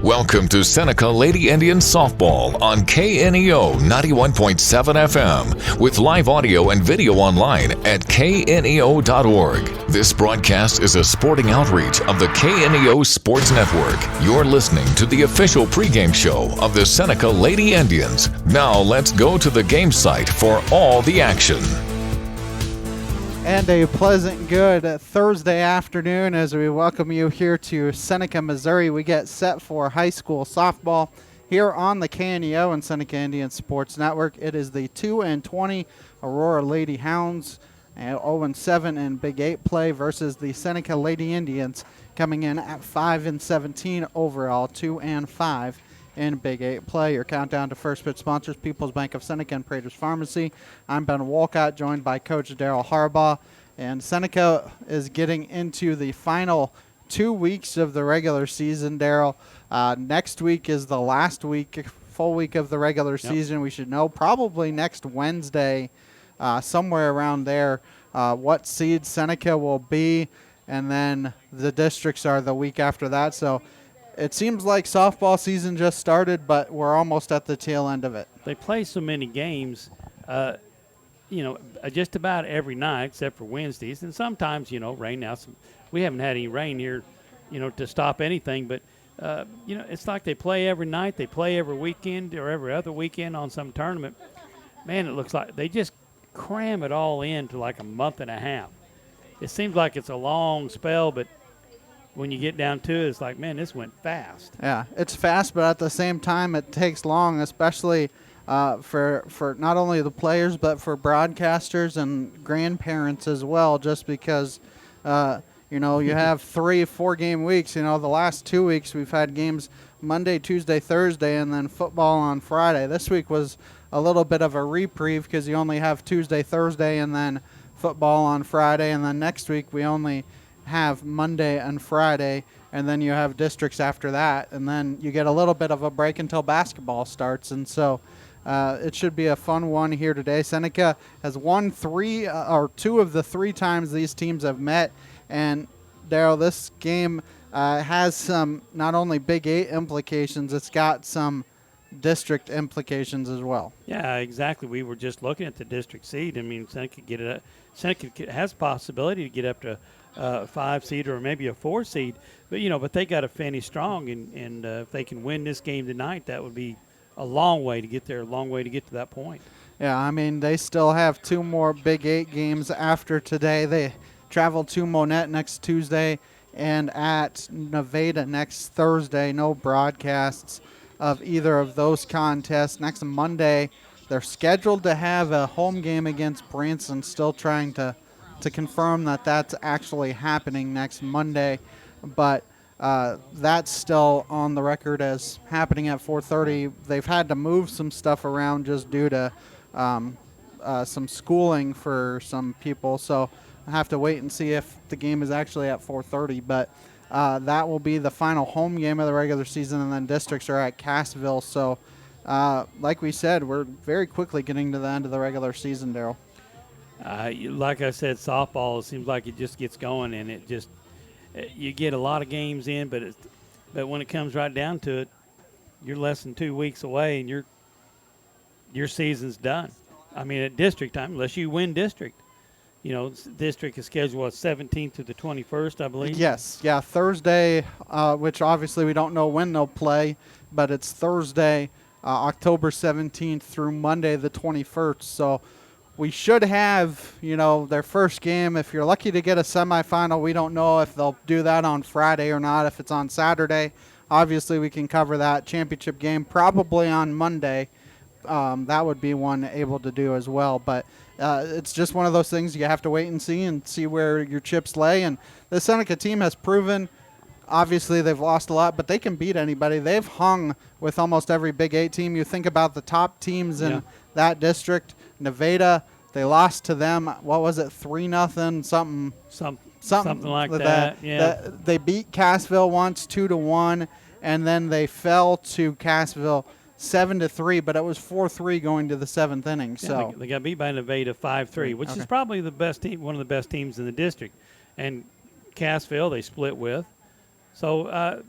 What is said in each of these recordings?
Welcome to Seneca Lady Indians Softball on KNEO 91.7 FM with live audio and video online at kneo.org. This broadcast is a sporting outreach of the KNEO Sports Network. You're listening to the official pregame show of the Seneca Lady Indians. Now let's go to the game site for all the action. And a pleasant good Thursday afternoon as we welcome you here to Seneca, Missouri. We get set for high school softball here on the KNEO and Seneca Indian Sports Network. It is the 2-20 Aurora Lady Hounds, 0-7 in Big 8 play versus the Seneca Lady Indians coming in at 5-17 overall, 2-5 in Big 8 play. Your countdown to first pitch sponsors, People's Bank of Seneca and Prater's Pharmacy. I'm Ben Wolcott, joined by Coach Daryl Harbaugh. And Seneca is getting into the final 2 weeks of the regular season, Daryl. Next week is the last week, full week of the regular season. We should know probably next Wednesday, somewhere around there, what seed Seneca will be. And then the districts are the week after that. So it seems like softball season just started, but we're almost at the tail end of it. They play so many games, just about every night except for Wednesdays. And sometimes, rain now. We haven't had any rain here, to stop anything. But, it's like they play every night. They play every weekend or every other weekend on some tournament. Man, it looks like they just cram it all into like a month and a half. It seems like it's a long spell, but when you get down to it, it's like, man, this went fast. Yeah, it's fast, but at the same time, it takes long, especially for not only the players, but for broadcasters and grandparents as well, just because, you have 3-4 game weeks. The last 2 weeks we've had games Monday, Tuesday, Thursday, and then football on Friday. This week was a little bit of a reprieve because you only have Tuesday, Thursday, and then football on Friday, and then next week we only have Monday and Friday, and then you have districts after that, and then you get a little bit of a break until basketball starts. And so it should be a fun one here today. Seneca has won 2 of the 3 times these teams have met, and Daryl, this game has some not only Big 8 implications, it's got some district implications as well. Yeah, exactly. We were just looking at the district seed. I mean, Seneca has possibility to get up to 5 seed or maybe a 4 seed, but they got to finish strong, and if they can win this game tonight, that would be a long way to get there, a long way to get to that point. Yeah, I mean, they still have 2 more Big 8 games after today. They travel to Monette next Tuesday and at Nevada next Thursday. No broadcasts of either of those contests. Next Monday, they're scheduled to have a home game against Branson, still trying to confirm that that's actually happening next Monday, but that's still on the record as happening at 4:30. They've had to move some stuff around just due to some schooling for some people, so I have to wait and see if the game is actually at 4:30, but that will be the final home game of the regular season, and then districts are at Cassville. So like we said, we're very quickly getting to the end of the regular season, Daryl. Like I said, softball, it seems like it just gets going, and you get a lot of games in, but when it comes right down to it, you're less than 2 weeks away, and your season's done. I mean, at district time, unless you win district. District is scheduled 17th to the 21st, I believe. Yes, yeah, Thursday, which obviously we don't know when they'll play, but it's Thursday, October 17th through Monday the 21st. So we should have, their first game. If you're lucky to get a semifinal, we don't know if they'll do that on Friday or not. If it's on Saturday, obviously we can cover that championship game probably on Monday. That would be one able to do as well. But it's just one of those things you have to wait and see where your chips lay. And the Seneca team has proven, obviously they've lost a lot, but they can beat anybody. They've hung with almost every Big 8 team. You think about the top teams in that district. Nevada, they lost to them. What was it, 3-0? Something like that. Yeah. They beat Cassville once, 2-1, and then they fell to Cassville 7-3, but it was 4-3 going to the 7th inning. So they got beat by Nevada 5-3, which is probably the best team, one of the best teams in the district. And Cassville they split with. So,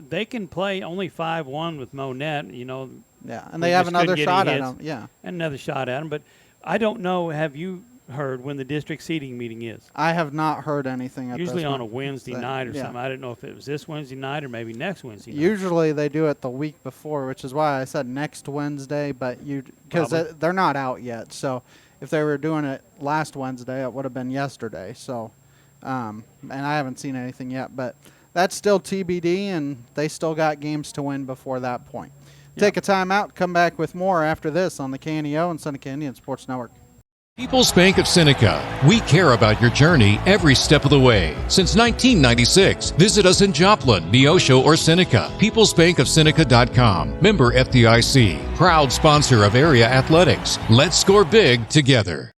they can play only 5-1 with Monette, Yeah, and they have another shot at them. Yeah. And another shot at them. But I don't know, have you heard when the district seating meeting is? I have not heard anything at Usually this on a Wednesday night or something. I didn't know if it was this Wednesday night or maybe next Wednesday night. Usually they do it the week before, which is why I said next Wednesday, but because they're not out yet. So if they were doing it last Wednesday, it would have been yesterday. So, and I haven't seen anything yet, but that's still TBD, and they still got games to win before that point. Yep. Take a time out, come back with more after this on the KNEO and Seneca Indian Sports Network. People's Bank of Seneca. We care about your journey every step of the way. Since 1996, visit us in Joplin, Neosho, or Seneca. PeoplesBankOfSeneca.com. Member FDIC. Proud sponsor of area athletics. Let's score big together.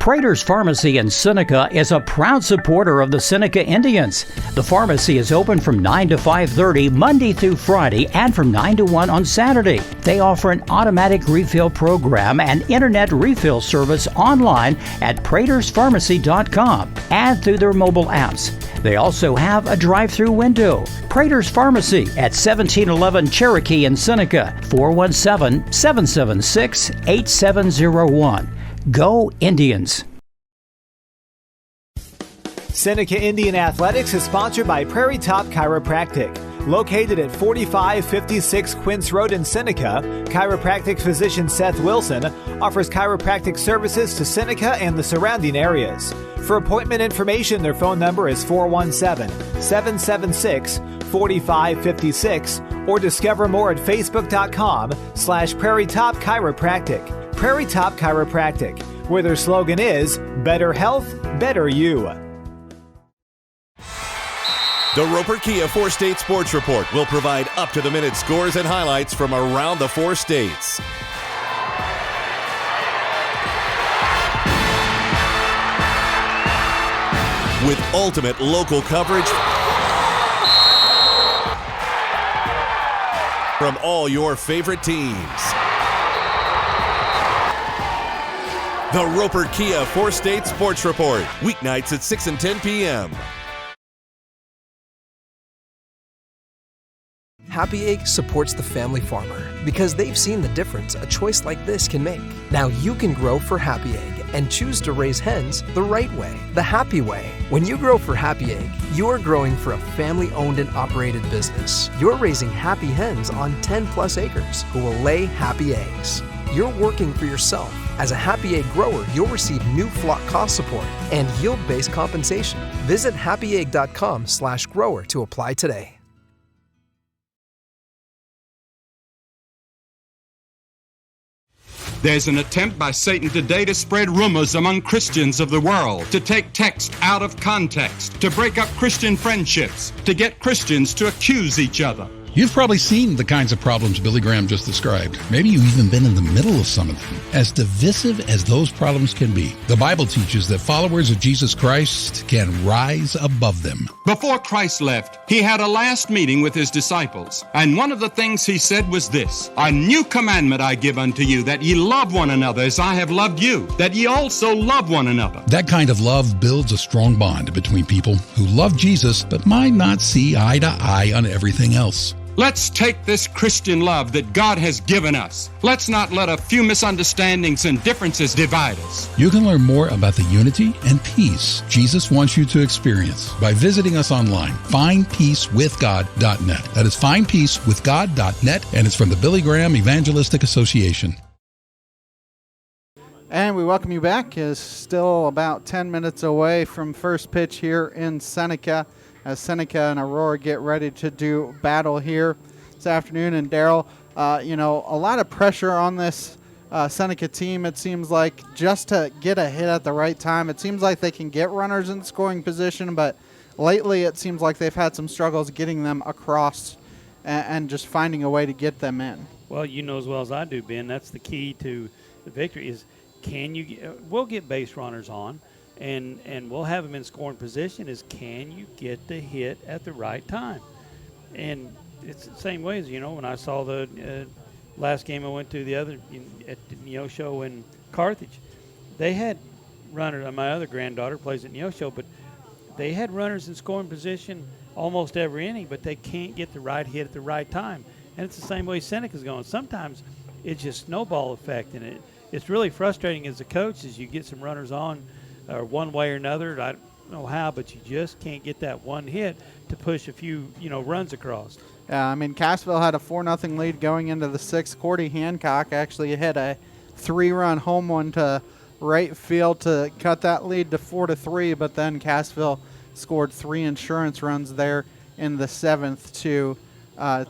Prater's Pharmacy in Seneca is a proud supporter of the Seneca Indians. The pharmacy is open from 9 to 5:30 Monday through Friday and from 9 to 1 on Saturday. They offer an automatic refill program and internet refill service online at praterspharmacy.com and through their mobile apps. They also have a drive-through window. Prater's Pharmacy at 1711 Cherokee in Seneca, 417-776-8701. Go Indians! Seneca Indian Athletics is sponsored by Prairie Top Chiropractic. Located at 4556 Quince Road in Seneca, chiropractic physician Seth Wilson offers chiropractic services to Seneca and the surrounding areas. For appointment information, their phone number is 417-776-4556 or discover more at facebook.com/Prairie Top Chiropractic. Prairie Top Chiropractic, where their slogan is Better Health, Better You. The Roper Kia 4-State Sports Report will provide up-to-the-minute scores and highlights from around the 4 states. With ultimate local coverage from all your favorite teams. The Roper Kia 4-State Sports Report, weeknights at 6 and 10 p.m. Happy Egg supports the family farmer because they've seen the difference a choice like this can make. Now you can grow for Happy Egg and choose to raise hens the right way, the happy way. When you grow for Happy Egg, you're growing for a family-owned and operated business. You're raising happy hens on 10+ acres who will lay happy eggs. You're working for yourself. As a Happy Egg grower, you'll receive new flock cost support and yield-based compensation. Visit happyegg.com/grower to apply today. There's an attempt by Satan today to spread rumors among Christians of the world, to take text out of context, to break up Christian friendships, to get Christians to accuse each other. You've probably seen the kinds of problems Billy Graham just described. Maybe you've even been in the middle of some of them. As divisive as those problems can be, the Bible teaches that followers of Jesus Christ can rise above them. Before Christ left, he had a last meeting with his disciples, and one of the things he said was this: "A new commandment I give unto you, that ye love one another as I have loved you, that ye also love one another." That kind of love builds a strong bond between people who love Jesus but might not see eye to eye on everything else. Let's take this Christian love that God has given us. Let's not let a few misunderstandings and differences divide us. You can learn more about the unity and peace Jesus wants you to experience by visiting us online, findpeacewithgod.net. That is findpeacewithgod.net, and it's from the Billy Graham Evangelistic Association. And we welcome you back. It's still about 10 minutes away from first pitch here in Seneca, as Seneca and Aurora get ready to do battle here this afternoon. And Daryl, a lot of pressure on this Seneca team, it seems like, just to get a hit at the right time. It seems like they can get runners in scoring position, but lately it seems like they've had some struggles getting them across and just finding a way to get them in. Well, you know as well as I do, Ben, that's the key to the victory is we'll get base runners on, and we'll have them in scoring position, is can you get the hit at the right time? And it's the same way as, when I saw the last game I went to at Neosho in Carthage, they had runners. My other granddaughter plays at Neosho, but they had runners in scoring position almost every inning, but they can't get the right hit at the right time. And it's the same way Seneca's going. Sometimes it's just snowball effect, and it's really frustrating as a coach as you get some runners on one way or another. I don't know how, but you just can't get that one hit to push a few, runs across. Yeah, I mean, Cassville had a 4-0 lead going into the sixth. Cordy Hancock actually hit a 3-run home run to right field to cut that lead to 4-3, but then Cassville scored 3 insurance runs there in the seventh to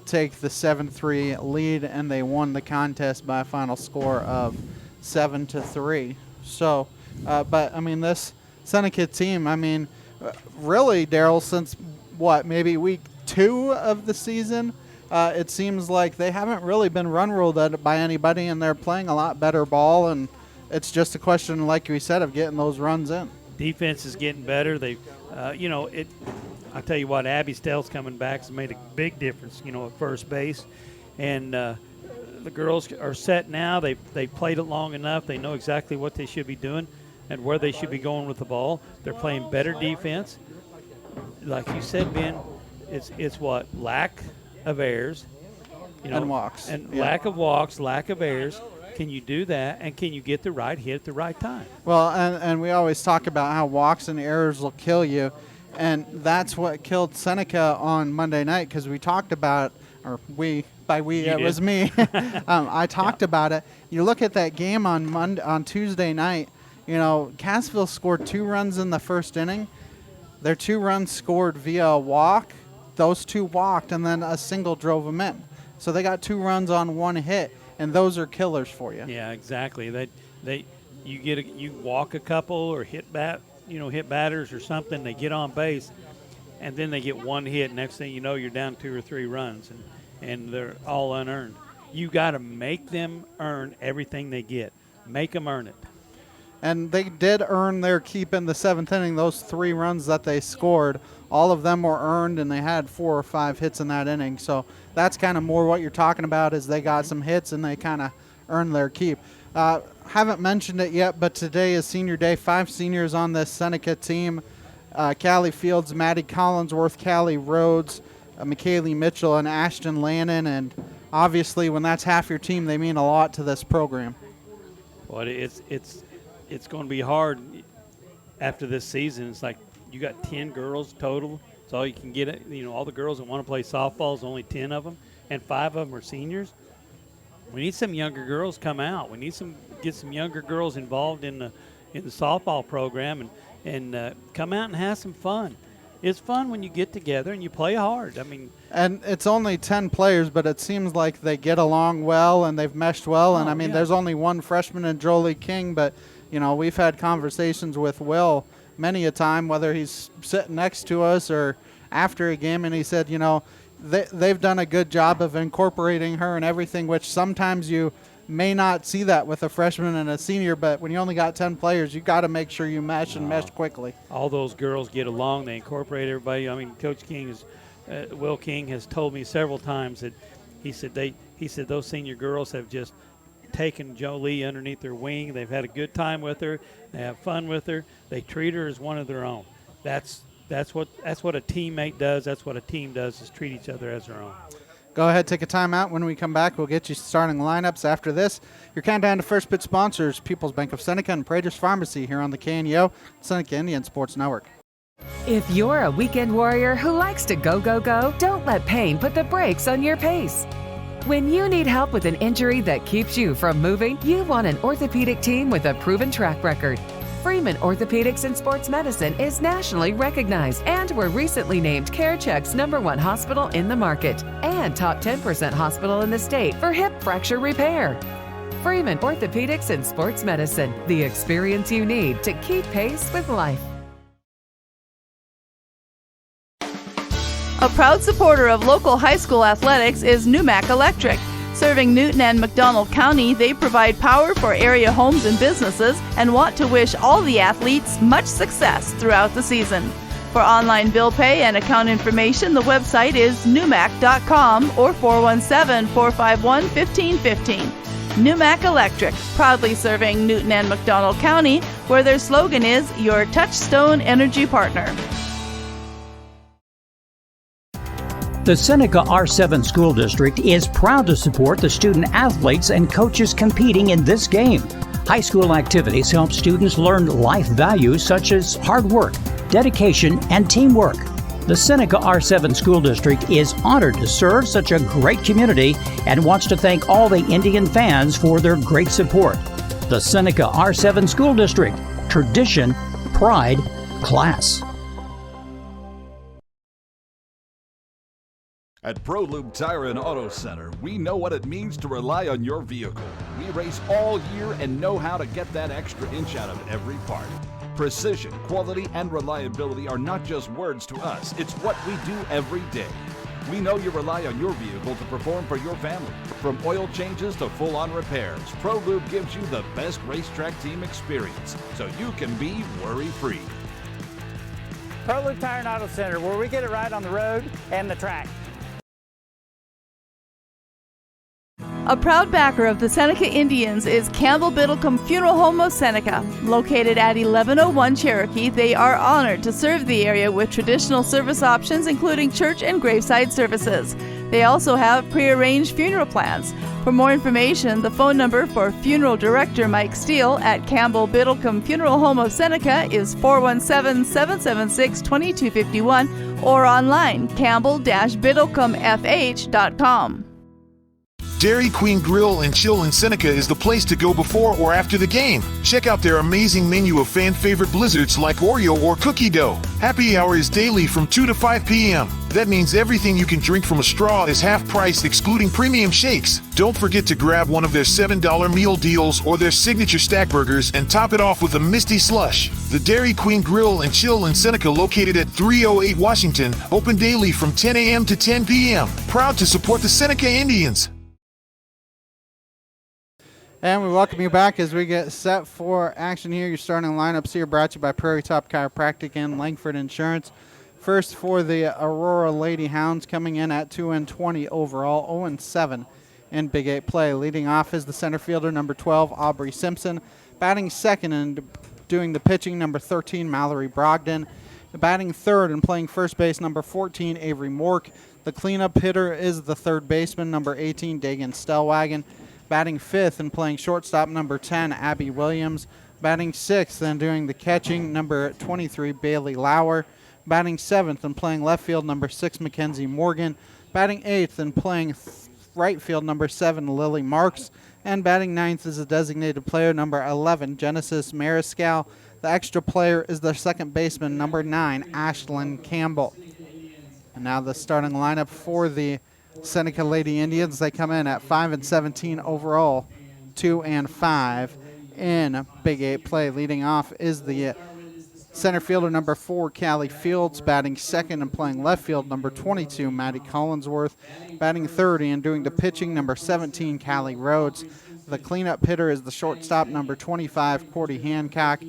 take the 7-3 lead, and they won the contest by a final score of 7-3. So, but I mean, this Seneca team, I mean, really, Daryl, since maybe week 2 of the season, it seems like they haven't really been run ruled by anybody, and they're playing a lot better ball, and it's just a question, like we said, of getting those runs in. Defense is getting better. They, I tell you what, Abby Stell's coming back has made a big difference, at first base, and the girls are set now. They played it long enough. They know exactly what they should be doing and where they should be going with the ball. They're playing better defense. Like you said, Ben, it's what? Lack of errors. And walks. And lack of walks, lack of errors. Can you do that, and can you get the right hit at the right time? Well, and we always talk about how walks and errors will kill you, and that's what killed Seneca on Monday night, because we talked about, or it was me. I talked about it. You look at that game on Tuesday night, Cassville scored 2 runs in the first inning. Their 2 runs scored via a walk. Those 2 walked, and then a single drove them in. So they got 2 runs on 1 hit, and those are killers for you. Yeah, exactly. You walk a couple or hit batters or something. They get on base, and then they get 1 hit. Next thing you know, you're down 2 or 3 runs, and they're all unearned. You got to make them earn everything they get. Make them earn it. And they did earn their keep in the 7th inning. Those 3 runs that they scored, all of them were earned, and they had 4 or 5 hits in that inning. So that's kind of more what you're talking about, is they got some hits and they kind of earned their keep. Haven't mentioned it yet, but today is senior day. 5 seniors on this Seneca team. Callie Fields, Maddie Collinsworth, Callie Rhodes, McKaylee Mitchell, and Ashton Lannon. And obviously when that's half your team, they mean a lot to this program. Well, it's going to be hard after this season. It's like you got 10 girls total. It's all you can get. All the girls that want to play softball is only 10 of them, and 5 of them are seniors. We need some younger girls come out. We need get some younger girls involved in the softball program and come out and have some fun. It's fun when you get together and you play hard. And it's only 10 players, but it seems like they get along well and they've meshed well. And there's only 1 freshman in Jolie King, but we've had conversations with Will many a time, whether he's sitting next to us or after a game, and he said, they've done a good job of incorporating her and everything, which sometimes you may not see that with a freshman and a senior, but when you only got 10 players, you got to make sure you mesh and mesh quickly. All those girls get along. They incorporate everybody. Coach King Will King has told me several times that he said those senior girls have just taken Jolie underneath their wing. They've had a good time with her. They have fun with her. They treat her as one of their own. That's what a teammate does. That's what a team does, is treat each other as their own. Go ahead, take a timeout. When we come back, we'll get you starting lineups. After this, your countdown to first pitch sponsors, People's Bank of Seneca and Prater's Pharmacy here on the KNEO Seneca Indian Sports Network. If you're a weekend warrior who likes to go, go, go, don't let pain put the brakes on your pace. When you need help with an injury that keeps you from moving, you want an orthopedic team with a proven track record. Freeman Orthopedics and Sports Medicine is nationally recognized, and were recently named CareCheck's #1 hospital in the market and top 10% hospital in the state for hip fracture repair. Freeman Orthopedics and Sports Medicine, the experience you need to keep pace with life. A proud supporter of local high school athletics is Numac Electric. Serving Newton and McDonald County, they provide power for area homes and businesses and want to wish all the athletes much success throughout the season. For online bill pay and account information, the website is numac.com or 417-451-1515. Numac Electric, proudly serving Newton and McDonald County, where their slogan is Your Touchstone Energy Partner. The Seneca R7 School District is proud to support the student athletes and coaches competing in this game. High school activities help students learn life values such as hard work, dedication, and teamwork. The Seneca R7 School District is honored to serve such a great community and wants to thank all the Indian fans for their great support. The Seneca R7 School District. Tradition, pride, class. At ProLube Tire and Auto Center, we know what it means to rely on your vehicle. We race all year and know how to get that extra inch out of every part. Precision, quality, and reliability are not just words to us. It's what we do every day. We know you rely on your vehicle to perform for your family. From oil changes to full-on repairs, ProLube gives you the best racetrack team experience, so you can be worry-free. ProLube Tire and Auto Center, where we get it right on the road and the track. A proud backer of the Seneca Indians is Campbell Biddlecombe Funeral Home of Seneca. Located at 1101 Cherokee, they are honored to serve the area with traditional service options including church and graveside services. They also have prearranged funeral plans. For more information, the phone number for Funeral Director Mike Steele at Campbell Biddlecombe Funeral Home of Seneca is 417-776-2251 or online campbell-biddlecomefh.com. Dairy Queen Grill and Chill in Seneca is the place to go before or after the game. Check out their amazing menu of fan-favorite blizzards like Oreo or cookie dough. Happy hour is daily from 2 to 5 p.m. That means everything you can drink from a straw is half price, excluding premium shakes. Don't forget to grab one of their $7 meal deals or their signature stack burgers and top it off with a Misty Slush. The Dairy Queen Grill and Chill in Seneca, located at 308 Washington, open daily from 10 a.m. to 10 p.m. Proud to support the Seneca Indians. And we welcome you back as we get set for action here. Your starting lineups here brought to you by Prairie Top Chiropractic and Langford Insurance. First for the Aurora Lady Hounds, coming in at 2-20 overall, 0-7 in Big 8 play. Leading off is the center fielder, number 12, Aubrey Simpson. Batting second and doing the pitching, number 13, Mallory Brogdon. Batting third and playing first base, number 14, Avery Mork. The cleanup hitter is the third baseman, number 18, Dagan Stellwagen. Batting fifth and playing shortstop, number 10, Abby Williams. Batting sixth and doing the catching, number 23, Bailey Lauer. Batting seventh and playing left field, number 6, Mackenzie Morgan. Batting eighth and playing right field, number 7, Lily Marks. And batting ninth is a designated player, number 11, Genesis Mariscal. The extra player is the second baseman, number 9, Ashlyn Campbell. And now the starting lineup for the Seneca Lady Indians. They come in at 5-17 overall, 2-5 in Big 8 play. Leading off is the center fielder, number 4, Callie Fields. Batting second and playing left field, number 22, Maddie Collinsworth. Batting third and doing the pitching, number 17, Callie Rhodes. The cleanup hitter is the shortstop, number 25, Cordy Hancock.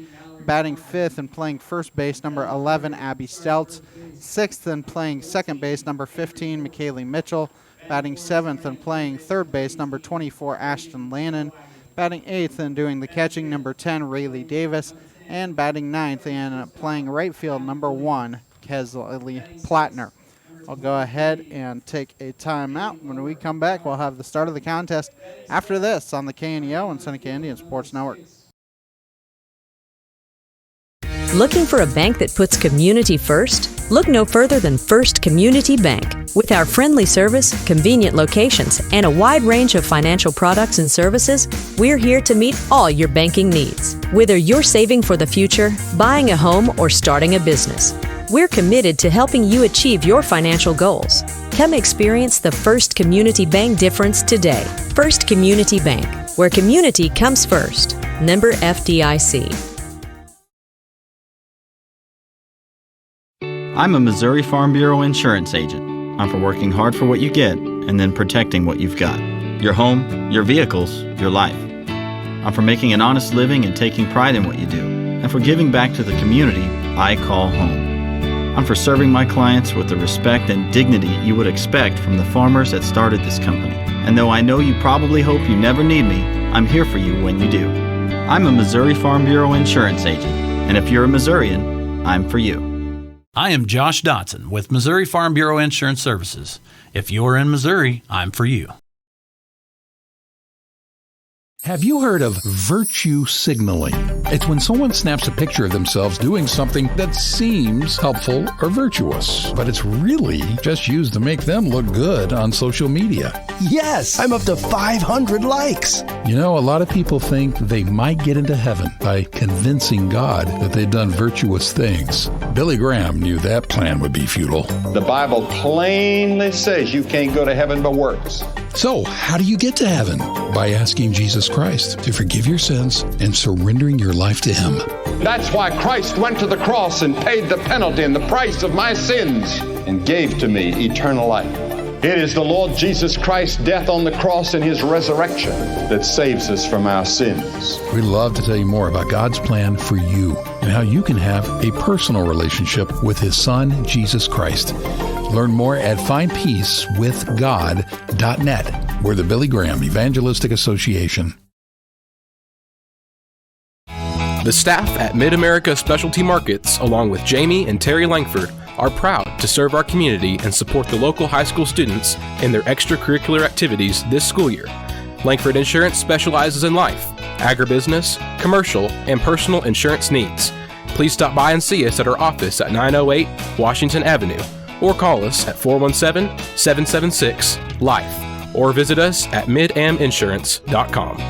Batting fifth and playing first base, number 11, Abby Steltz. Sixth and playing second base, number 15, McKaylee Mitchell. Batting seventh and playing third base, number 24, Ashton Lannon. Batting eighth and doing the catching, number 10, Rayleigh Davis. And batting ninth and playing right field, number 1, Kesley Plattner. I'll go ahead and take a timeout. When we come back, we'll have the start of the contest after this on the KNEO and Seneca Indian Sports Network. Looking for a bank that puts community first? Look no further than First Community Bank. With our friendly service, convenient locations, and a wide range of financial products and services, we're here to meet all your banking needs. Whether you're saving for the future, buying a home, or starting a business, we're committed to helping you achieve your financial goals. Come experience the First Community Bank difference today. First Community Bank, where community comes first. Member FDIC. I'm a Missouri Farm Bureau insurance agent. I'm for working hard for what you get and then protecting what you've got. Your home, your vehicles, your life. I'm for making an honest living and taking pride in what you do, and for giving back to the community I call home. I'm for serving my clients with the respect and dignity you would expect from the farmers that started this company. And though I know you probably hope you never need me, I'm here for you when you do. I'm a Missouri Farm Bureau insurance agent, and if you're a Missourian, I'm for you. I am Josh Dotson with Missouri Farm Bureau Insurance Services. If you're in Missouri, I'm for you. Have you heard of virtue signaling? It's when someone snaps a picture of themselves doing something that seems helpful or virtuous, but it's really just used to make them look good on social media. Yes, I'm up to 500 likes. You know, a lot of people think they might get into heaven by convincing God that they've done virtuous things. Billy Graham knew that plan would be futile. The Bible plainly says you can't go to heaven by works. So, how do you get to heaven? By asking Jesus Christ to forgive your sins and surrendering your life to Him. That's why Christ went to the cross and paid the penalty and the price of my sins and gave to me eternal life. It is the Lord Jesus Christ's death on the cross and His resurrection that saves us from our sins. We'd love to tell you more about God's plan for you and how you can have a personal relationship with His Son, Jesus Christ. Learn more at findpeacewithgod.net. We're the Billy Graham Evangelistic Association. The staff at Mid-America Specialty Markets, along with Jamie and Terry Langford, are proud to serve our community and support the local high school students in their extracurricular activities this school year. Langford Insurance specializes in life, agribusiness, commercial, and personal insurance needs. Please stop by and see us at our office at 908 Washington Avenue, or call us at 417-776-LIFE, or visit us at midaminsurance.com.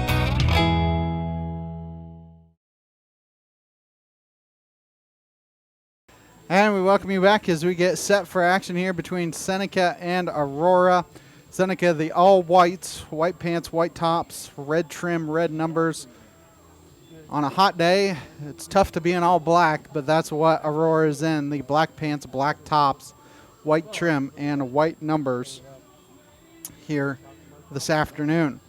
And we welcome you back as we get set for action here between Seneca and Aurora. Seneca, the all whites, white pants, white tops, red trim, red numbers. On a hot day, it's tough to be in all black, but that's what Aurora is in. The black pants, black tops, white trim, and white numbers here this afternoon.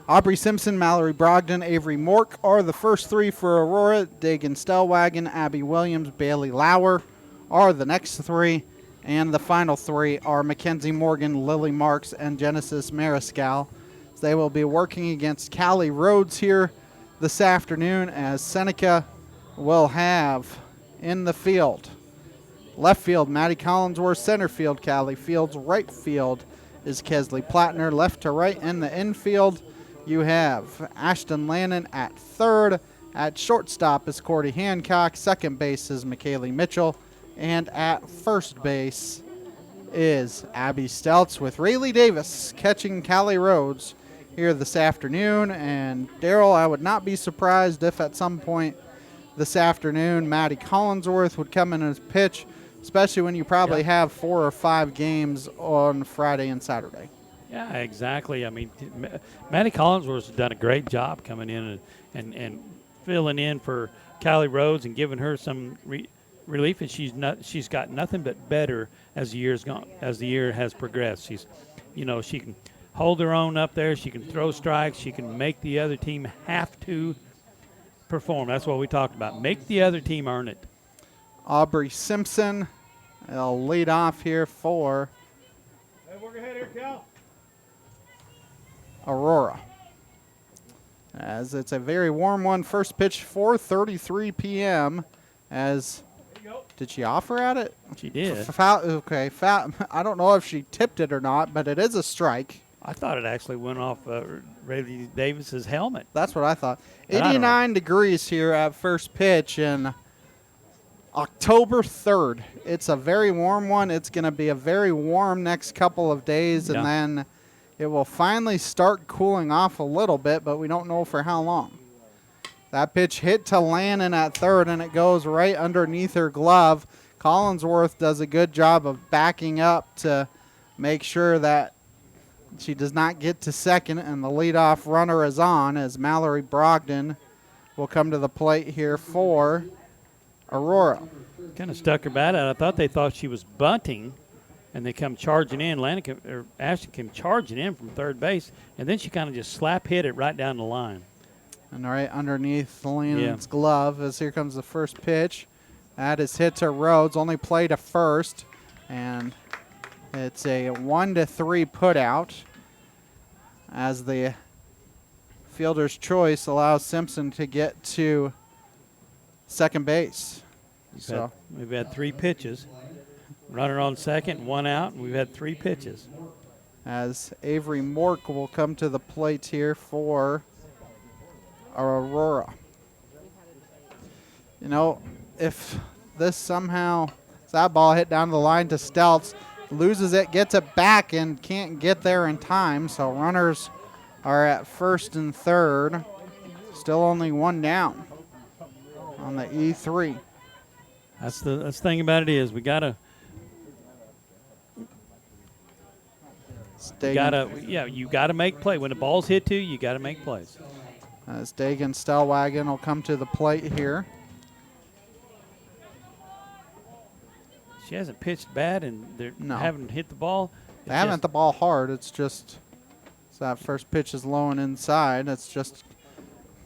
Aubrey Simpson, Mallory Brogdon, Avery Mork are the first three for Aurora. Dagan Stellwagen, Abby Williams, Bailey Lauer are the next three, and the final three are Mackenzie Morgan, Lily Marks, and Genesis Mariscal. They will be working against Callie Rhodes here this afternoon, as Seneca will have in the field. Left field, Maddie Collinsworth. Center field, Callie Fields. Right field is Kesley Plattner. Left to right in the infield, you have Ashton Lannon at third. At shortstop is Cordy Hancock. Second base is McKaylee Mitchell. And at first base is Abby Stelz, with Rayleigh Davis catching Callie Rhodes here this afternoon. And Daryl, I would not be surprised if at some point this afternoon Maddie Collinsworth would come in and pitch, especially when you probably have 4 or 5 games on Friday and Saturday. Yeah, exactly. I mean, Maddie Collinsworth has done a great job coming in and filling in for Callie Rhodes and giving her some relief, and she's got nothing but better as the year has progressed. She can hold her own up there. She can throw strikes. She can make the other team have to perform. That's what we talked about. Make the other team earn it. Aubrey Simpson will lead off here for Aurora, as it's a very warm one. First pitch, 4:33 p.m. Did she offer at it? She did. Foul. I don't know if she tipped it or not, but it is a strike. I thought it actually went off Rayleigh Davis's helmet. That's what I thought. 89 degrees here at first pitch, and October 3rd. It's a very warm one. It's going to be a very warm next couple of days, and then it will finally start cooling off a little bit, but we don't know for how long. That pitch hit to Lannon at third, and it goes right underneath her glove. Collinsworth does a good job of backing up to make sure that she does not get to second, and the leadoff runner is on, as Mallory Brogdon will come to the plate here for Aurora. Kind of stuck her bat out. I thought they thought she was bunting, and they come charging in. Ashton came charging in from third base, and then she kind of just slap hit it right down the line. And right underneath Lannon's glove, as here comes the first pitch. That is hit to Rhodes, only play to first, and it's a 1-3 put out, as the fielder's choice allows Simpson to get to second base. We've had 3 pitches. Runner on second, 1 out, and we've had 3 pitches. As Avery Mork will come to the plate here for Aurora. You know, if this somehow, that ball hit down the line to Stelz, loses it, gets it back, and can't get there in time. So runners are at first and third. Still only 1 down on the E3. That's the thing about it is we gotta you gotta make play. When the ball's hit to you, gotta make plays. As Dagan Stellwagen will come to the plate here. She hasn't pitched bad, and they haven't hit the ball. They haven't hit the ball hard. It's just that first pitch is low and inside. It's just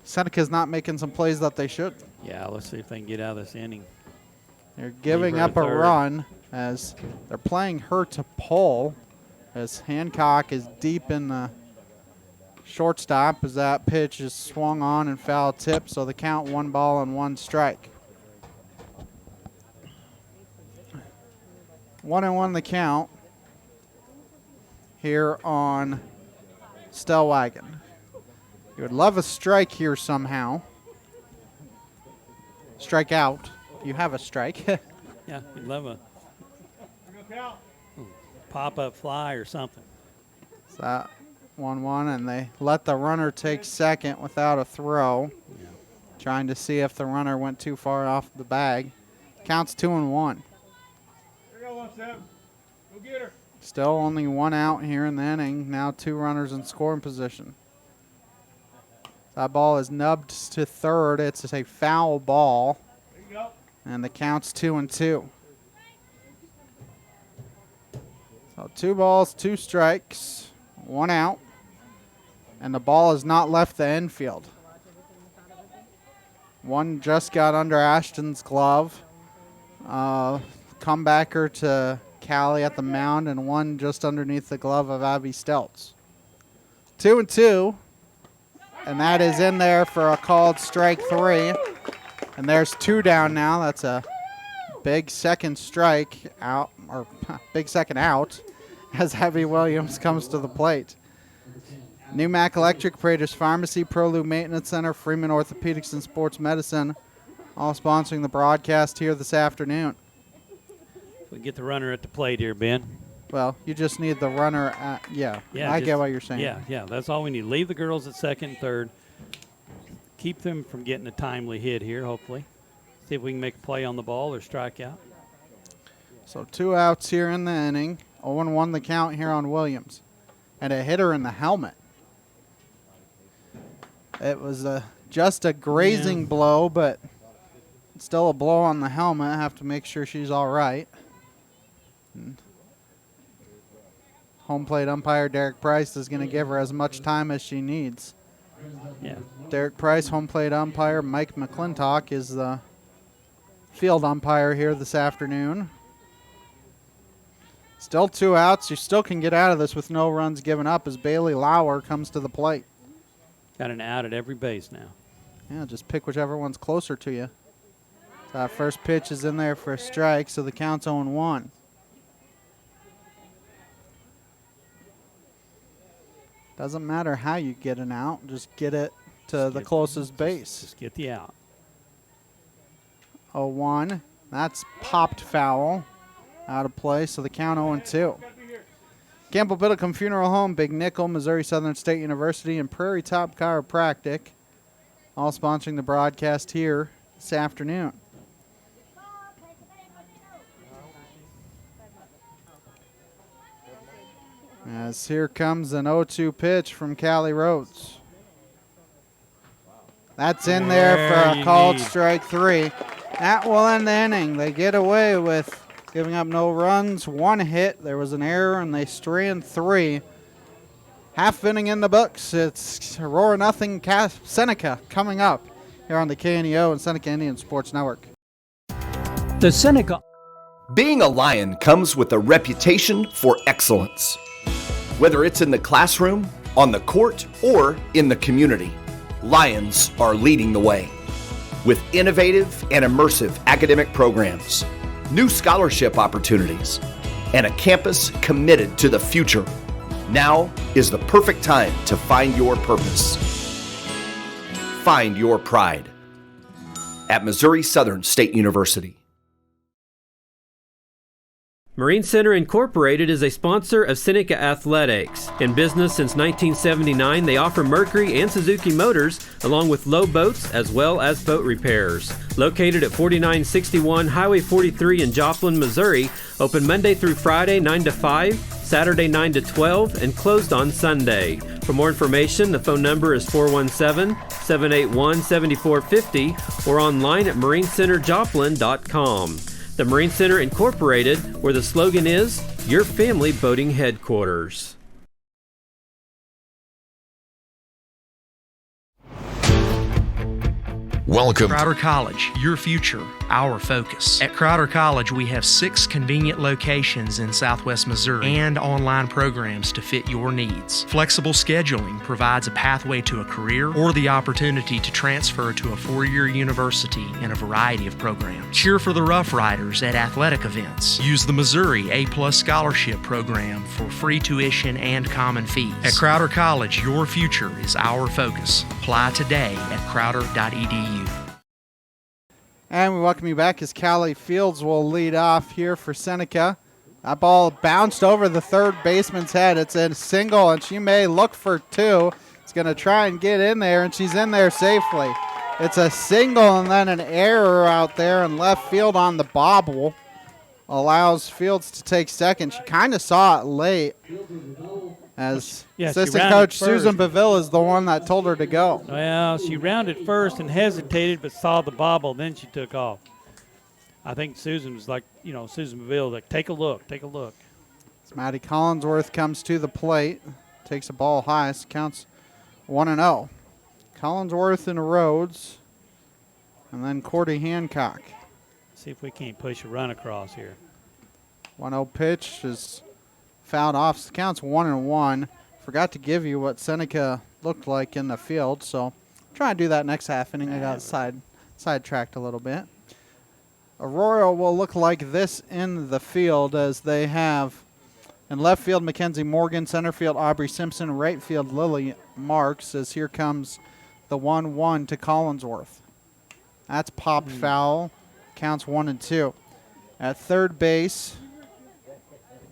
Seneca's not making some plays that they should. Yeah, let's see if they can get out of this inning. They're giving up a run as they're playing her to pull, as Hancock is deep in the shortstop as that pitch is swung on and foul tip. So the count 1 ball and 1 strike. 1-1 the count here on Stellwagen. You would love a strike here somehow. Strike out. You have a strike. Yeah, we'd love a pop-up fly or something. So that 1-1, and they let the runner take second without a throw. Yeah. Trying to see if the runner went too far off the bag. Counts 2-1. Go get her. Still only 1 out here in the inning. Now 2 runners in scoring position. That ball is nubbed to third. It's a foul ball. There you go. And the count's 2-2. So 2 balls, 2 strikes, 1 out. And the ball has not left the infield. One just got under Ashton's glove. Comebacker to Callie at the mound, and one just underneath the glove of Abby Stelz. 2-2, and that is in there for a called strike 3. And there's 2 down now. That's a big second strike out, or big second out, as Abby Williams comes to the plate. New Mac Electric, Prater's Pharmacy, Prolube Maintenance Center, Freeman Orthopedics and Sports Medicine, all sponsoring the broadcast here this afternoon. We get the runner at the plate here, Ben. Well, you just need the runner at, I get what you're saying. Yeah, that's all we need. Leave the girls at second and third. Keep them from getting a timely hit here, hopefully. See if we can make a play on the ball or strike out. So 2 outs here in the inning. 0-1 the count here on Williams. And a hitter in the helmet. It was just a grazing blow, but still a blow on the helmet. I have to make sure she's all right. And home plate umpire Derek Price is going to give her as much time as she needs. Yeah. Derek Price, home plate umpire. Mike McClintock is the field umpire here this afternoon. Still 2 outs. You still can get out of this with no runs given up as Bailey Lauer comes to the plate. Got an out at every base now. Yeah, just pick whichever one's closer to you. So that first pitch is in there for a strike, so the count's 0-1. Doesn't matter how you get an out, just get it to the closest base. Just get the out. 0-1. That's popped foul. Out of play, so the count 0-2. Campbell Biddlecombe Funeral Home, Big Nickel, Missouri Southern State University, and Prairie Top Chiropractic, all sponsoring the broadcast here this afternoon. As here comes an 0-2 pitch from Callie Rhodes. That's in there for a called strike 3. That will end the inning. They get away with giving up no runs, 1 hit. There was an error, and they strand 3. Half inning in the books. It's Aurora nothing, Seneca coming up here on the KNEO and Seneca Indian Sports Network. The Seneca. Being a Lion comes with a reputation for excellence. Whether it's in the classroom, on the court, or in the community, Lions are leading the way. With innovative and immersive academic programs, new scholarship opportunities, and a campus committed to the future. Now is the perfect time to find your purpose. Find your pride at Missouri Southern State University. Marine Center Incorporated is a sponsor of Seneca Athletics. In business since 1979, they offer Mercury and Suzuki motors, along with low boats as well as boat repairs. Located at 4961 Highway 43 in Joplin, Missouri, open Monday through Friday 9 to 5, Saturday 9 to 12, and closed on Sunday. For more information, the phone number is 417-781-7450 or online at marinecenterjoplin.com. The Marine Center Incorporated, where the slogan is, your family boating headquarters. Welcome. Crowder College, your future, our focus. At Crowder College, we have 6 convenient locations in Southwest Missouri and online programs to fit your needs. Flexible scheduling provides a pathway to a career or the opportunity to transfer to a 4-year university in a variety of programs. Cheer for the Rough Riders at athletic events. Use the Missouri A+ Scholarship Program for free tuition and common fees. At Crowder College, your future is our focus. Apply today at crowder.edu. And we welcome you back as Callie Fields will lead off here for Seneca. That ball bounced over the third baseman's head. It's a single, and she may look for 2. It's going to try and get in there, and she's in there safely. It's a single and then an error out there in left field on the bobble. Allows Fields to take second. She kind of saw it late, as assistant coach Susan Beville is the one that told her to go. Well, she rounded first and hesitated, but saw the bobble. Then she took off. I think Susan was like, Susan Beville, like, take a look. As Maddie Collinsworth comes to the plate, takes a ball high, so counts 1-0. Collinsworth and Rhodes, and then Cordy Hancock. See if we can't push a run across here. 1-0 pitch is fouled off. So counts 1-1. Forgot to give you what Seneca looked like in the field, so try and do that next half inning. I got sidetracked a little bit. Aurora will look like this in the field, as they have in left field Mackenzie Morgan, center field Aubrey Simpson, right field Lily Marks, as here comes the 1-1 to Collinsworth. That's popped foul. Counts 1-2. At third base,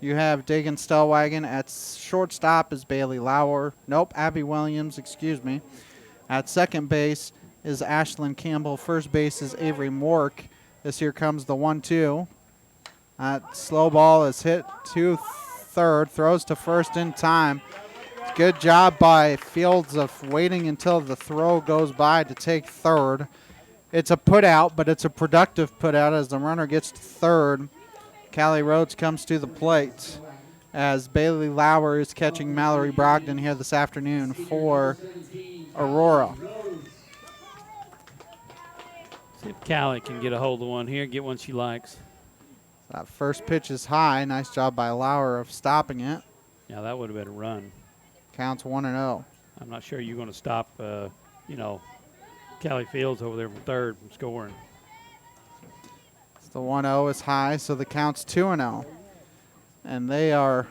you have Dagan Stellwagen. At shortstop is Bailey Lauer. Abby Williams, excuse me. At second base is Ashlyn Campbell. First base is Avery Mork. This here comes the 1-2. That slow ball is hit to third. Throws to first in time. Good job by Fields of waiting until the throw goes by to take third. It's a put out, but it's a productive put out as the runner gets to third. Callie Rhodes comes to the plate as Bailey Lauer is catching Mallory Brogdon here this afternoon for Aurora. See if Callie can get a hold of one here, get one she likes. That first pitch is high. Nice job by Lauer of stopping it. Yeah, that would have been a run. Counts 1-0. I'm not sure you're going to stop, Callie Fields over there from third from scoring. The 1-0 is high, so the count's 2-0. And they are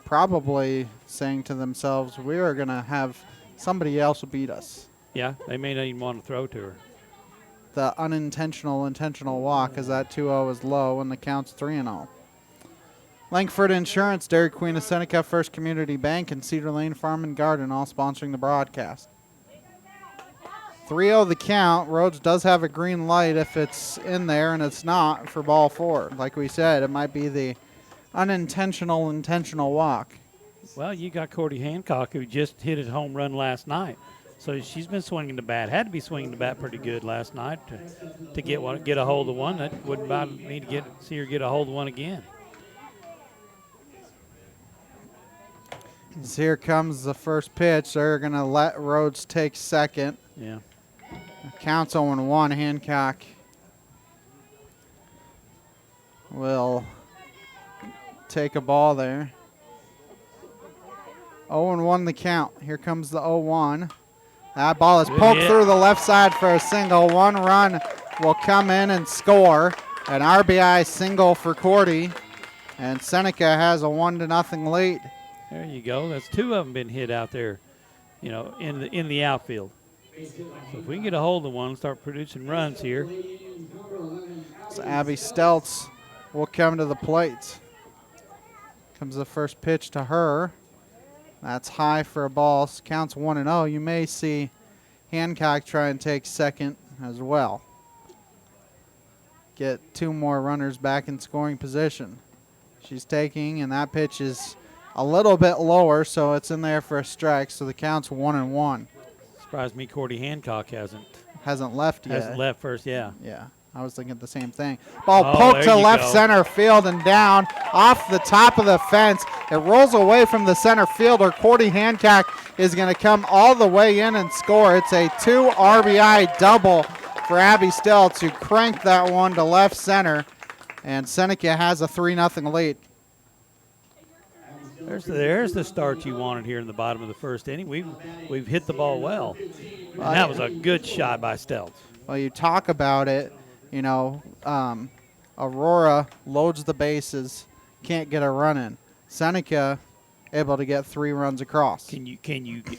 probably saying to themselves, we are going to have somebody else beat us. Yeah, they may not even want to throw to her. The intentional walk, as that 2-0 is low, and the count's 3-0. Langford Insurance, Dairy Queen of Seneca, First Community Bank, and Cedar Lane Farm and Garden, all sponsoring the broadcast. 3-0 the count. Rhodes does have a green light if it's in there, and it's not for ball 4. Like we said, it might be the intentional walk. Well, you got Cordy Hancock, who just hit a home run last night. So she's been swinging the bat. Had to be swinging the bat pretty good last night to get a hold of one. That wouldn't bother me to see her get a hold of one again. So here comes the first pitch. They're going to let Rhodes take second. Yeah. Counts 0-1. Hancock will take a ball there. 0-1 the count. Here comes the 0-1. That ball is poked through the left side for a single. 1 run will come in and score. An RBI single for Cordy, and Seneca has a 1-0 lead. There you go. That's two of them been hit out there, you know, in the outfield. So if we can get a hold of one and start producing runs here. So Abby Stelz will come to the plate. Comes the first pitch to her. That's high for a ball. Counts 1-0. You may see Hancock try and take second as well. Get two more runners back in scoring position. She's taking, and that pitch is a little bit lower, so it's in there for a strike. So the count's 1-1. Surprised me Cordy Hancock hasn't left yet. Hasn't left first, yeah. Yeah, I was thinking the same thing. Ball poked to left center field and down off the top of the fence. It rolls away from the center fielder. Cordy Hancock is going to come all the way in and score. It's a 2 RBI double for Abby Stelz, who cranked that one to left center. And Seneca has a 3-0 lead. There's the start you wanted here in the bottom of the first inning. We've hit the ball well. And that was a good shot by Stelz. Well, you talk about it, you know, Aurora loads the bases, can't get a run in. Seneca able to get 3 runs across. Can you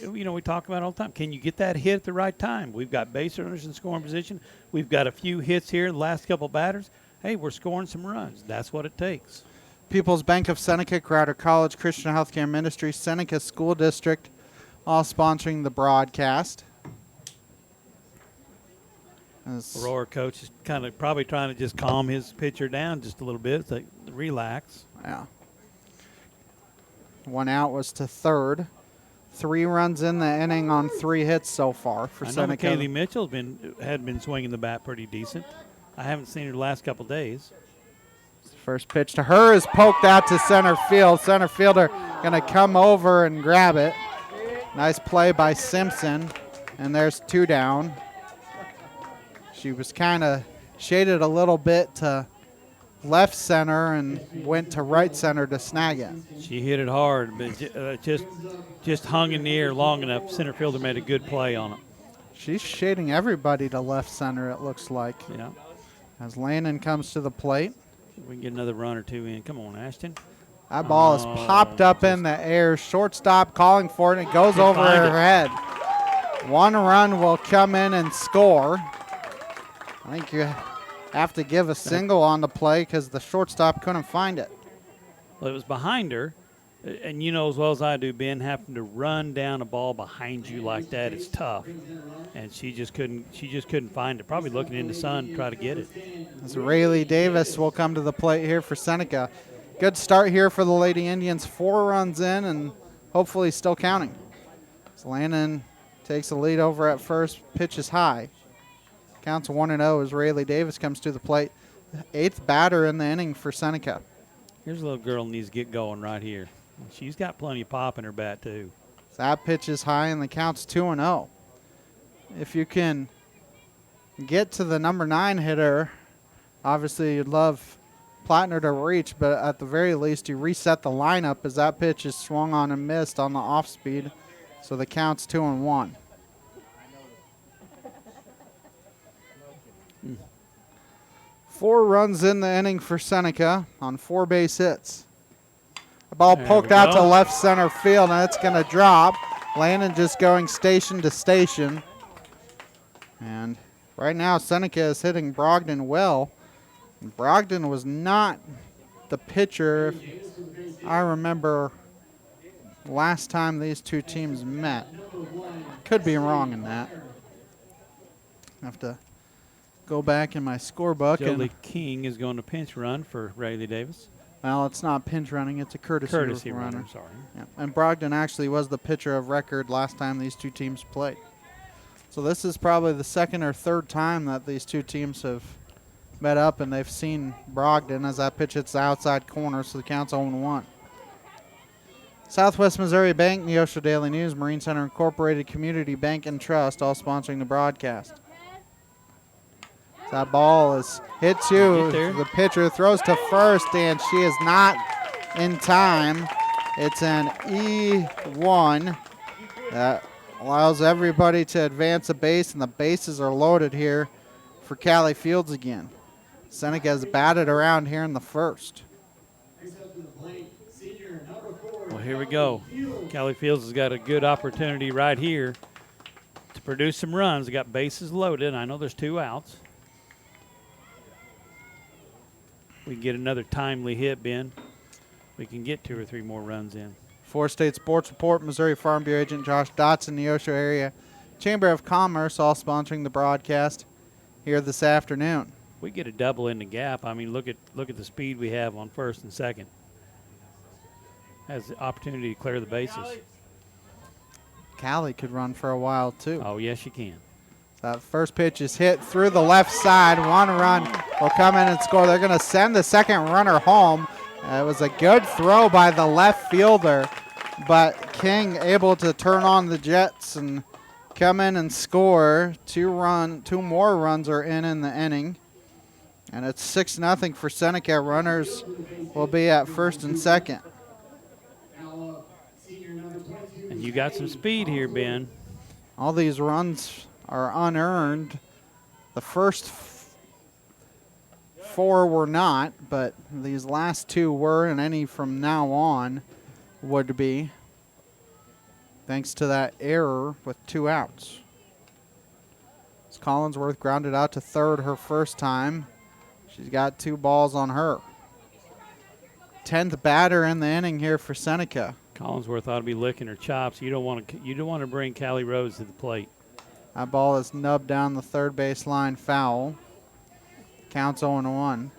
we talk about it all the time. Can you get that hit at the right time? We've got base runners in scoring position. We've got a few hits here in the last couple batters. Hey, we're scoring some runs. That's what it takes. People's Bank of Seneca, Crowder College, Christian Healthcare Ministry, Seneca School District, all sponsoring the broadcast. Aurora coach is kind of probably trying to just calm his pitcher down just a little bit, so relax. Yeah. 1 out was to third. 3 runs in the inning on 3 hits so far for Seneca. I know Kaylee Mitchell had been swinging the bat pretty decent. I haven't seen her the last couple days. First pitch to her is poked out to center field. Center fielder going to come over and grab it. Nice play by Simpson, and there's 2 down. She was kind of shaded a little bit to left center and went to right center to snag it. She hit it hard, but just hung in the air long enough. Center fielder made a good play on it. She's shading everybody to left center, it looks like. Yeah. As Landon comes to the plate. We can get another run or 2 in. Come on, Ashton. That ball is popped up in the air. Shortstop calling for it, and it goes over her head. 1 run will come in and score. I think you have to give a single on the play because the shortstop couldn't find it. Well, it was behind her, and you know as well as I do, Ben, having to run down a ball behind you like that, it's tough. And she just couldn't find it. Probably looking in the sun to try to get it. As Rayleigh Davis will come to the plate here for Seneca. Good start here for the Lady Indians. 4 runs in and hopefully still counting. So Landon takes the lead over at first. Pitch is high. Counts 1-0 as Rayleigh Davis comes to the plate. 8th batter in the inning for Seneca. Here's a little girl who needs to get going right here. She's got plenty of pop in her bat, too. That pitch is high, and the count's 2-0. If you can get to the number 9 hitter, obviously you'd love Plattner to reach, but at the very least you reset the lineup as that pitch is swung on and missed on the off speed. So the count's 2-1. Four runs in the inning for Seneca on 4 base hits. The ball poked out to left center field, and it's going to drop. Landon just going station to station. And right now Seneca is hitting Brogdon well. Brogdon was not the pitcher I remember last time these two teams met. Could be wrong in that. I have to go back in my scorebook. Jolie King is going to pinch run for Rayleigh Davis. Well, it's not pinch running. It's a courtesy runner. Sorry. Yeah. And Brogdon actually was the pitcher of record last time these two teams played. So this is probably the 2nd or 3rd time that these two teams have met up, and they've seen Brogdon as that pitch hits the outside corner, so the count's 0-1. Southwest Missouri Bank, Neosho Daily News, Marine Center Incorporated, Community Bank and Trust, all sponsoring the broadcast. That ball is hit to the pitcher, throws to first, and she is not in time. It's an E1 that allows everybody to advance a base, and the bases are loaded here for Callie Fields again. Seneca's batted around here in the first. Well, here we go. Callie Fields has got a good opportunity right here to produce some runs. They got bases loaded. I know there's 2 outs. We can get another timely hit, Ben. We can get 2 or 3 more runs in. Four State Sports Report, Missouri Farm Bureau agent Josh Dotson, Neosho Area Chamber of Commerce, all sponsoring the broadcast here this afternoon. We get a double in the gap. I mean, look at the speed we have on first and second. Has the opportunity to clear the bases. Callie could run for a while, too. Oh, yes, you can. That first pitch is hit through the left side. 1 run will come in and score. They're going to send the second runner home. It was a good throw by the left fielder, but King able to turn on the Jets and come in and score. 2 more runs are in the inning. And it's 6-0 for Seneca. Runners will be at first and second. And you got some speed here, Ben. All these runs are unearned. The first 4 were not, but these last 2 were, and any from now on would be, thanks to that error with 2 outs. As Collinsworth grounded out to third her first time. She's got 2 balls on her. 10th batter in the inning here for Seneca. Collinsworth ought to be licking her chops. You don't want to bring Callie Rhodes to the plate. That ball is nubbed down the third base line, foul. Counts 0-1.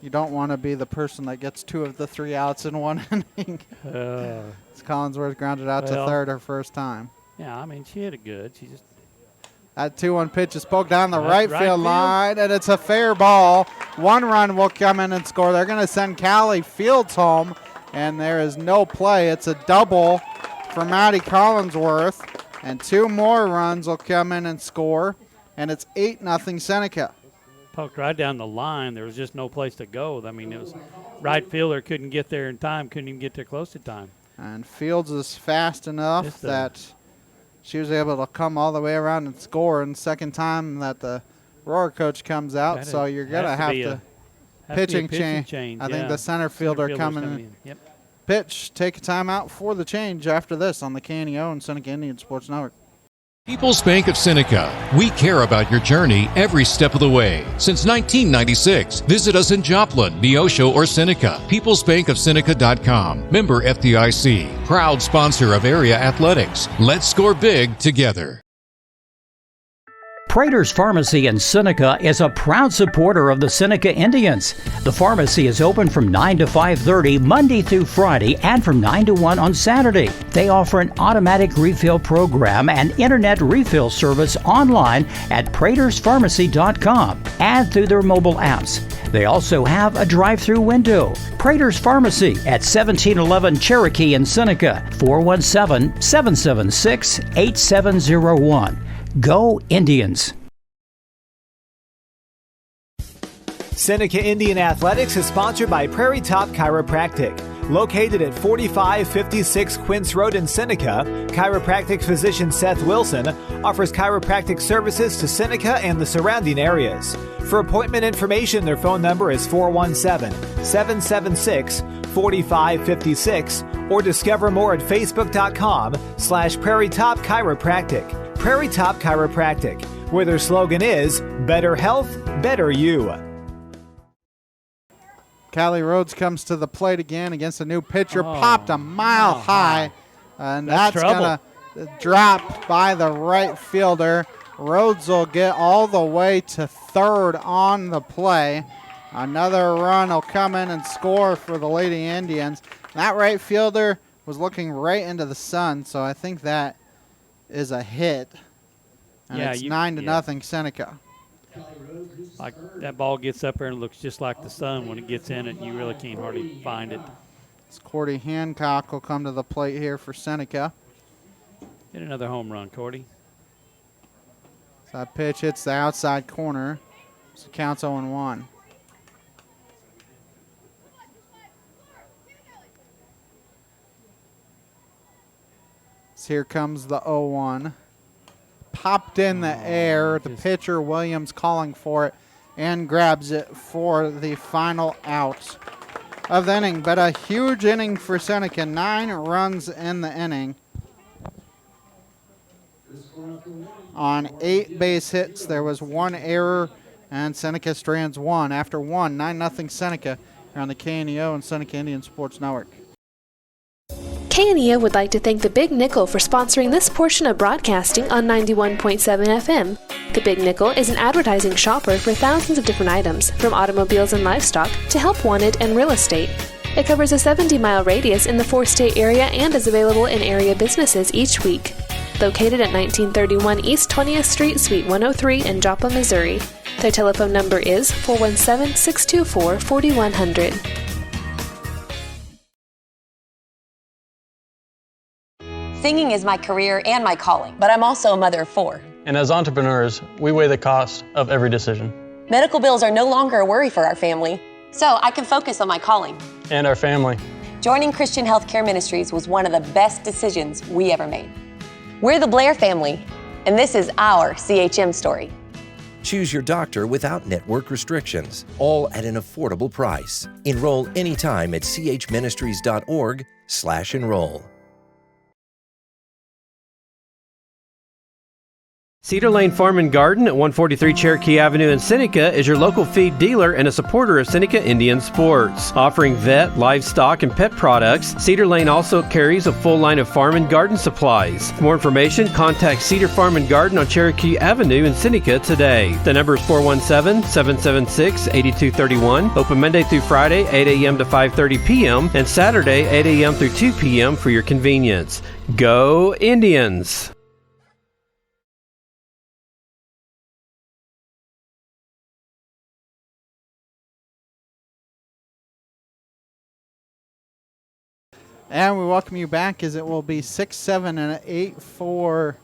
You don't want to be the person that gets 2 of the 3 outs in 1 inning. It's Collinsworth grounded out to third her first time. Yeah, I mean, she hit it good. She just. That 2-1 pitch is poked down the right field line, and it's a fair ball. 1 run will come in and score. They're going to send Callie Fields home, and there is no play. It's a double for Maddie Collinsworth, and 2 more runs will come in and score, and it's 8-0 Seneca. Poked right down the line. There was just no place to go. I mean, it was right fielder couldn't get there in time, couldn't even get there close to time. And Fields is fast enough that she was able to come all the way around and score. And second time that the Aurora coach comes out, so you're going to have to pitching change. I think the center fielder coming in. Yep. Pitch, take a timeout for the change after this on the KNEO and Seneca Indian Sports Network. People's Bank of Seneca. We care about your journey every step of the way. Since 1996, visit us in Joplin, Neosho, or Seneca. PeoplesBankOfSeneca.com. Member FDIC. Proud sponsor of area athletics. Let's score big together. Prater's Pharmacy in Seneca is a proud supporter of the Seneca Indians. The pharmacy is open from 9 to 5:30 Monday through Friday and from 9 to 1 on Saturday. They offer an automatic refill program and internet refill service online at praterspharmacy.com and through their mobile apps. They also have a drive-through window. Prater's Pharmacy at 1711 Cherokee in Seneca, 417-776-8701. Go Indians! Seneca Indian Athletics is sponsored by Prairie Top Chiropractic. Located at 4556 Quince Road in Seneca, chiropractic physician Seth Wilson offers chiropractic services to Seneca and the surrounding areas. For appointment information, their phone number is 417-776-4556 or discover more at facebook.com/Prairie Top Chiropractic. Prairie Top Chiropractic, where their slogan is Better Health, Better You. Callie Rhodes comes to the plate again against a new pitcher. Popped a mile high. And that's going to drop by the right fielder. Rhodes will get all the way to third on the play. Another run will come in and score for the Lady Indians. That right fielder was looking right into the sun, so I think that is a hit. And it's 9-0 Seneca. Like that ball gets up there and looks just like the sun when it gets in it. You really can't hardly find it. It's Cordy Hancock will come to the plate here for Seneca. Get another home run, Cordy. So that pitch hits the outside corner. So it counts 0-1. So here comes the 0-1. Popped in the air. The pitcher, Williams, calling for it. and grabs it for the final out of the inning. But a huge inning for Seneca. 9 runs in the inning on 8 base hits. There was 1 error, and Seneca strands 1. After 1, 9-0 Seneca here on the KNEO and Seneca Indian Sports Network. KNEO would like to thank the Big Nickel for sponsoring this portion of broadcasting on 91.7 FM. The Big Nickel is an advertising shopper for thousands of different items, from automobiles and livestock to help wanted and real estate. It covers a 70-mile radius in the 4-state area and is available in area businesses each week. Located at 1931 East 20th Street, Suite 103 in Joplin, Missouri. Their telephone number is 417-624-4100. Singing is my career and my calling, but I'm also a mother of 4. And as entrepreneurs, we weigh the cost of every decision. Medical bills are no longer a worry for our family, so I can focus on my calling. And our family. Joining Christian Healthcare Ministries was one of the best decisions we ever made. We're the Blair family, and this is our CHM story. Choose your doctor without network restrictions, all at an affordable price. Enroll anytime at chministries.org/enroll. Cedar Lane Farm and Garden at 143 Cherokee Avenue in Seneca is your local feed dealer and a supporter of Seneca Indian Sports. Offering vet, livestock, and pet products, Cedar Lane also carries a full line of farm and garden supplies. For more information, contact Cedar Farm and Garden on Cherokee Avenue in Seneca today. The number is 417-776-8231. Open Monday through Friday, 8 a.m. to 5:30 p.m. and Saturday, 8 a.m. through 2 p.m. for your convenience. Go Indians! And we welcome you back as it will be 6-7 and 8 for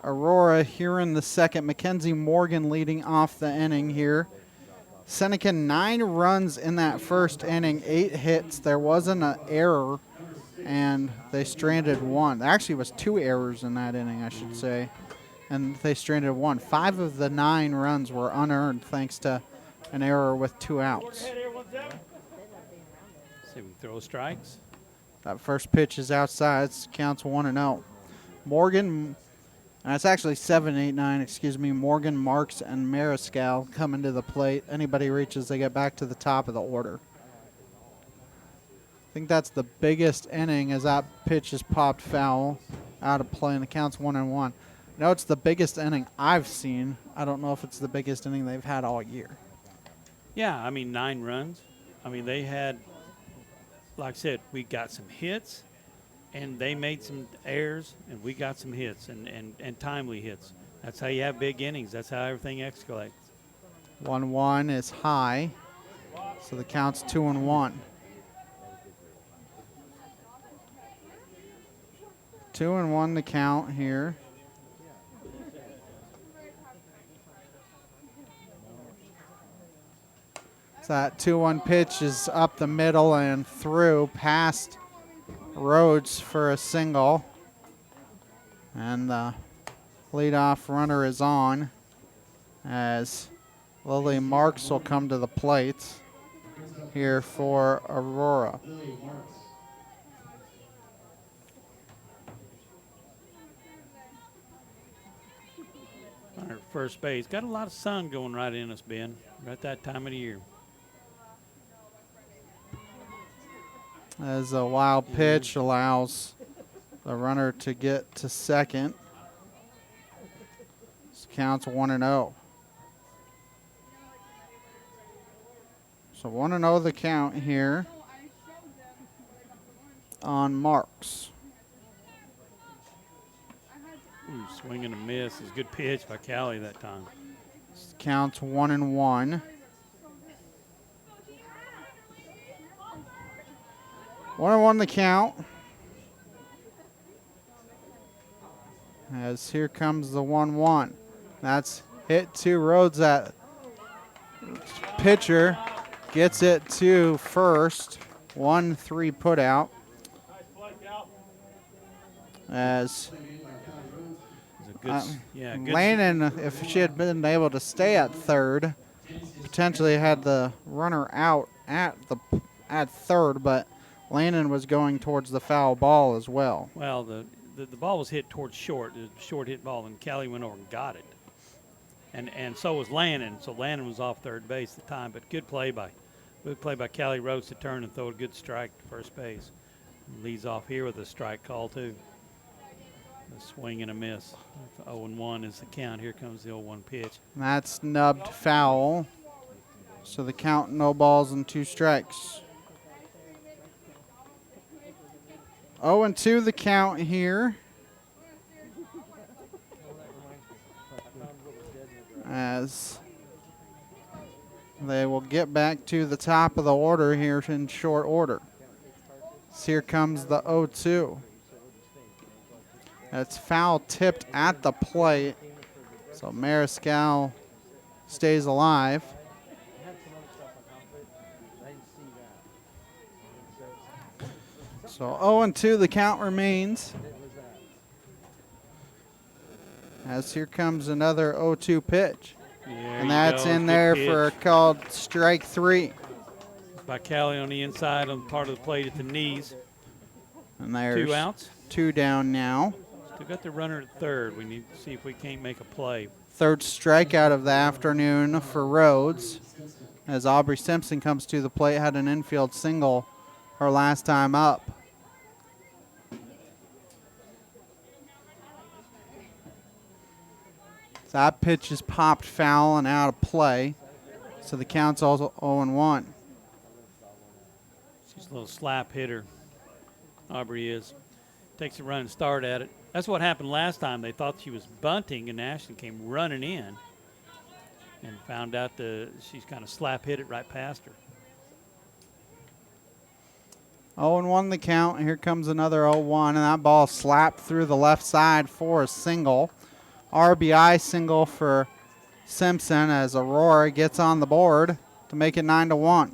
Aurora here in the second. Mackenzie Morgan leading off the inning here. Seneca 9 runs in that first inning, 8 hits. There wasn't an error, and they stranded 1. There actually was 2 errors in that inning, I should say, and they stranded 1. 5 of the 9 runs were unearned thanks to an error with 2 outs. See if we can throw strikes. That first pitch is outside. It counts 1-0. Morgan, it's actually 7-8-9, excuse me. Morgan, Marks, and Mariscal coming to the plate. Anybody reaches, they get back to the top of the order. I think that's the biggest inning as that pitch is popped foul out of play, and it counts 1-1. No, it's the biggest inning I've seen. I don't know if it's the biggest inning they've had all year. Yeah, I mean, 9 runs. I mean, they had, like I said, we got some hits, and they made some errors, and we got some hits and timely hits. That's how you have big innings. That's how everything escalates. 1-1 is high, so the count's 2-1. 2-1 the count here. That 2-1 pitch is up the middle and through past Rhodes for a single. And the leadoff runner is on as Lily Marks will come to the plate here for Aurora. Our first base. Got a lot of sun going right in us, Ben, right that time of the year. As a wild pitch allows the runner to get to second. This counts 1-0. So 1-0 the count here on Marks. Ooh, swing and a miss. It's a good pitch by Callie that time. This counts 1-1. 1-1 the count. As here comes the 1-1. That's hit to Rhodes. That pitcher gets it to first. 1-3 put out. As good Lannon, if she had been able to stay at third, potentially had the runner out at third, but Landon was going towards the foul ball as well. Well, the ball was hit towards short. It was a short hit ball, and Callie went over and got it. And so was Landon. So Landon was off third base at the time, but good play by Callie Rhodes to turn and throw a good strike to first base. Leads off here with a strike call too. A swing and a miss. 0-1 is the count. Here comes the 0-1 pitch. That's snubbed foul. So the count, no balls and 2 strikes. 0-2 the count here. As they will get back to the top of the order here in short order. So here comes the 0-2. That's foul tipped at the plate. So Mariscal stays alive. So 0-2 the count remains. As here comes another 0-2 pitch. And that's in there for called strike 3. By Callie on the inside on part of the plate at the knees. And there's 2 outs. 2 down now. Still got the runner at third. We need to see if we can't make a play. Third strikeout of the afternoon for Rhodes. As Aubrey Simpson comes to the plate, had an infield single her last time up. So that pitch is popped foul and out of play. So the count's also 0-1. She's a little slap hitter. Aubrey is. Takes a run and start at it. That's what happened last time. They thought she was bunting, and Ashton came running in and found out she's kind of slap hit it right past her. 0-1 the count. Here comes another 0-1, and that ball slapped through the left side for a single. RBI single for Simpson as Aurora gets on the board to make it 9-1.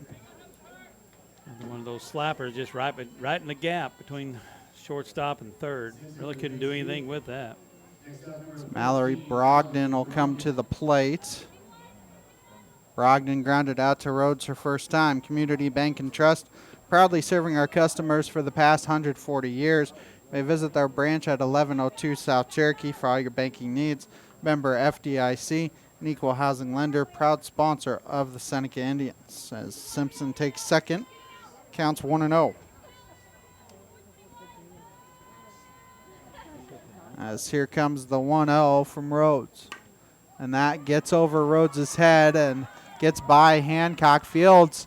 One of those slappers just right in the gap between shortstop and third. Really couldn't do anything with that. So Mallory Brogdon will come to the plate. Brogdon grounded out to Rhodes her first time. Community Bank and Trust, proudly serving our customers for the past 140 years. You may visit their branch at 1102 South Cherokee for all your banking needs. Member FDIC, an equal housing lender, proud sponsor of the Seneca Indians. As Simpson takes second, counts 1-0. As here comes the 1-0 from Rhodes. And that gets over Rhodes' head and gets by Hancock. Fields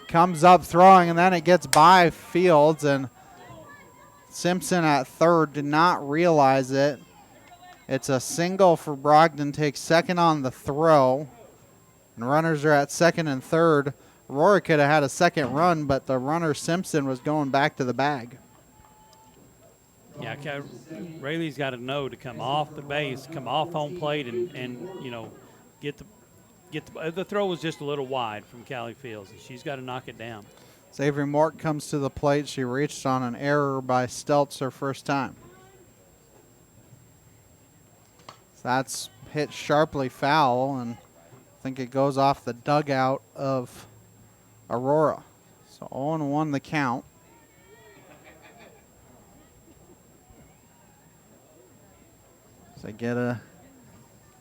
comes up throwing, and then it gets by Fields, and Simpson at third did not realize it. It's a single for Brogdon, takes second on the throw. And runners are at second and third. Aurora could have had a second run, but the runner Simpson was going back to the bag. Yeah, Rayleigh's got to know to come off the base, come off home plate, and you know, get the throw was just a little wide from Callie Fields, and she's got to knock it down. Avery Mork comes to the plate. She reached on an error by Steltz her first time. So that's hit sharply foul, and I think it goes off the dugout of Aurora. So 0-1 the count. So get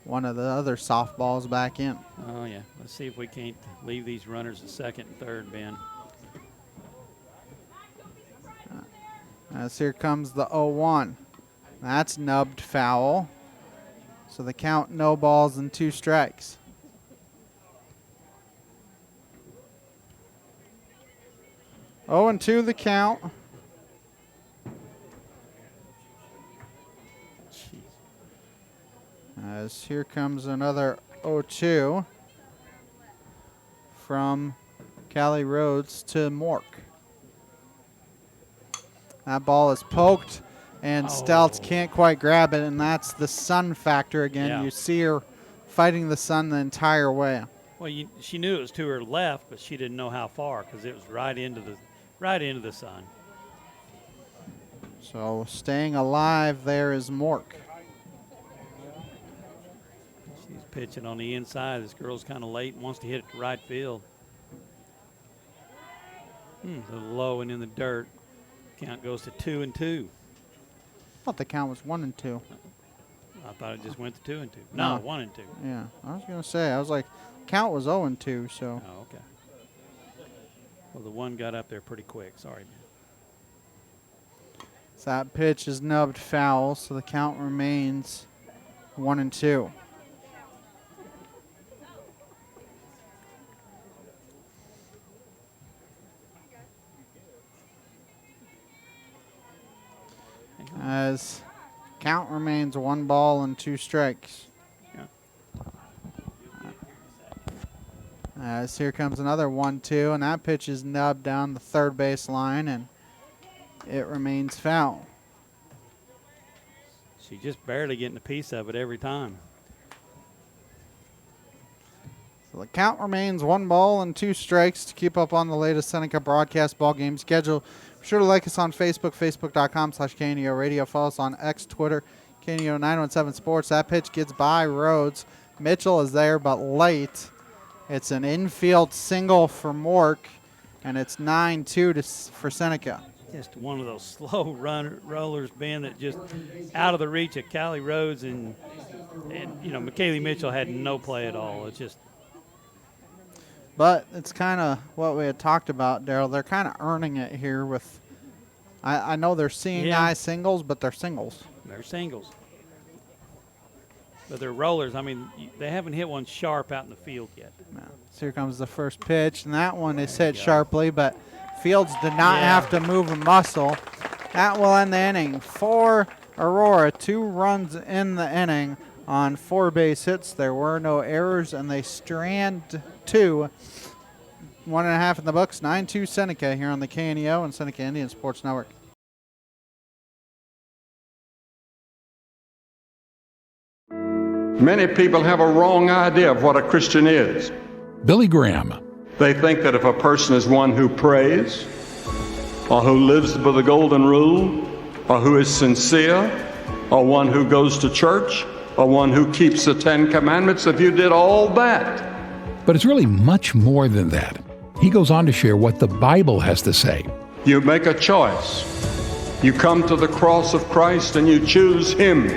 one of the other softballs back in. Oh, yeah. Let's see if we can't leave these runners at second and third, Ben. As here comes the 0-1. That's nubbed foul. So the count, no balls and 2 strikes. Oh, and 2 the count. As here comes another 0-2 from Callie Rhodes to Mork. That ball is poked, and Steltz can't quite grab it, and that's the sun factor again. Yeah. You see her fighting the sun the entire way. Well, she knew it was to her left, but she didn't know how far because it was right into the sun. So staying alive there is Mork. She's pitching on the inside. This girl's kind of late and wants to hit it to right field. A little low and in the dirt. Count goes to 2-2. I thought the count was 1-2. I thought it just went to 2-2. No, 1-2. Yeah, I was going to say, I was like, count was 0-2, so. Oh, okay. Well, the one got up there pretty quick. Sorry, man. So that pitch is nubbed foul, so the count remains 1-2. As count remains 1 ball and 2 strikes. As here comes another 1-2, and that pitch is nubbed down the third base line, and it remains foul. She's just barely getting a piece of it every time. So the count remains 1 ball and 2 strikes. To keep up on the latest Seneca broadcast ball game schedule, be sure to like us on Facebook, facebook.com/KNEO Radio. Follow us on X, Twitter, KNEO 917 Sports. That pitch gets by Rhodes. Mitchell is there, but late. It's an infield single for Mork, and it's 9-2 for Seneca. Just one of those slow rollers, Ben, that just out of the reach of Callie Rhodes, and McKaylee Mitchell had no play at all. It's just. But it's kind of what we had talked about, Daryl. They're kind of earning it here with. I know they're seeing eye singles, but they're singles. They're singles. But they're rollers. I mean, they haven't hit one sharp out in the field yet. No. So here comes the first pitch, and that one is hit sharply, but Fields did not have to move a muscle. That will end the inning. For Aurora, 2 runs in the inning on 4 base hits. There were no errors, and they strand 2. 1.5 in the books. 9-2 Seneca here on the KNEO and Seneca Indian Sports Network. Many people have a wrong idea of what a Christian is. Billy Graham. They think that if a person is one who prays, or who lives by the golden rule, or who is sincere, or one who goes to church, or one who keeps the 10 Commandments, if you did all that. But it's really much more than that. He goes on to share what the Bible has to say. You make a choice. You come to the cross of Christ and you choose Him.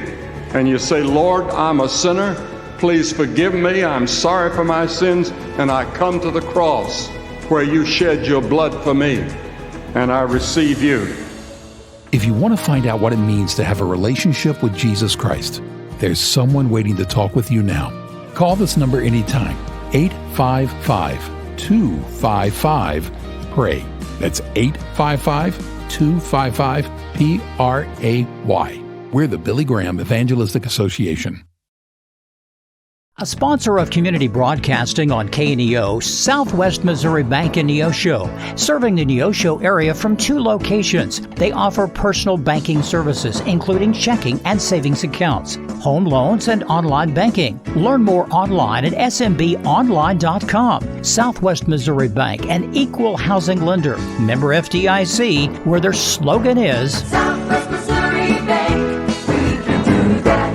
And you say, Lord, I'm a sinner. Please forgive me. I'm sorry for my sins. And I come to the cross where you shed your blood for me. And I receive you. If you want to find out what it means to have a relationship with Jesus Christ, there's someone waiting to talk with you now. Call this number anytime. 855-255-PRAY. That's 855-255-PRAY. We're the Billy Graham Evangelistic Association. A sponsor of community broadcasting on KNEO, Southwest Missouri Bank in Neosho, serving the Neosho area from 2 locations. They offer personal banking services, including checking and savings accounts, home loans, and online banking. Learn more online at smbonline.com. Southwest Missouri Bank, an equal housing lender. Member FDIC, where their slogan is Southwest Missouri Bank. We can do that.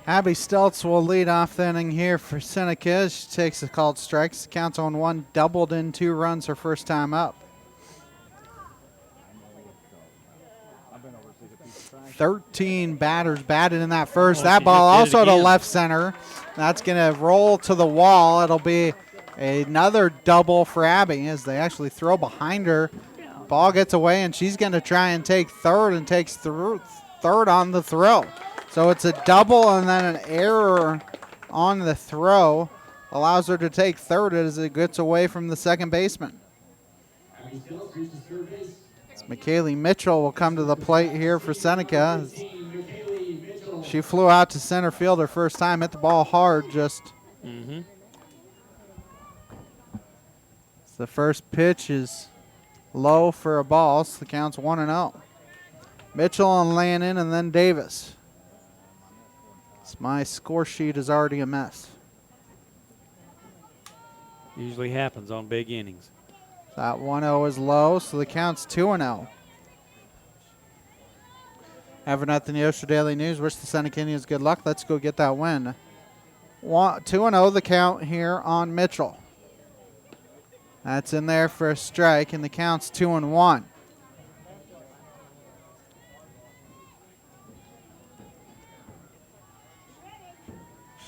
Abby Stelz will lead off the inning here for Seneca. She takes the called strikes. Counts on 1, doubled in 2 runs her first time up. 13 batters batted in that first. That ball also to left center. That's going to roll to the wall. It'll be another double for Abby as they actually throw behind her. Ball gets away, and she's going to try and take third and takes third on the throw. So it's a double and then an error on the throw. Allows her to take third as it gets away from the second baseman. McKaylee Mitchell will come to the plate here for Seneca. She flew out to center field her first time, hit the ball hard just. The first pitch is low for a ball, so the count's 1-0. Mitchell and Lannon and then Davis. My score sheet is already a mess. Usually happens on big innings. That 1-0 is low, so the count's 2-0. Having at the Neosho Daily News. Wish the Seneca Indians good luck. Let's go get that win. 2-0 the count here on Mitchell. That's in there for a strike, and the count's 2-1.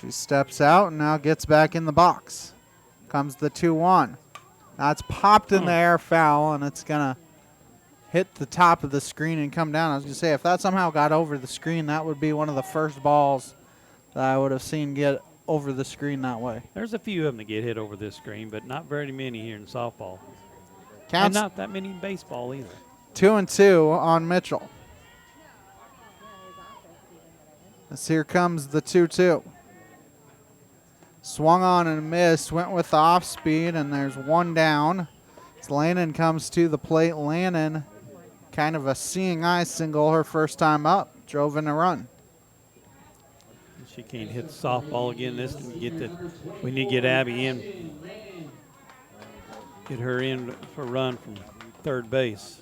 She steps out and now gets back in the box. Comes the 2-1. That's popped in the air, foul, and it's going to hit the top of the screen and come down. I was going to say, if that somehow got over the screen, that would be one of the first balls that I would have seen get over the screen that way. There's a few of them that get hit over this screen, but not very many here in softball. Counts and not that many in baseball either. 2-2 on Mitchell. As here comes the 2-2. Swung on and missed, went with the off speed, and there's one down. As Lannon comes to the plate, Lannon, kind of a seeing eye single her first time up, drove in a run. She can't hit the softball again. We need to get Abby in. Get her in for a run from third base.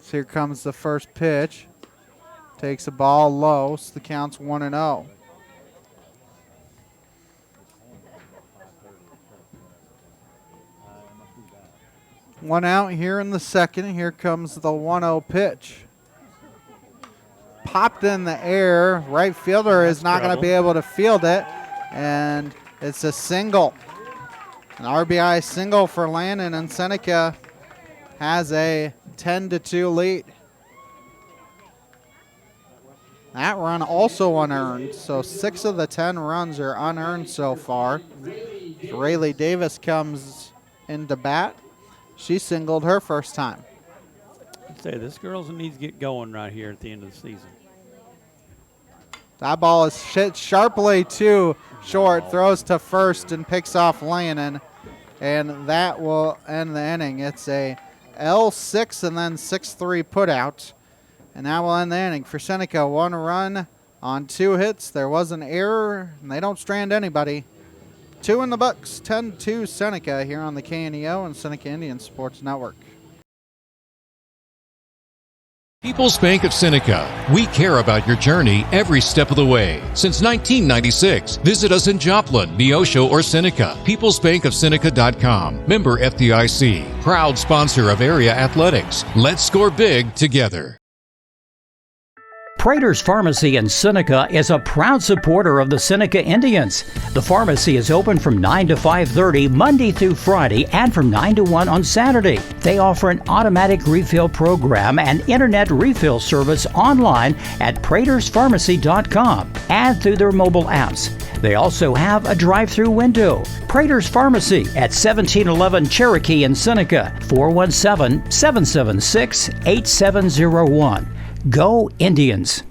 So here comes the first pitch. Takes a ball low, so the count's 1-0. One out here in the second. Here comes the 1-0 pitch. Popped in the air. Right fielder is not going to be able to field it, and it's a single. An RBI single for Lannon, and Seneca has a 10-2 lead. That run also unearned, so 6 of the 10 runs are unearned so far. Rayleigh Davis comes into bat. She singled her first time. I'd say this girl needs to get going right here at the end of the season. That ball is hit sharply to short, throws to first and picks off Lannon, and that will end the inning. It's a L6 and then 6-3 putout, and that will end the inning. For Seneca, 1 run on 2 hits. There was an error, and they don't strand anybody. 2 in the books, 10-2 Seneca here on the KNEO and Seneca Indian Sports Network. People's Bank of Seneca. We care about your journey every step of the way. Since 1996, visit us in Joplin, Neosho, or Seneca. PeoplesBankOfSeneca.com. Member FDIC. Proud sponsor of area athletics. Let's score big together. Prater's Pharmacy in Seneca is a proud supporter of the Seneca Indians. The pharmacy is open from 9 to 5:30 Monday through Friday and from 9 to 1 on Saturday. They offer an automatic refill program and internet refill service online at praterspharmacy.com and through their mobile apps. They also have a drive-through window. Prater's Pharmacy at 1711 Cherokee in Seneca, 417-776-8701. Go Indians!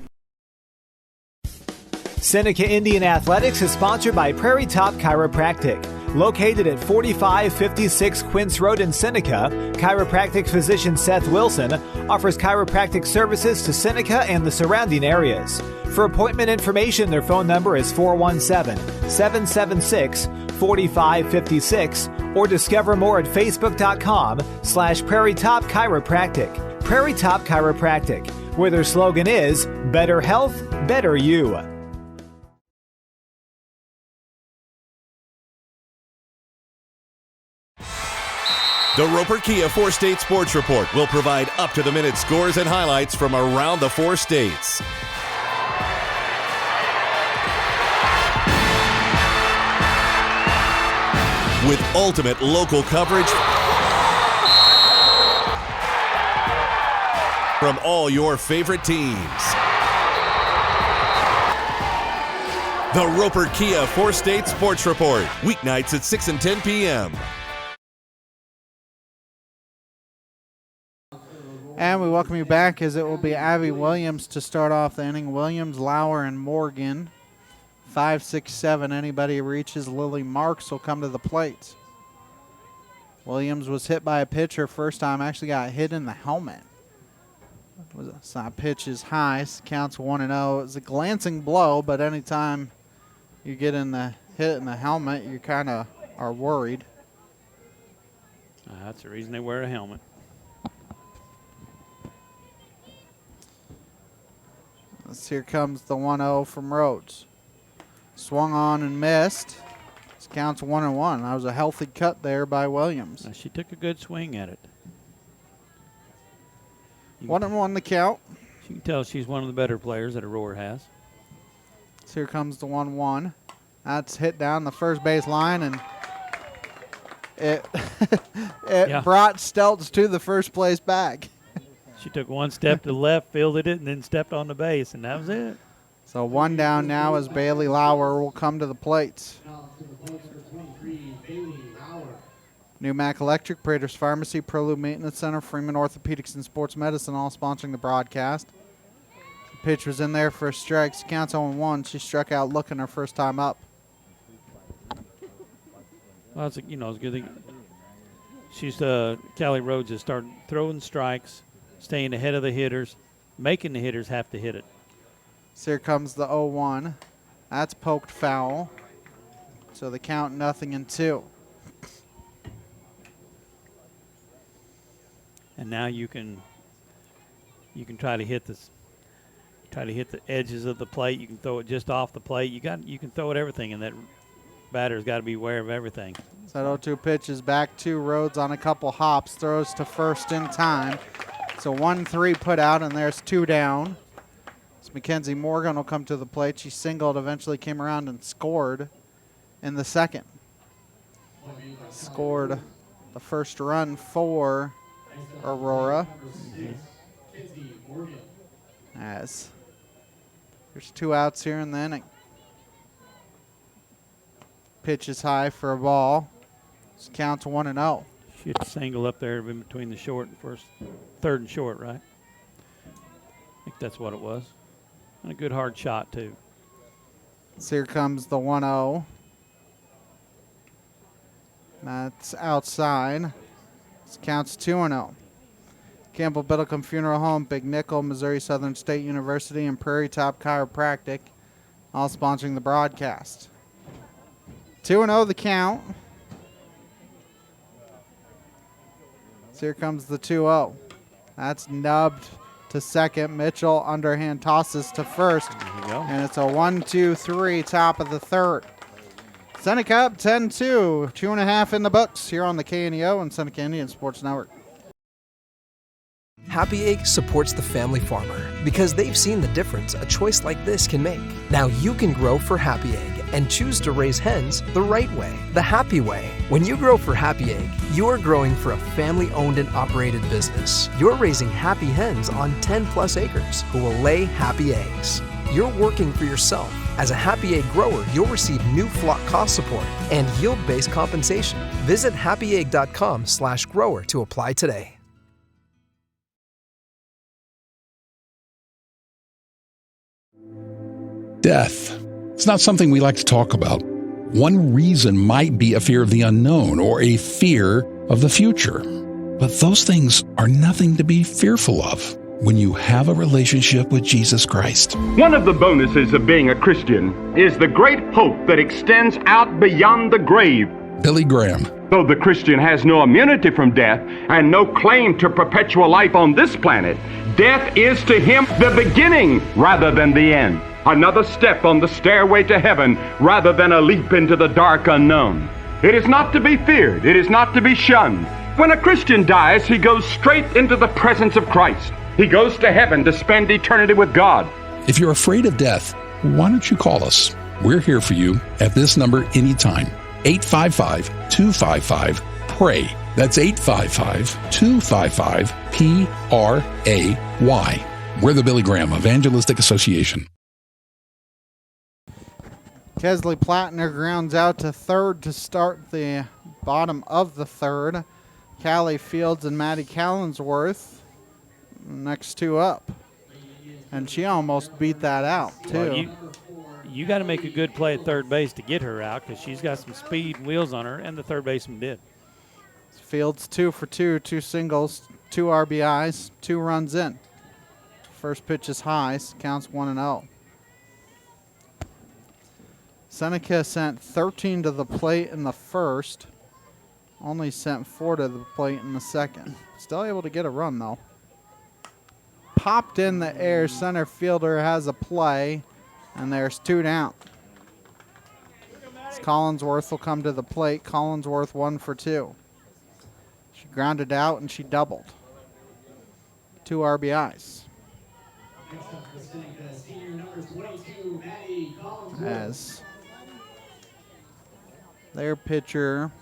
Seneca Indian Athletics is sponsored by Prairie Top Chiropractic. Located at 4556 Quince Road in Seneca, chiropractic physician Seth Wilson offers chiropractic services to Seneca and the surrounding areas. For appointment information, their phone number is 417-776-4556 or discover more at facebook.com/Prairie Top Chiropractic. Prairie Top Chiropractic, where their slogan is, better health, better you. The Roper Kia 4-State Sports Report will provide up-to-the-minute scores and highlights from around the 4 states. With ultimate local coverage from all your favorite teams. The Roper Kia 4-State Sports Report, weeknights at 6 and 10 p.m. And we welcome you back as it will be Abby Williams to start off the inning. Williams, Lauer, and Morgan. 5, 6, 7. Anybody who reaches Lily Marks will come to the plate. Williams was hit by a pitcher first time. Actually got hit in the helmet. It's not pitch is high. So counts 1-0. It's a glancing blow, but anytime you get in the hit in the helmet, you kind of are worried. That's the reason they wear a helmet. So here comes the 1-0 from Rhodes. Swung on and missed. This counts 1-1. That was a healthy cut there by Williams. She took a good swing at it. 1-1 the count. You can tell she's one of the better players that Aurora has. So here comes the 1-1. That's hit down the first base line, and it brought Stelz to the first place bag. She took one step to the left, fielded it, and then stepped on the base, and that was it. So one down now as Bailey Lauer will come to the plates. New Mac Electric, Prater's Pharmacy, Prelude Maintenance Center, Freeman Orthopedics and Sports Medicine, all sponsoring the broadcast. The pitch was in there for a strike. She counts 0-1. She struck out looking her first time up. Well, it's a good thing. She's Callie Rhodes has started throwing strikes, staying ahead of the hitters, making the hitters have to hit it. So here comes the 0-1. That's poked foul. So the count 0-2. And now you can try to hit this. Try to hit the edges of the plate. You can throw it just off the plate. You can throw it everything, and that batter's got to be aware of everything. So 0-2 pitch is back to Rhodes on a couple hops. Throws to first in time. So 1-3 put out, and there's 2 down. So Mackenzie Morgan will come to the plate. She singled, eventually came around and scored in the second. Scored the first run for Aurora. As there's 2 outs here in the inning. Pitch is high for a ball. This counts 1-0. She hit a single up there in between the short and third and short, right? I think that's what it was. And a good hard shot, too. So here comes the 1-0. That's outside. This counts 2-0. Campbell Biddlecombe Funeral Home, Big Nickel, Missouri Southern State University, and Prairie Top Chiropractic, all sponsoring the broadcast. 2-0 the count. So here comes the 2-0. That's nubbed to second. Mitchell underhand tosses to first. And it's a 1-2-3 top of the third. Seneca up 10-2. 2.5 in the books here on the KNEO and Seneca Indian Sports Network. Happy Egg supports the family farmer because they've seen the difference a choice like this can make. Now you can grow for Happy Egg and choose to raise hens the right way, the happy way. When you grow for Happy Egg, you're growing for a family-owned and operated business. You're raising happy hens on 10+ acres who will lay happy eggs. You're working for yourself. As a Happy Egg grower, you'll receive new flock cost support and yield-based compensation. Visit happyegg.com/grower to apply today. Death. It's not something we like to talk about. One reason might be a fear of the unknown or a fear of the future. But those things are nothing to be fearful of when you have a relationship with Jesus Christ. One of the bonuses of being a Christian is the great hope that extends out beyond the grave. Billy Graham. Though the Christian has no immunity from death and no claim to perpetual life on this planet, death is to him the beginning rather than the end. Another step on the stairway to heaven rather than a leap into the dark unknown. It is not to be feared. It is not to be shunned. When a Christian dies, he goes straight into the presence of Christ. He goes to heaven to spend eternity with God. If you're afraid of death, why don't you call us? We're here for you at this number anytime. 855-255-PRAY. That's 855-255-PRAY. We're the Billy Graham Evangelistic Association. Kesley Plattner grounds out to third to start the bottom of the third. Callie Fields and Maddie Callinsworth next 2 up. And she almost beat that out, too. Well, you got to make a good play at third base to get her out because she's got some speed and wheels on her, and the third baseman did. Fields 2 for 2, 2 singles, 2 RBIs, 2 runs in. First pitch is high, counts 1-0. Seneca sent 13 to the plate in the first. Only sent 4 to the plate in the second. Still able to get a run, though. popped in the air. Center fielder has a play, and there's 2 down. Collinsworth will come to the plate. Collinsworth 1 for 2. She grounded out and she doubled. 2 RBIs. As their pitcher,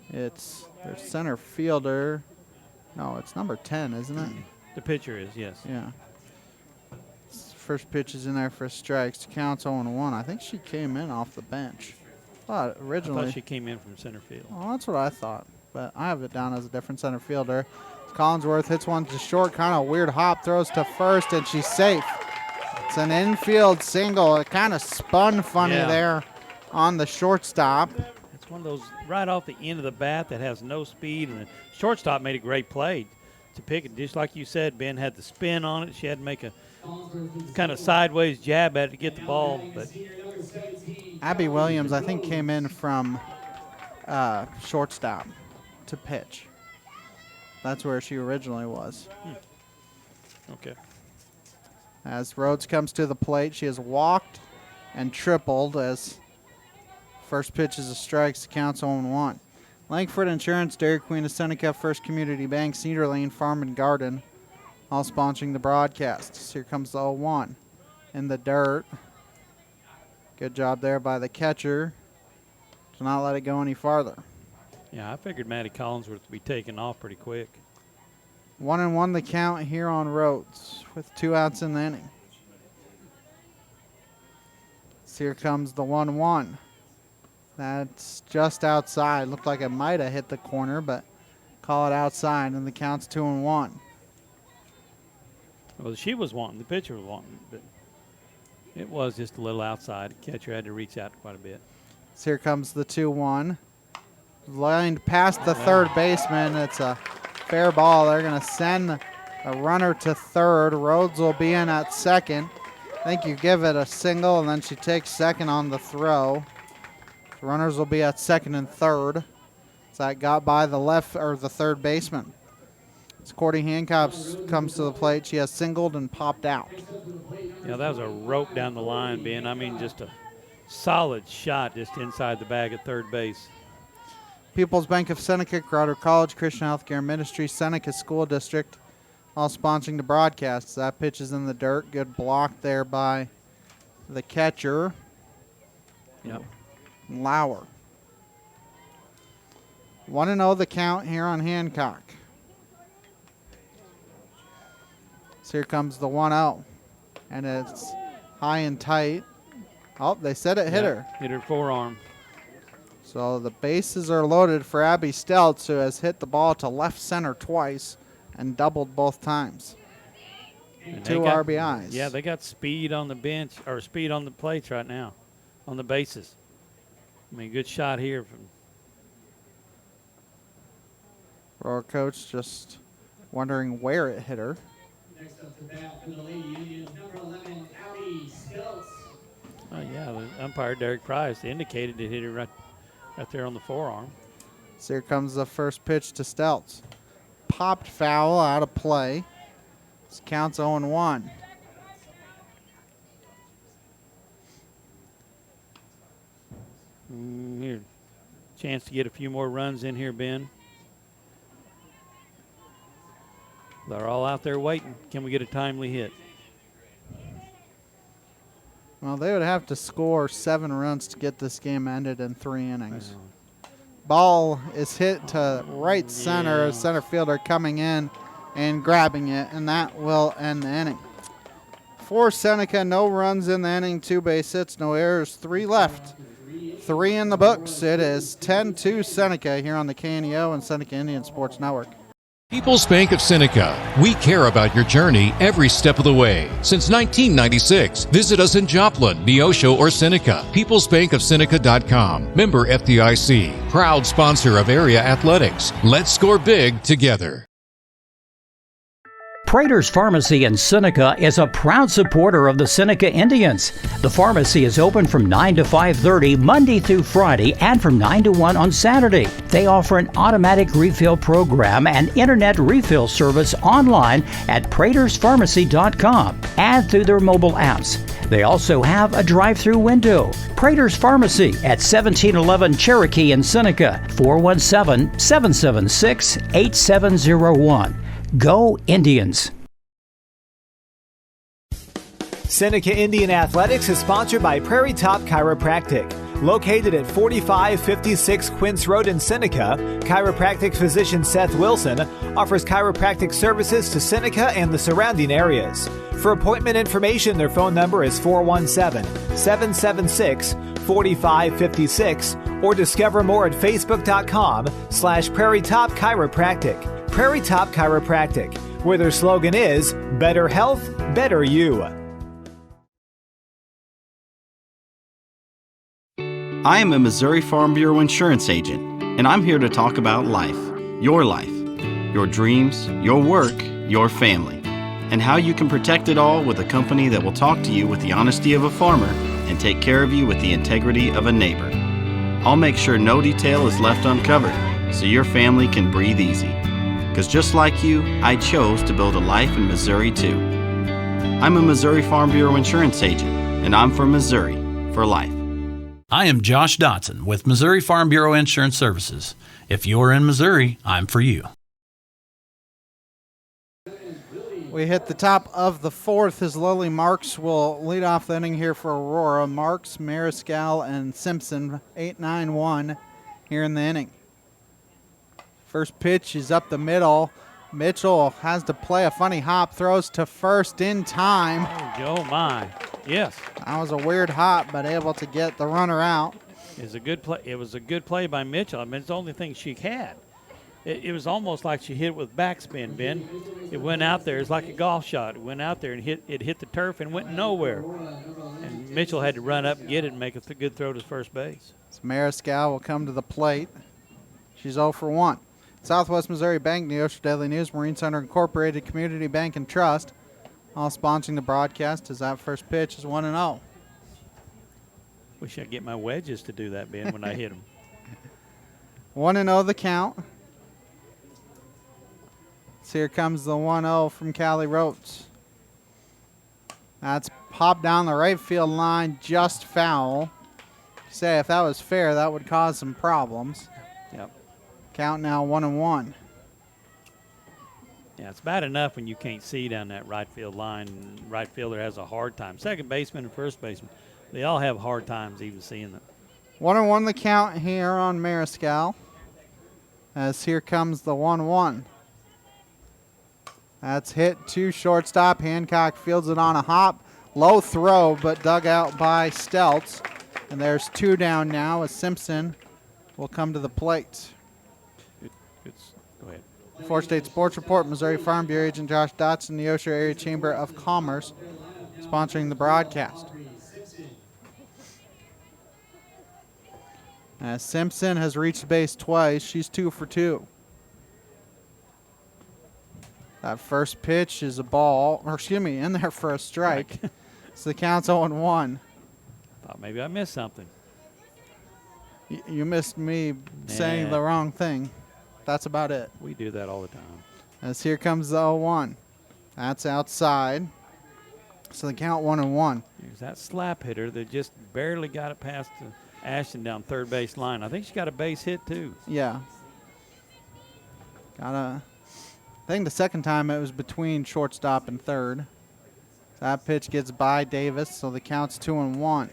it's their center fielder. No, it's number 10, isn't it? The pitcher is, yes. Yeah. First pitch is in there for strikes. Counts 0-1. I think she came in off the bench. I Originally, thought she came in from center field. well, that's what I thought, but I have it down as a different center fielder. Collinsworth hits one to short, kind of weird hop, throws to first, and she's safe. It's an infield single. It kind of spun funny there on the shortstop. It's one of those right off the end of the bat that has no speed, and the shortstop made a great play to pick it. Just like you said, Ben had the spin on it. She had to make a kind of sideways jab at it to get the ball. But Abby Williams, I think, came in from shortstop to pitch. That's where she originally was. Okay. As Rhodes comes to the plate, she has walked and tripled as first pitch is a strike, counts 0-1. Langford Insurance, Dairy Queen of Seneca, First Community Bank, Cedar Lane Farm and Garden, all sponsoring the broadcast. Here comes the 0-1 in the dirt. Good job there by the catcher to not let it go any farther. Yeah, I figured Maddie Collinsworth would be taken off pretty quick. 1-1 the count here on Rhodes with 2 outs in the inning. So here comes the 1-1. That's just outside. Looked like it might have hit the corner, but call it outside, and the count's 2-1. Well, she was wanting, the pitcher was wanting, but it was just a little outside. The catcher had to reach out quite a bit. So here comes the 2-1. Lined past the third baseman. It's a fair ball. They're going to send a runner to third. Rhodes will be in at second. I think you give it a single, and then she takes second on the throw. The runners will be at second and third. So that got by the left or the third baseman. As Courtney Hancock comes to the plate, she has singled and popped out. Yeah, that was a rope down the line, Ben. I mean, just a solid shot just inside the bag at third base. People's Bank of Seneca, Crowder College, Christian Healthcare Ministry, Seneca School District, all sponsoring the broadcast. That pitch is in the dirt. Good block there by the catcher. Yep. Lauer. 1-0 the count here on Hancock. So here comes the 1-0. And it's high and tight. Oh, they said it hit her. Hit her forearm. So the bases are loaded for Abby Stelz, who has hit the ball to left center twice and doubled both times. And 2 RBIs. Yeah, they got speed on the bench, or speed on the plates right now, on the bases. I mean, good shot here from Our coach just wondering where it hit her. Next up to bat for the Lady Union, number 11, Abby Stelz. Oh, yeah, the umpire, Derek Price, indicated it hit her right there on the forearm. So here comes the first pitch to Stelz. Popped foul out of play. This counts 0-1. Here, chance to get a few more runs in here, Ben. They're all out there waiting. Can we get a timely hit? Well, they would have to score 7 runs to get this game ended in 3 innings. Ball is hit to right center. Center fielder coming in and grabbing it, and that will end the inning. For Seneca, no runs in the inning, 2 base hits, no errors, 3 left. 3 in the books. It is 10-2 Seneca here on the KNEO and Seneca Indian Sports Network. People's Bank of Seneca. We care about your journey every step of the way. Since 1996, visit us in Joplin, Neosho, or Seneca. PeoplesBankOfSeneca.com. Member FDIC. Proud sponsor of area athletics. Let's score big together. Prater's Pharmacy in Seneca is a proud supporter of the Seneca Indians. The pharmacy is open from 9 to 5:30 Monday through Friday and from 9 to 1 on Saturday. They offer an automatic refill program and internet refill service online at praterspharmacy.com and through their mobile apps. They also have a drive-through window. Prater's Pharmacy at 1711 Cherokee in Seneca, 417-776-8701. Go Indians! Seneca Indian Athletics is sponsored by Prairie Top Chiropractic. Located at 4556 Quince Road in Seneca, chiropractic physician Seth Wilson offers chiropractic services to Seneca and the surrounding areas. For appointment information, their phone number is 417-776-4556 or discover more at facebook.com/Prairie Top Chiropractic. Prairie Top Chiropractic, where their slogan is Better Health, Better You. I am a Missouri Farm Bureau insurance agent, and I'm here to talk about life, your dreams, your work, your family, and how you can protect it all with a company that will talk to you with the honesty of a farmer and take care of you with the integrity of a neighbor. I'll make sure no detail is left uncovered so your family can breathe easy. Because just like you, I chose to build a life in Missouri too. I'm a Missouri Farm Bureau insurance agent, and I'm from Missouri for life. I am Josh Dotson with Missouri Farm Bureau Insurance Services. If you're in Missouri, I'm for you. We hit the top of the fourth as Lily Marks will lead off the inning here for Aurora. Marks, Mariscal, and Simpson, 8-9-1 here in the inning. First pitch is up the middle. Mitchell has to play a funny hop, throws to first in time. Oh my, yes. That was a weird hop, but able to get the runner out. It was a good play. It was a good play by Mitchell. I mean, it's the only thing she had. It was almost like she hit it with backspin, Ben. It went out there. It's like a golf shot. It went out there and hit the turf and went nowhere. And Mitchell had to run up and get it and make a good throw to first base. So Mariscal will come to the plate. She's 0 for 1. Southwest Missouri Bank, Neosho Daily News, Marine Center Incorporated, Community Bank and Trust, all sponsoring the broadcast as that first pitch is 1-0. Wish I'd get my wedges to do that, Ben, when I hit them. 1-0 the count. So here comes the 1-0 from Callie Rotes. That's popped down the right field line, just foul. Say if that was fair, that would cause some problems. Yep. Count now 1-1. Yeah, it's bad enough when you can't see down that right field line. Right fielder has a hard time. Second baseman and first baseman, they all have hard times even seeing it. 1-1 the count here on Mariscal. As here comes the 1-1. That's hit to shortstop. Hancock fields it on a hop. Low throw, but dug out by Stelz. And there's 2 down now as Simpson will come to the plate. Go ahead. 4 State Sports Report, Missouri Farm Bureau agent Josh Dotson, Neosho Area Chamber of Commerce, sponsoring the broadcast. As Simpson has reached base twice, she's 2 for 2. That first pitch is a ball, or excuse me, in there for a strike. So the count's 0-1. Thought maybe I missed something. You missed me saying the wrong thing. That's about it. We do that all the time. As here comes the 0-1. That's outside. So the count 1-1. There's that slap hitter that just barely got it past Ashton down third base line. I think she got a base hit too. Yeah. I think the second time it was between shortstop and third. So that pitch gets by Davis, so the count's 2-1.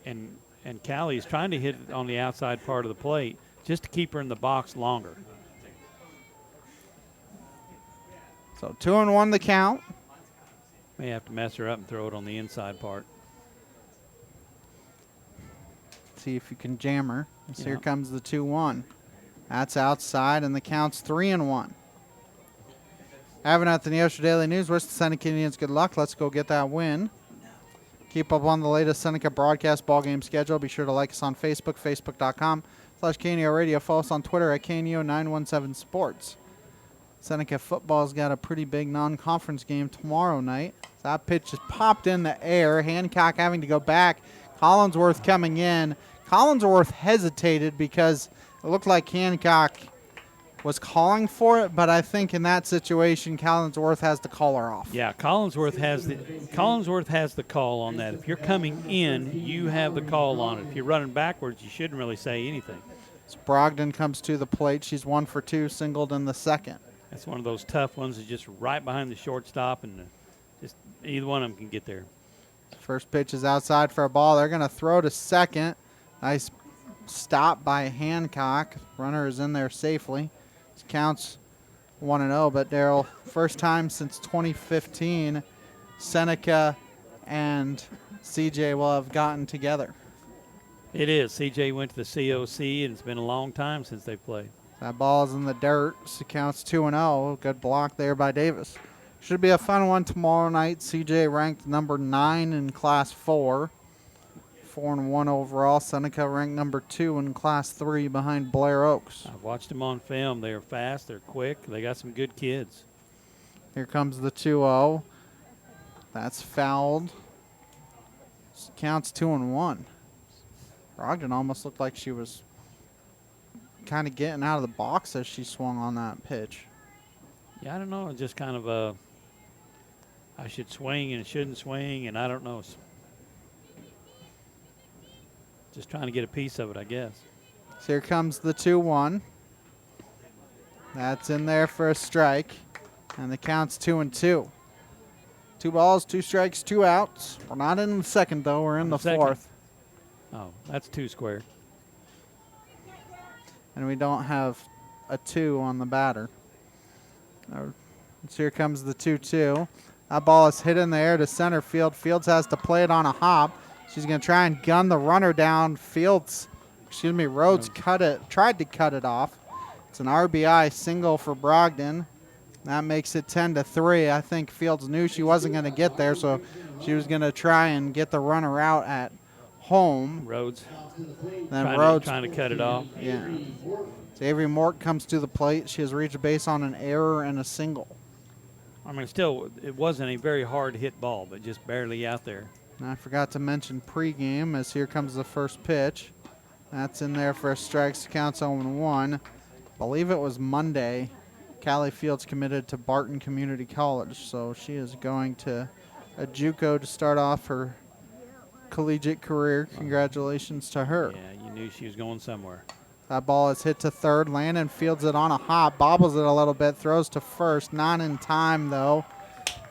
And Callie's trying to hit it on the outside part of the plate just to keep her in the box longer. So 2-1 the count. May have to mess her up and throw it on the inside part. See if you can jam her. So here comes the 2-1. That's outside, and the count's 3-1. Having at the Neosho Daily News, wish the Seneca Indians good luck. Let's go get that win. Keep up on the latest Seneca broadcast ball game schedule. Be sure to like us on Facebook, facebook.com/KNEO Radio. Follow us on Twitter at KNEO917 Sports. Seneca football's got a pretty big non-conference game tomorrow night. That pitch just popped in the air. Hancock having to go back. Collinsworth coming in. Collinsworth hesitated because it looked like Hancock was calling for it, but I think in that situation, Collinsworth has to call her off. Yeah, Collinsworth has the call on that. If you're coming in, you have the call on it. If you're running backwards, you shouldn't really say anything. So Brogdon comes to the plate. She's 1 for 2, singled in the second. That's one of those tough ones that's just right behind the shortstop, and just either one of them can get there. First pitch is outside for a ball. They're going to throw to second. Nice stop by Hancock. Runner is in there safely. This counts 1-0, but Daryl, first time since 2015, Seneca and CJ will have gotten together. It is. CJ went to the COC, and it's been a long time since they played. That ball is in the dirt. So counts 2-0. Good block there by Davis. Should be a fun one tomorrow night. CJ ranked number 9 in Class 4. 4-1 overall. Seneca ranked number 2 in Class 3 behind Blair Oaks. I've watched them on film. They're fast. They're quick. They got some good kids. Here comes the 2-0. That's fouled. Counts 2-1. Brogdon almost looked like she was kind of getting out of the box as she swung on that pitch. Yeah, I don't know. Just kind of I should swing and shouldn't swing, and I don't know. Just trying to get a piece of it, I guess. So here comes the 2-1. That's in there for a strike, and the count's 2-2. 2 balls, 2 strikes, 2 outs. We're not in the second, though. We're in the fourth. Oh, that's 2 square. And we don't have a 2 on the batter. So here comes the 2-2. That ball is hit in the air to center field. Fields has to play it on a hop. She's going to try and gun the runner down. Rhodes tried to cut it off. It's an RBI single for Brogdon. That makes it 10-3. I think Fields knew she wasn't going to get there, so she was going to try and get the runner out at home. Rhodes. Then Rhodes trying to cut it off. Yeah. So Avery Mort comes to the plate. She has reached base on an error and a single. I mean, still, it wasn't a very hard hit ball, but just barely out there. And I forgot to mention pregame as here comes the first pitch. That's in there for a strike. Counts 0-1. I believe it was Monday. Callie Fields committed to Barton Community College, so she is going to a JUCO to start off her collegiate career. Congratulations to her. Yeah, you knew she was going somewhere. That ball is hit to third. Landon fields it on a hop, bobbles it a little bit, throws to first. Not in time, though.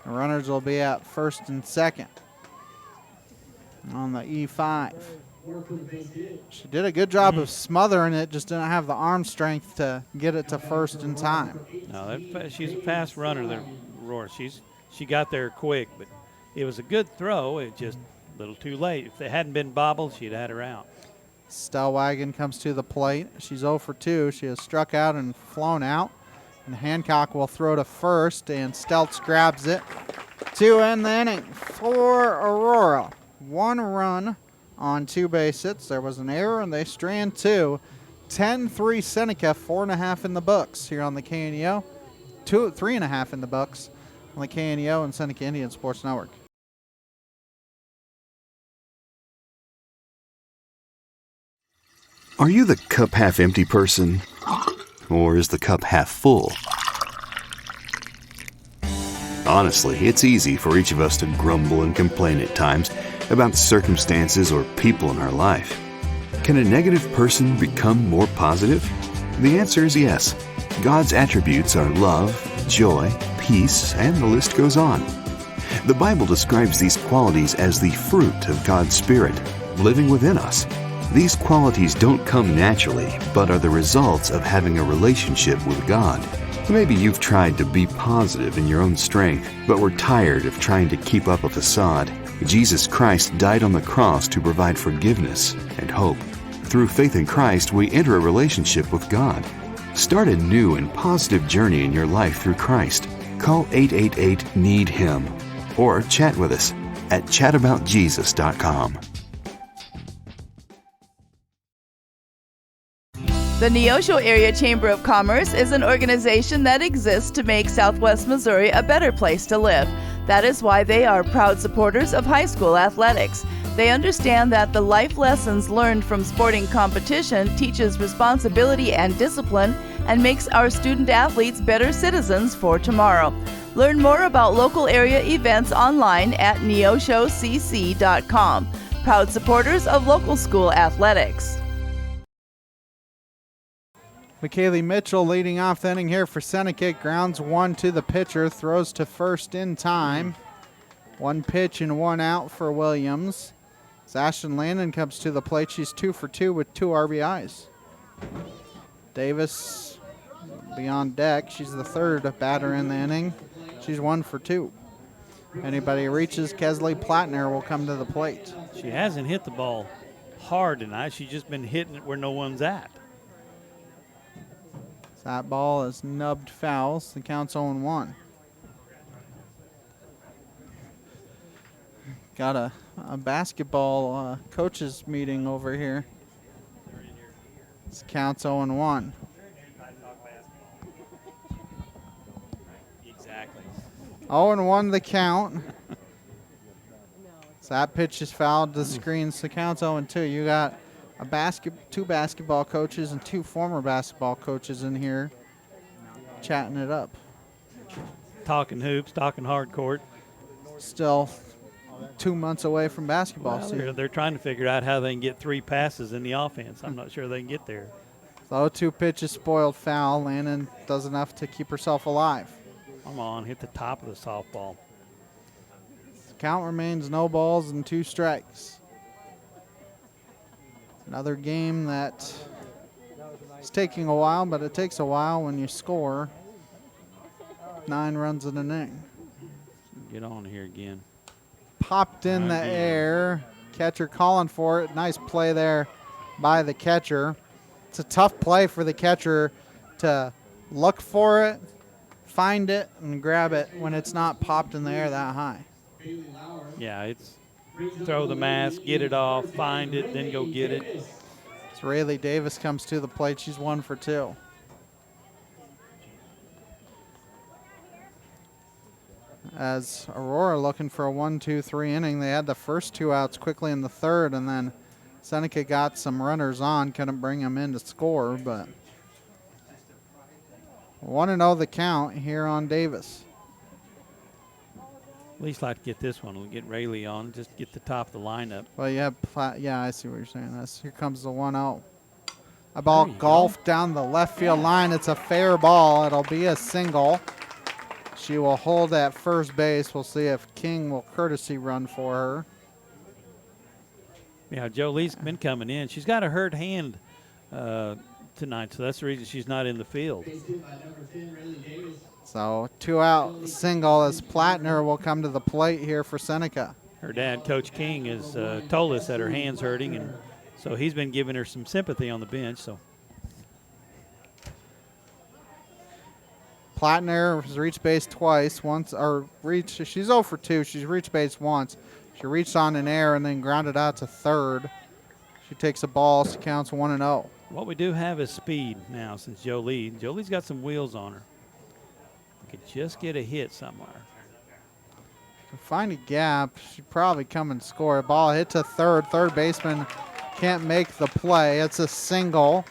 The runners will be at first and second on the E5. She did a good job of smothering it, just didn't have the arm strength to get it to first in time. No, she's a fast runner there, Aurora. She got there quick, but it was a good throw. It just a little too late. If they hadn't been bobbled, she'd had her out. Stellwagen comes to the plate. She's 0 for 2. She has struck out and flown out. And Hancock will throw to first, and Stelz grabs it to end the inning for Aurora. 1 run on 2 base hits. There was an error, and they strand 2. 10-3 Seneca, 4.5 in the books here on the KNEO. 3.5 in the books on the KNEO and Seneca Indian Sports Network. Are you the cup half empty person? Or is the cup half full? Honestly, it's easy for each of us to grumble and complain at times about the circumstances or people in our life. Can a negative person become more positive? The answer is yes. God's attributes are love, joy, peace, and the list goes on. The Bible describes these qualities as the fruit of God's Spirit living within us. These qualities don't come naturally, but are the results of having a relationship with God. Maybe you've tried to be positive in your own strength, but were tired of trying to keep up a facade. Jesus Christ died on the cross to provide forgiveness and hope. Through faith in Christ, we enter a relationship with God. Start a new and positive journey in your life through Christ. Call 888-NEED-HIM or chat with us at chataboutjesus.com. The Neosho Area Chamber of Commerce is an organization that exists to make Southwest Missouri a better place to live. That is why they are proud supporters of high school athletics. They understand that the life lessons learned from sporting competition teaches responsibility and discipline and makes our student athletes better citizens for tomorrow. Learn more about local area events online at neoshocc.com. Proud supporters of local school athletics. McKaylee Mitchell leading off the inning here for Seneca. Grounds one to the pitcher, throws to first in time. One pitch and one out for Williams. As Ashton Landon comes to the plate, she's 2 for 2 with 2 RBIs. Davis beyond deck. She's the third batter in the inning. She's 1 for 2. Anybody reaches, Kesley Plattner will come to the plate. She hasn't hit the ball hard tonight. She's just been hitting it where no one's at. That ball is nubbed fouls. The count's 0-1. Got a basketball coaches meeting over here. This counts 0-1. Exactly. 0-1 the count. So that pitch is fouled to the screen. So the count's 0-2. You got two basketball coaches and 2 former basketball coaches in here chatting it up. Talking hoops, talking hard court. Still 2 months away from basketball season. They're trying to figure out how they can get 3 passes in the offense. I'm not sure they can get there. So 2 pitches spoiled foul. Landon does enough to keep herself alive. Come on, hit the top of the softball. The count remains no balls and 2 strikes. Another game that is taking a while, but it takes a while when you score 9 runs in an inning. Get on here again. Popped in the air. Catcher calling for it. Nice play there by the catcher. It's a tough play for the catcher to look for it, find it, and grab it when it's not popped in the air that high. Yeah, it's throw the mask, get it off, find it, then go get it. So Rayleigh Davis comes to the plate. She's 1 for 2. As Aurora looking for a 1-2-3 inning. They had the first 2 outs quickly in the third, and then Seneca got some runners on, couldn't bring them in to score, but 1-0 the count here on Davis. At least like to get this one. We'll get Rayleigh on, just get the top of the lineup. Well, yeah, I see what you're saying. Here comes the 1-0. A ball golfed down the left field line. It's a fair ball. It'll be a single. She will hold at first base. We'll see if King will courtesy run for her. Yeah, Jolie's been coming in. She's got a hurt hand tonight, so that's the reason she's not in the field. So 2-out single as Plattner will come to the plate here for Seneca. Her dad, Coach King, has told us that her hand's hurting, and so he's been giving her some sympathy on the bench. So Plattner has reached base twice. She's 0 for 2. She's reached base once. She reached on an error and then grounded out to third. She takes a ball. She counts 1-0. What we do have is speed now since Jolie's got some wheels on her. Could just get a hit somewhere. Find a gap. She'd probably come and score. A ball hit to third. Third baseman can't make the play. It's a single.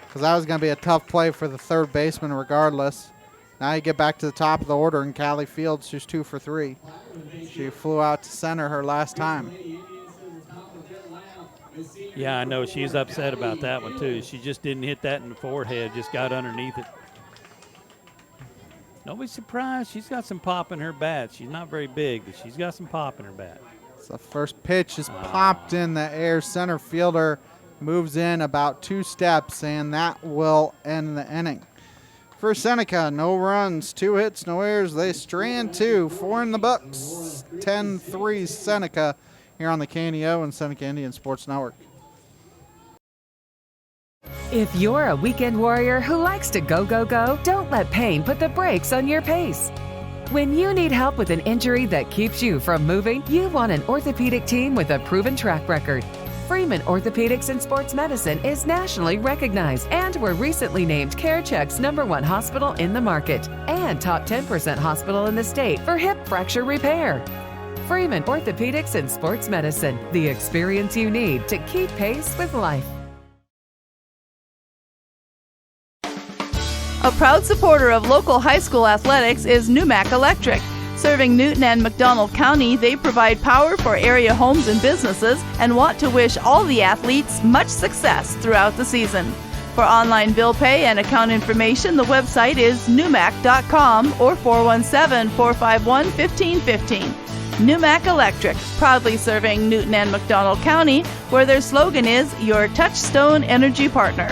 Because that was going to be a tough play for the third baseman regardless. Now you get back to the top of the order, and Callie Fields, she's 2 for 3. She flew out to center her last time. Yeah, I know. She's upset about that one, too. She just didn't hit that in the forehead, just got underneath it. Nobody's surprised. She's got some pop in her bat. She's not very big, but she's got some pop in her bat. So the first pitch is popped in the air. Center fielder moves in about 2 steps, and that will end the inning. For Seneca, no runs, 2 hits, no errors. They strand 2, 4 in the books. 10-3 Seneca here on the KNEO and Seneca Indian Sports Network. If you're a weekend warrior who likes to go, go, go, don't let pain put the brakes on your pace. When you need help with an injury that keeps you from moving, you want an orthopedic team with a proven track record. Freeman Orthopedics and Sports Medicine is nationally recognized and were recently named CareCheck's #1 hospital in the market and top 10% hospital in the state for hip fracture repair. Freeman Orthopedics and Sports Medicine, the experience you need to keep pace with life. A proud supporter of local high school athletics is Numac Electric. Serving Newton and McDonald County, they provide power for area homes and businesses and want to wish all the athletes much success throughout the season. For online bill pay and account information, the website is numac.com or 417-451-1515. Numac Electric, proudly serving Newton and McDonald County, where their slogan is your touchstone energy partner.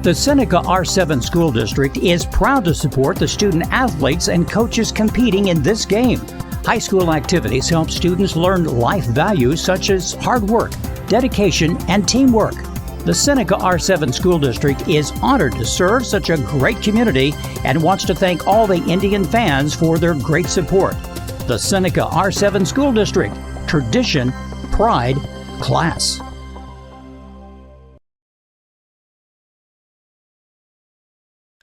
The Seneca R7 School District is proud to support the student athletes and coaches competing in this game. High school activities help students learn life values such as hard work, dedication, and teamwork. The Seneca R7 School District is honored to serve such a great community and wants to thank all the Indian fans for their great support. The Seneca R7 School District, tradition, pride, class.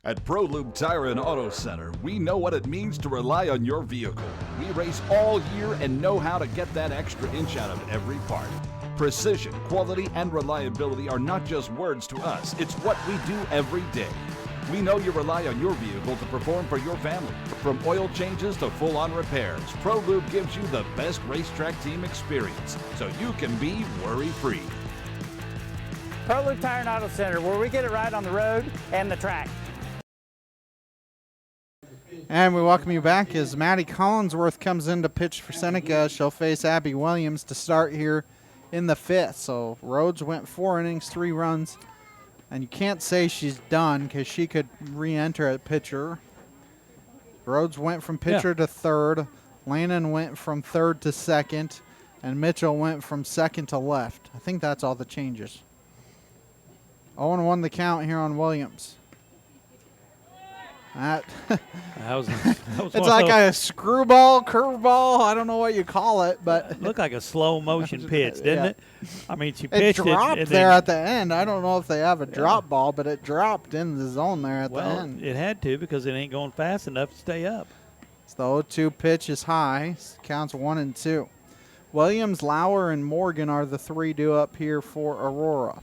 At ProLube Tire and Auto Center, we know what it means to rely on your vehicle. We race all year and know how to get that extra inch out of every part. Precision, quality, and reliability are not just words to us. It's what we do every day. We know you rely on your vehicle to perform for your family. From oil changes to full-on repairs, ProLube gives you the best racetrack team experience, so you can be worry-free. ProLube Tire and Auto Center, where we get it right on the road and the track. And we welcome you back as Maddie Collinsworth comes in to pitch for Seneca. She'll face Abby Williams to start here in the 5th. So Rhodes went 4 innings, 3 runs. And you can't say she's done because she could re-enter at pitcher. Rhodes went from pitcher to 3rd. Lannon went from 3rd to 2nd. And Mitchell went from 2nd to left. I think that's all the changes. 0-1 the count here on Williams. That was it's like a screwball, curveball. I don't know what you call it, but it looked like a slow motion pitch, didn't it? I mean, she pitched it. Dropped there at the end. I don't know if they have a drop ball, but it dropped in the zone there at the end. It had to because it ain't going fast enough to stay up. So the 0-2 pitch is high. Counts 1-2. Williams, Lauer, and Morgan are the 3 due up here for Aurora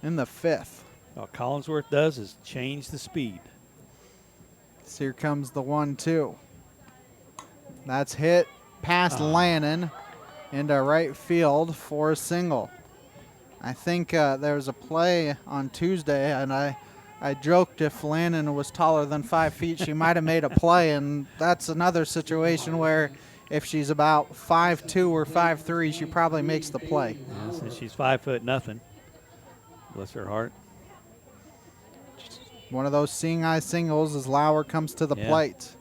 in the 5th. All Collinsworth does is change the speed. So here comes the 1-2. That's hit past Lannon into right field for a single. I think there was a play on Tuesday, and I joked if Lannon was taller than 5 feet, she might have made a play, and that's another situation where if she's about 5'2" or 5'3", she probably makes the play. Yeah, since she's 5'0", bless her heart. One of those seeing eye singles as Lauer comes to the plate.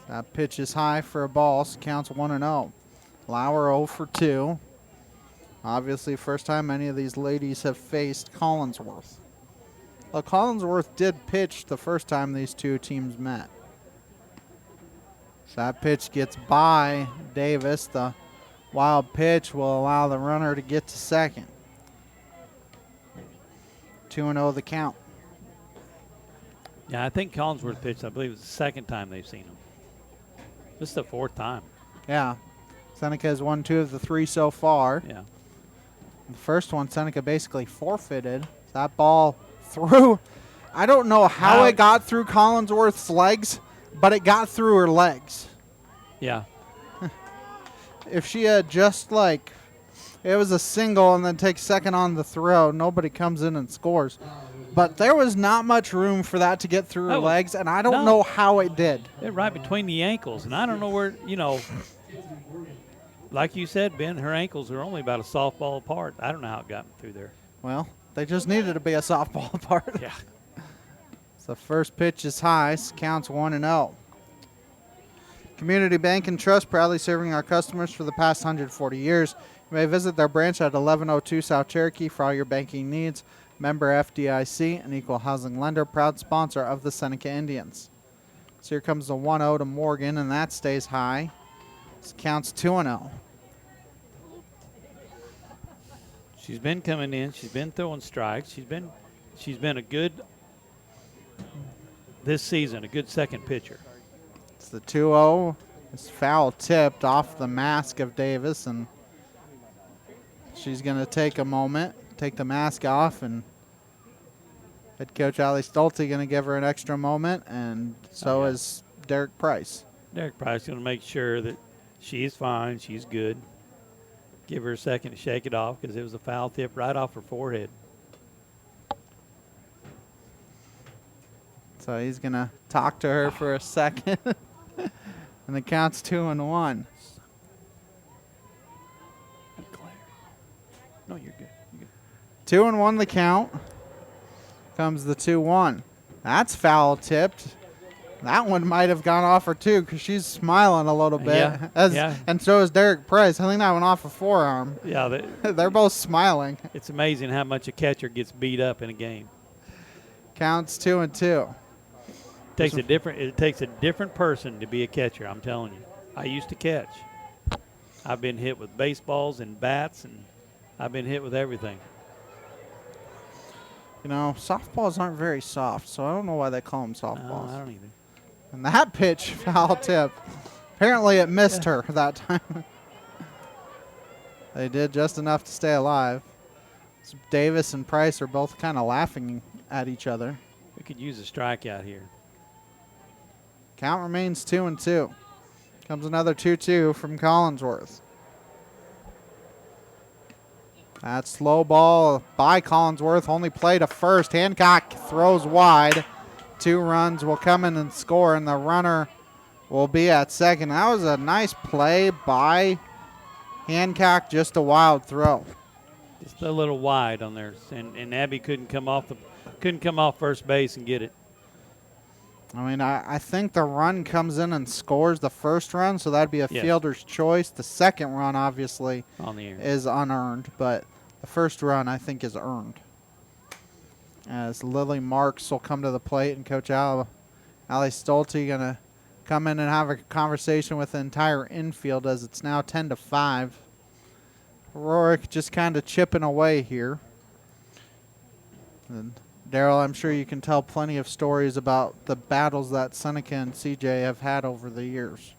That pitch is high for a ball, so counts 1-0. Lauer 0 for 2. Obviously, first time any of these ladies have faced Collinsworth. Well, Collinsworth did pitch the first time these two teams met. So that pitch gets by Davis. The wild pitch will allow the runner to get to second. 2-0 the count. Yeah, I think Collinsworth pitched, I believe it was the 2nd time they've seen him. This is the 4th time. Yeah. Seneca has won 2 of the 3 so far. Yeah. The first one, Seneca basically forfeited. That ball through. I don't know how it got through Collinsworth's legs, but it got through her legs. Yeah. If she had just like, it was a single and then takes second on the throw, nobody comes in and scores. But there was not much room for that to get through her legs, and I don't know how it did. It right between the ankles, and I don't know where, like you said, Ben, her ankles are only about a softball apart. I don't know how it got through there. Well, they just needed to be a softball apart. Yeah. So first pitch is high, counts 1-0. Community Bank and Trust, proudly serving our customers for the past 140 years. You may visit their branch at 1102 South Cherokee for all your banking needs. Member FDIC, an equal housing lender, proud sponsor of the Seneca Indians. So here comes the 1-0 to Morgan, and that stays high. This counts 2-0. She's been coming in. She's been throwing strikes. She's been a good this season, a good second pitcher. It's the 2-0. It's foul tipped off the mask of Davis, and she's going to take a moment, take the mask off, and head coach Ali Stolte going to give her an extra moment, and so is Derek Price. Derek Price going to make sure that she's fine, she's good. Give her a second to shake it off because it was a foul tip right off her forehead. So he's going to talk to her for a second. And the count's 2-1. No, you're good. 2-1 the count. Comes the 2-1. That's foul tipped. That one might have gone off her too because she's smiling a little bit. And so is Derek Price. I think that went off her forearm. Yeah, they're both smiling. It's amazing how much a catcher gets beat up in a game. Counts 2-2. It takes a different person to be a catcher, I'm telling you. I used to catch. I've been hit with baseballs and bats, and I've been hit with everything. You know, softballs aren't very soft, so I don't know why they call them softballs. I don't either. And that pitch, foul tip. Apparently it missed her that time. They did just enough to stay alive. So Davis and Price are both kind of laughing at each other. We could use a strikeout here. Count remains 2-2. Comes another 2-2 from Collinsworth. That slow ball by Collinsworth, only play to first. Hancock throws wide. 2 runs will come in and score, and the runner will be at second. That was a nice play by Hancock, just a wild throw. Just a little wide on there, and Abby couldn't come off first base and get it. I mean, I think the run comes in and scores the first run, so that'd be a fielder's choice. The second run, obviously, is unearned, but the first run, I think, is earned. As Lily Marks will come to the plate, and Coach Ali Stolte going to come in and have a conversation with the entire infield as it's now 10-5. Aurora just kind of chipping away here. And Daryl, I'm sure you can tell plenty of stories about the battles that Seneca and CJ have had over the years.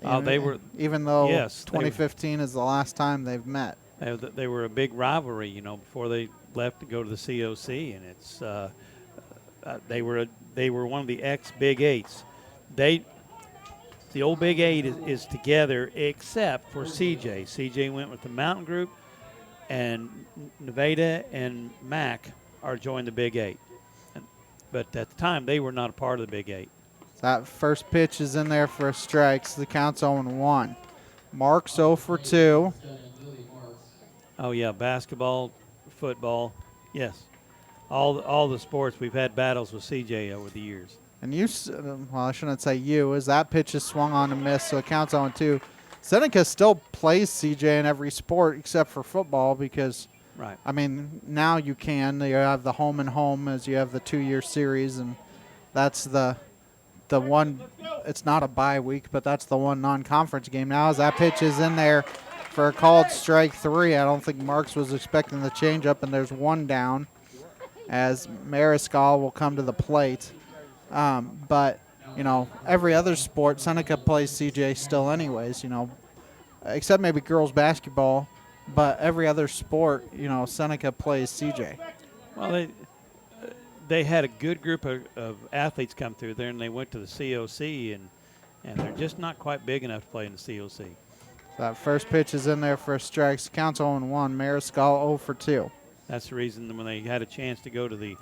Even though 2015 is the last time they've met. They were a big rivalry, before they left to go to the COC, and it's they were one of the ex-Big Eights. The old Big Eight is together except for CJ. CJ went with the Mountain Group, and Nevada and Mac are joined the Big Eight. But at the time, they were not a part of the Big Eight. That first pitch is in there for a strike, so the count's 0-1. Marks 0 for 2. Oh, yeah, basketball, football, yes. All the sports, we've had battles with CJ over the years. And well, I shouldn't say you, as that pitch is swung on and missed, so it counts 0-2. Seneca still plays CJ in every sport except for football because, right. I mean, now you can. You have the home and home as you have the 2-year series, and that's the one. It's not a bye week, but that's the one non-conference game now as that pitch is in there for a called strike 3. I don't think Marks was expecting the changeup, and there's one down as Mariscal will come to the plate. But, every other sport, Seneca plays CJ still anyways, except maybe girls basketball. But every other sport, Seneca plays CJ. Well, they had a good group of athletes come through there, and they went to the COC, and they're just not quite big enough to play in the COC. That first pitch is in there for a strike. Counts 0-1. Mariscal 0 for 2. That's the reason when they had a chance to go to the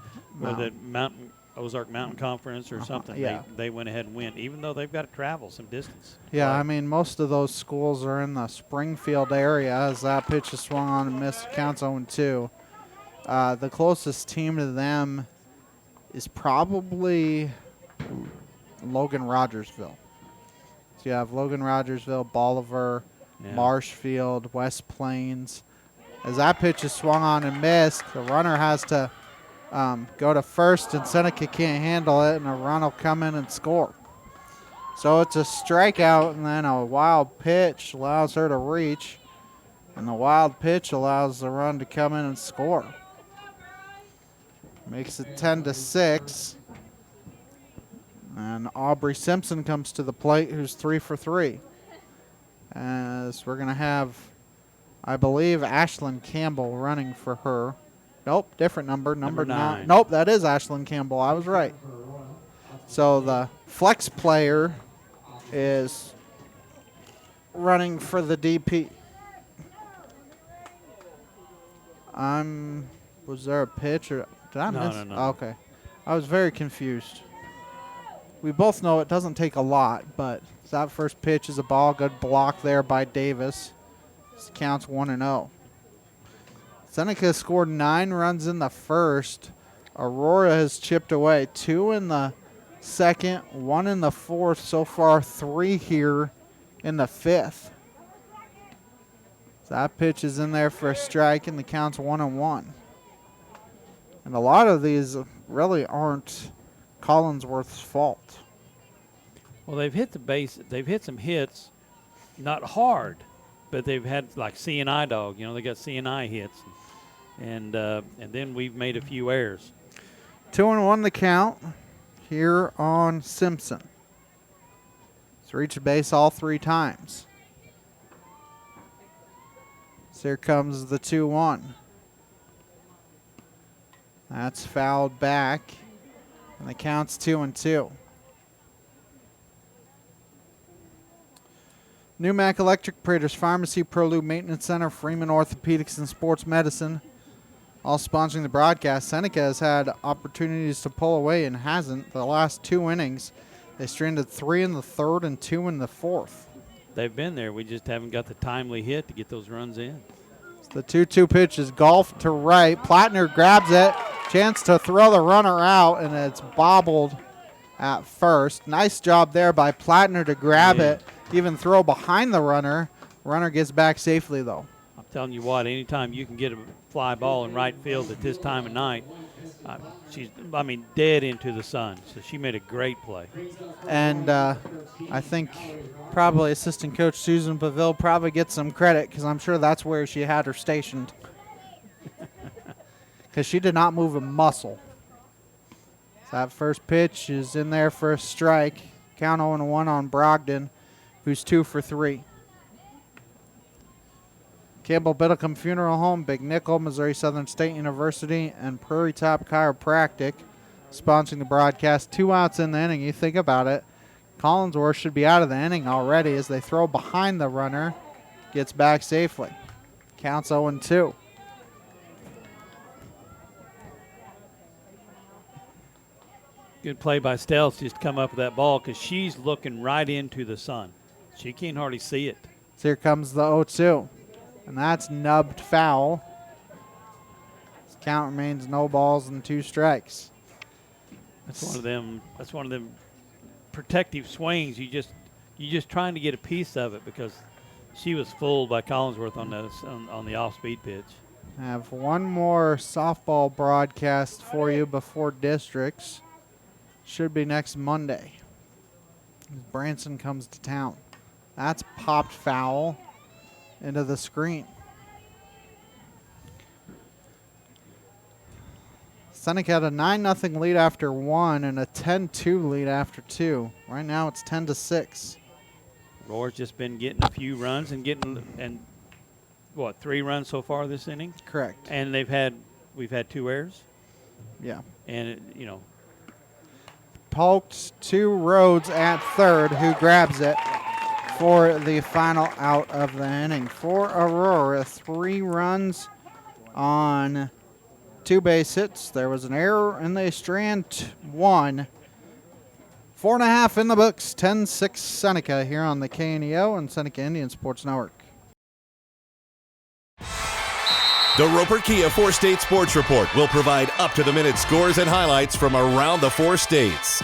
Ozark Mountain Conference or something, they went ahead and went, even though they've got to travel some distance. Yeah, I mean, most of those schools are in the Springfield area as that pitch is swung on and missed. Counts 0-2. The closest team to them is probably Logan Rogersville. So you have Logan Rogersville, Bolivar, Marshfield, West Plains. As that pitch is swung on and missed, the runner has to go to first, and Seneca can't handle it, and a run will come in and score. So it's a strikeout, and then a wild pitch allows her to reach, and the wild pitch allows the run to come in and score. Makes it 10-6. And Aubrey Simpson comes to the plate, who's 3 for 3. As we're going to have, I believe, Ashlyn Campbell running for her. Nope, different number. Number 9. Nope, that is Ashlyn Campbell. I was right. So the flex player is running for the DP. Was there a pitch or did I miss? No. Okay. I was very confused. We both know it doesn't take a lot, but that first pitch is a ball. Good block there by Davis. This counts 1-0. Seneca scored 9 runs in the first. Aurora has chipped away 2 in the second, 1 in the fourth. So far, 3 here in the fifth. So that pitch is in there for a strike, and the count's 1-1. And a lot of these really aren't Collinsworth's fault. Well, they've hit the base. They've hit some hits, not hard, but they've had like C&I dog. They got C&I hits, and then we've made a few errors. 2-1 the count here on Simpson. He's reached base all 3 times. So here comes the 2-1. That's fouled back, and the count's 2-2. Newmac Electric, Prater's Pharmacy, ProLube Maintenance Center, Freeman Orthopedics and Sports Medicine, all sponsoring the broadcast. Seneca has had opportunities to pull away and hasn't. The last 2 innings, they stranded 3 in the third and 2 in the fourth. They've been there. We just haven't got the timely hit to get those runs in. The 2-2 pitch is golfed to right. Plattner grabs it. Chance to throw the runner out, and it's bobbled at first. Nice job there by Plattner to grab it, even throw behind the runner. Runner gets back safely, though. I'm telling you what, anytime you can get a fly ball in right field at this time of night, she's dead into the sun. So she made a great play. And I think probably assistant coach Susan Paville probably gets some credit because I'm sure that's where she had her stationed. Because she did not move a muscle. So that first pitch is in there for a strike. Count 0-1 on Brogdon, who's 2 for 3. Campbell Biddlecombe Funeral Home, Big Nickel, Missouri Southern State University, and Prairie Top Chiropractic sponsoring the broadcast. 2 outs in the inning. You think about it. Collinsworth should be out of the inning already as they throw behind the runner. Gets back safely. Counts 0-2. Good play by Stealth just to come up with that ball because she's looking right into the sun. She can't hardly see it. So here comes the 0-2. And that's nubbed foul. This count remains no balls and 2 strikes. That's one of them protective swings. You just trying to get a piece of it because she was fooled by Collinsworth on the off-speed pitch. I have one more softball broadcast for you before districts. Should be next Monday. Branson comes to town. That's popped foul into the screen. Seneca had a 9-0 lead after 1 and a 10-2 lead after 2. Right now it's 10-6. Roar's just been getting a few runs and 3 runs so far this inning? Correct. And we've had 2 errors? Yeah. And poked to Rhodes at third, who grabs it for the final out of the inning. For Aurora, 3 runs on 2 base hits. There was an error, and they strand 1. 4.5 in the books, 10-6 Seneca here on the KNEO and Seneca Indian Sports Network. The Roper Kia 4-State Sports Report will provide up-to-the-minute scores and highlights from around the 4 states.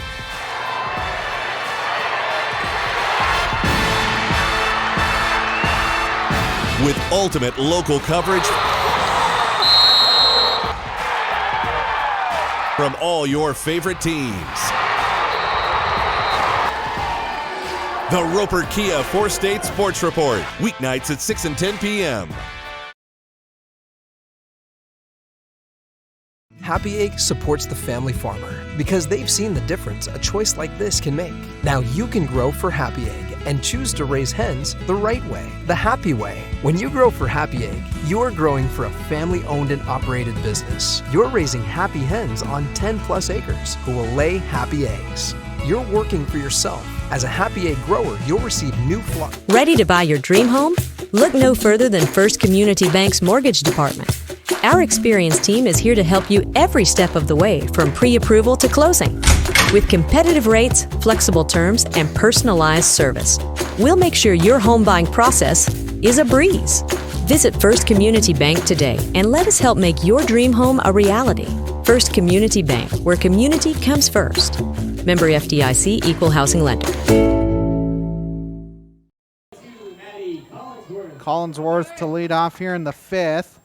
With ultimate local coverage from all your favorite teams. The Roper Kia 4-State Sports Report, weeknights at 6 and 10 p.m. Happy Egg supports the family farmer because they've seen the difference a choice like this can make. Now you can grow for Happy Egg and choose to raise hens the right way, the happy way. When you grow for Happy Egg, you're growing for a family-owned and operated business. You're raising happy hens on 10-plus acres who will lay happy eggs. You're working for yourself. As a Happy Egg grower, you'll receive new flocks. Ready to buy your dream home? Look no further than First Community Bank's mortgage department. Our experienced team is here to help you every step of the way, from pre-approval to closing. With competitive rates, flexible terms, and personalized service, we'll make sure your home buying process is a breeze. Visit First Community Bank today and let us help make your dream home a reality. First Community Bank, where community comes first. Member FDIC, Equal Housing Lender. Collinsworth to lead off here in the fifth.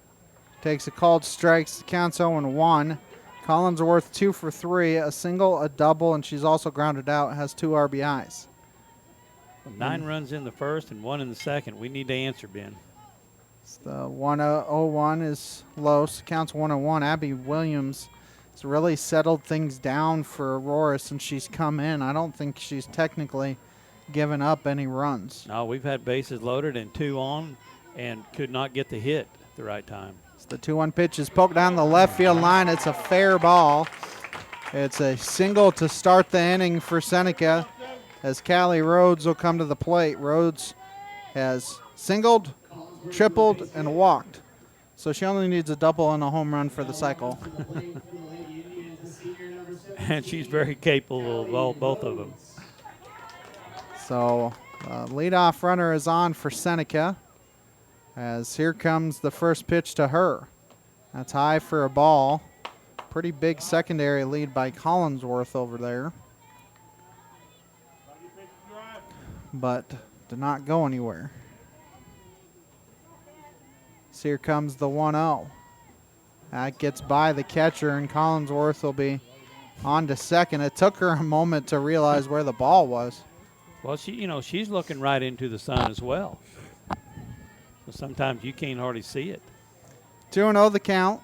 Takes a called strikes, counts 0-1. Collinsworth 2 for 3, a single, a double, and she's also grounded out, has 2 RBIs. 9 runs in the first and 1 in the second. We need to answer, Ben. The 1-0-1 is low, so counts 1-1. Abby Williams has really settled things down for Aurora since she's come in. I don't think she's technically given up any runs. No, we've had bases loaded and 2 on and could not get the hit at the right time. The 2-1 pitch is poked down the left field line. It's a fair ball. It's a single to start the inning for Seneca as Callie Rhodes will come to the plate. Rhodes has singled, tripled, and walked. So she only needs a double and a home run for the cycle. And she's very capable of both of them. So leadoff runner is on for Seneca. As here comes the first pitch to her. That's high for a ball. Pretty big secondary lead by Collinsworth over there. But did not go anywhere. So here comes the 1-0. That gets by the catcher, and Collinsworth will be on to second. It took her a moment to realize where the ball was. Well, she's looking right into the sun as well. So sometimes you can't hardly see it. 2-0 the count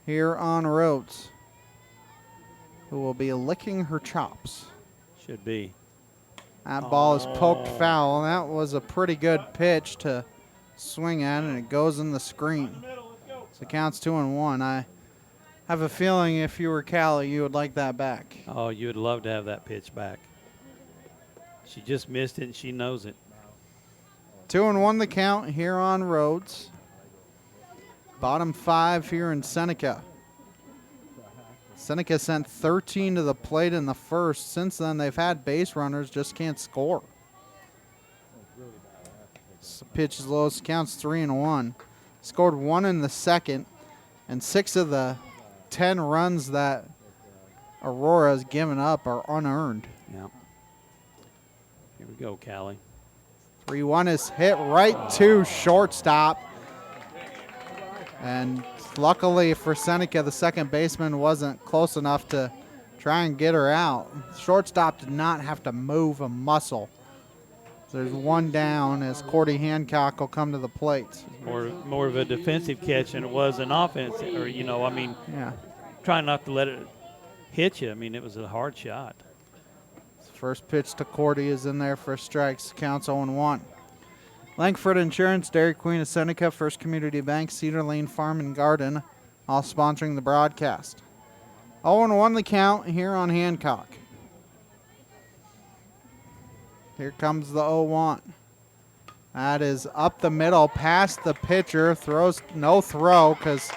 here on Rhodes, who will be licking her chops. Should be. That ball is poked foul. That was a pretty good pitch to swing at, and it goes in the screen. So it counts 2-1. I have a feeling if you were Callie, you would like that back. Oh, you would love to have that pitch back. She just missed it, and she knows it. 2-1 the count here on Rhodes. Bottom 5 here in Seneca. Seneca sent 13 to the plate in the first. Since then, they've had base runners, just can't score. So pitch is low, so counts 3-1. Scored 1 in the second, and 6 of the 10 runs that Aurora has given up are unearned. Yeah. Here we go, Callie. 3-1 is hit right to shortstop. And luckily for Seneca, the second baseman wasn't close enough to try and get her out. Shortstop did not have to move a muscle. There's one down as Cordy Hancock will come to the plate. More of a defensive catch than it was an offense. Or, yeah. Trying not to let it hit you. I mean, it was a hard shot. First pitch to Cordy is in there for strikes. Counts 0-1. Langford Insurance, Dairy Queen of Seneca, First Community Bank, Cedar Lane Farm and Garden, all sponsoring the broadcast. 0-1 the count here on Hancock. Here comes the 0-1. That is up the middle, past the pitcher. Throws no throw because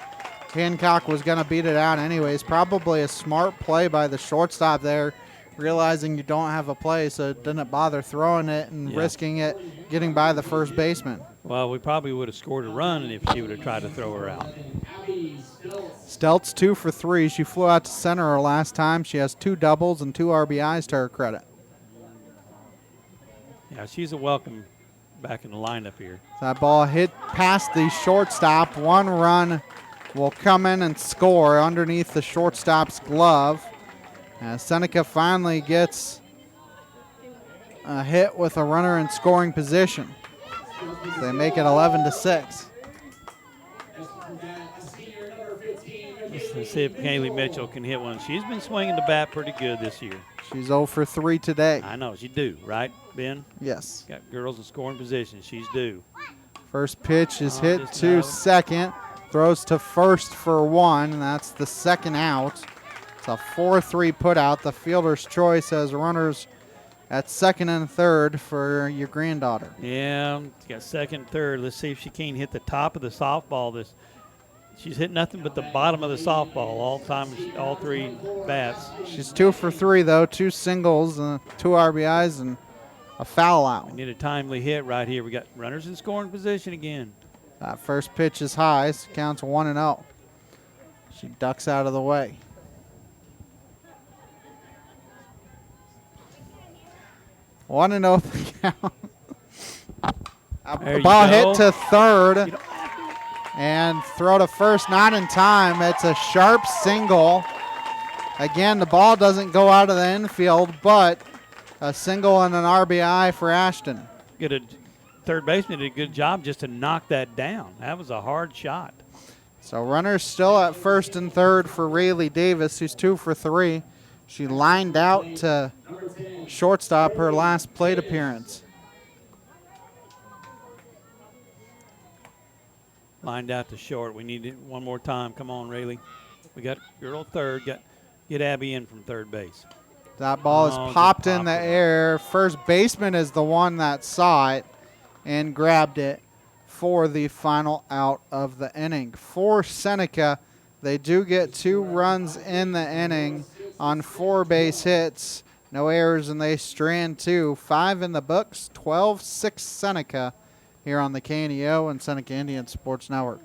Hancock was going to beat it out anyways. Probably a smart play by the shortstop there, realizing you don't have a play, so it didn't bother throwing it and risking it getting by the first baseman. Well, we probably would have scored a run if she would have tried to throw her out. Steltz 2 for 3. She flew out to center her last time. She has 2 doubles and 2 RBIs to her credit. Yeah, she's a welcome back in the lineup here. That ball hit past the shortstop. 1 run will come in and score underneath the shortstop's glove. As Seneca finally gets a hit with a runner in scoring position. They make it 11-6. Let's see if Kaylee Mitchell can hit one. She's been swinging the bat pretty good this year. She's 0 for 3 today. I know, she do, right, Ben? Yes. Got girls in scoring position. She's due. First pitch is hit to second. Throws to first for 1, and that's the second out. It's a 4-3 put out. The fielder's choice has runners at second and third for your granddaughter. Yeah, she got second, third. Let's see if she can hit the top of the softball. She's hit nothing but the bottom of the softball all three bats. She's 2 for 3, though. 2 singles, 2 RBIs, and a foul out. We need a timely hit right here. We got runners in scoring position again. That first pitch is high. So counts 1-0. She ducks out of the way. One and 0 the count. A ball hit to third. And throw to first, not in time. It's a sharp single. Again, the ball doesn't go out of the infield, but a single and an RBI for Ashton. Third baseman did a good job just to knock that down. That was a hard shot. So runners still at first and third for Rayleigh Davis, who's 2 for 3. She lined out to shortstop her last plate appearance. Lined out to short. We need it one more time. Come on, Rayleigh. We got girl third. Get Abby in from third base. That ball is popped in the air. First baseman is the one that saw it and grabbed it for the final out of the inning. For Seneca, they do get 2 runs in the inning on 4 base hits. No errors, and they strand 2. 5 in the books, 12-6 Seneca here on the KNEO and Seneca Indian Sports Network.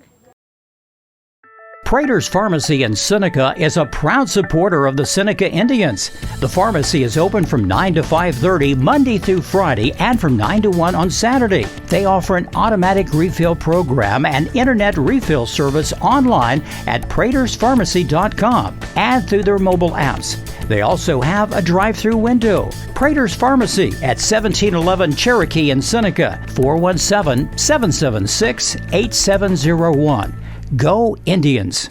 Prater's Pharmacy in Seneca is a proud supporter of the Seneca Indians. The pharmacy is open from 9 to 5:30 Monday through Friday and from 9 to 1 on Saturday. They offer an automatic refill program and internet refill service online at praterspharmacy.com and through their mobile apps. They also have a drive-through window. Prater's Pharmacy at 1711 Cherokee in Seneca, 417-776-8701. Go Indians!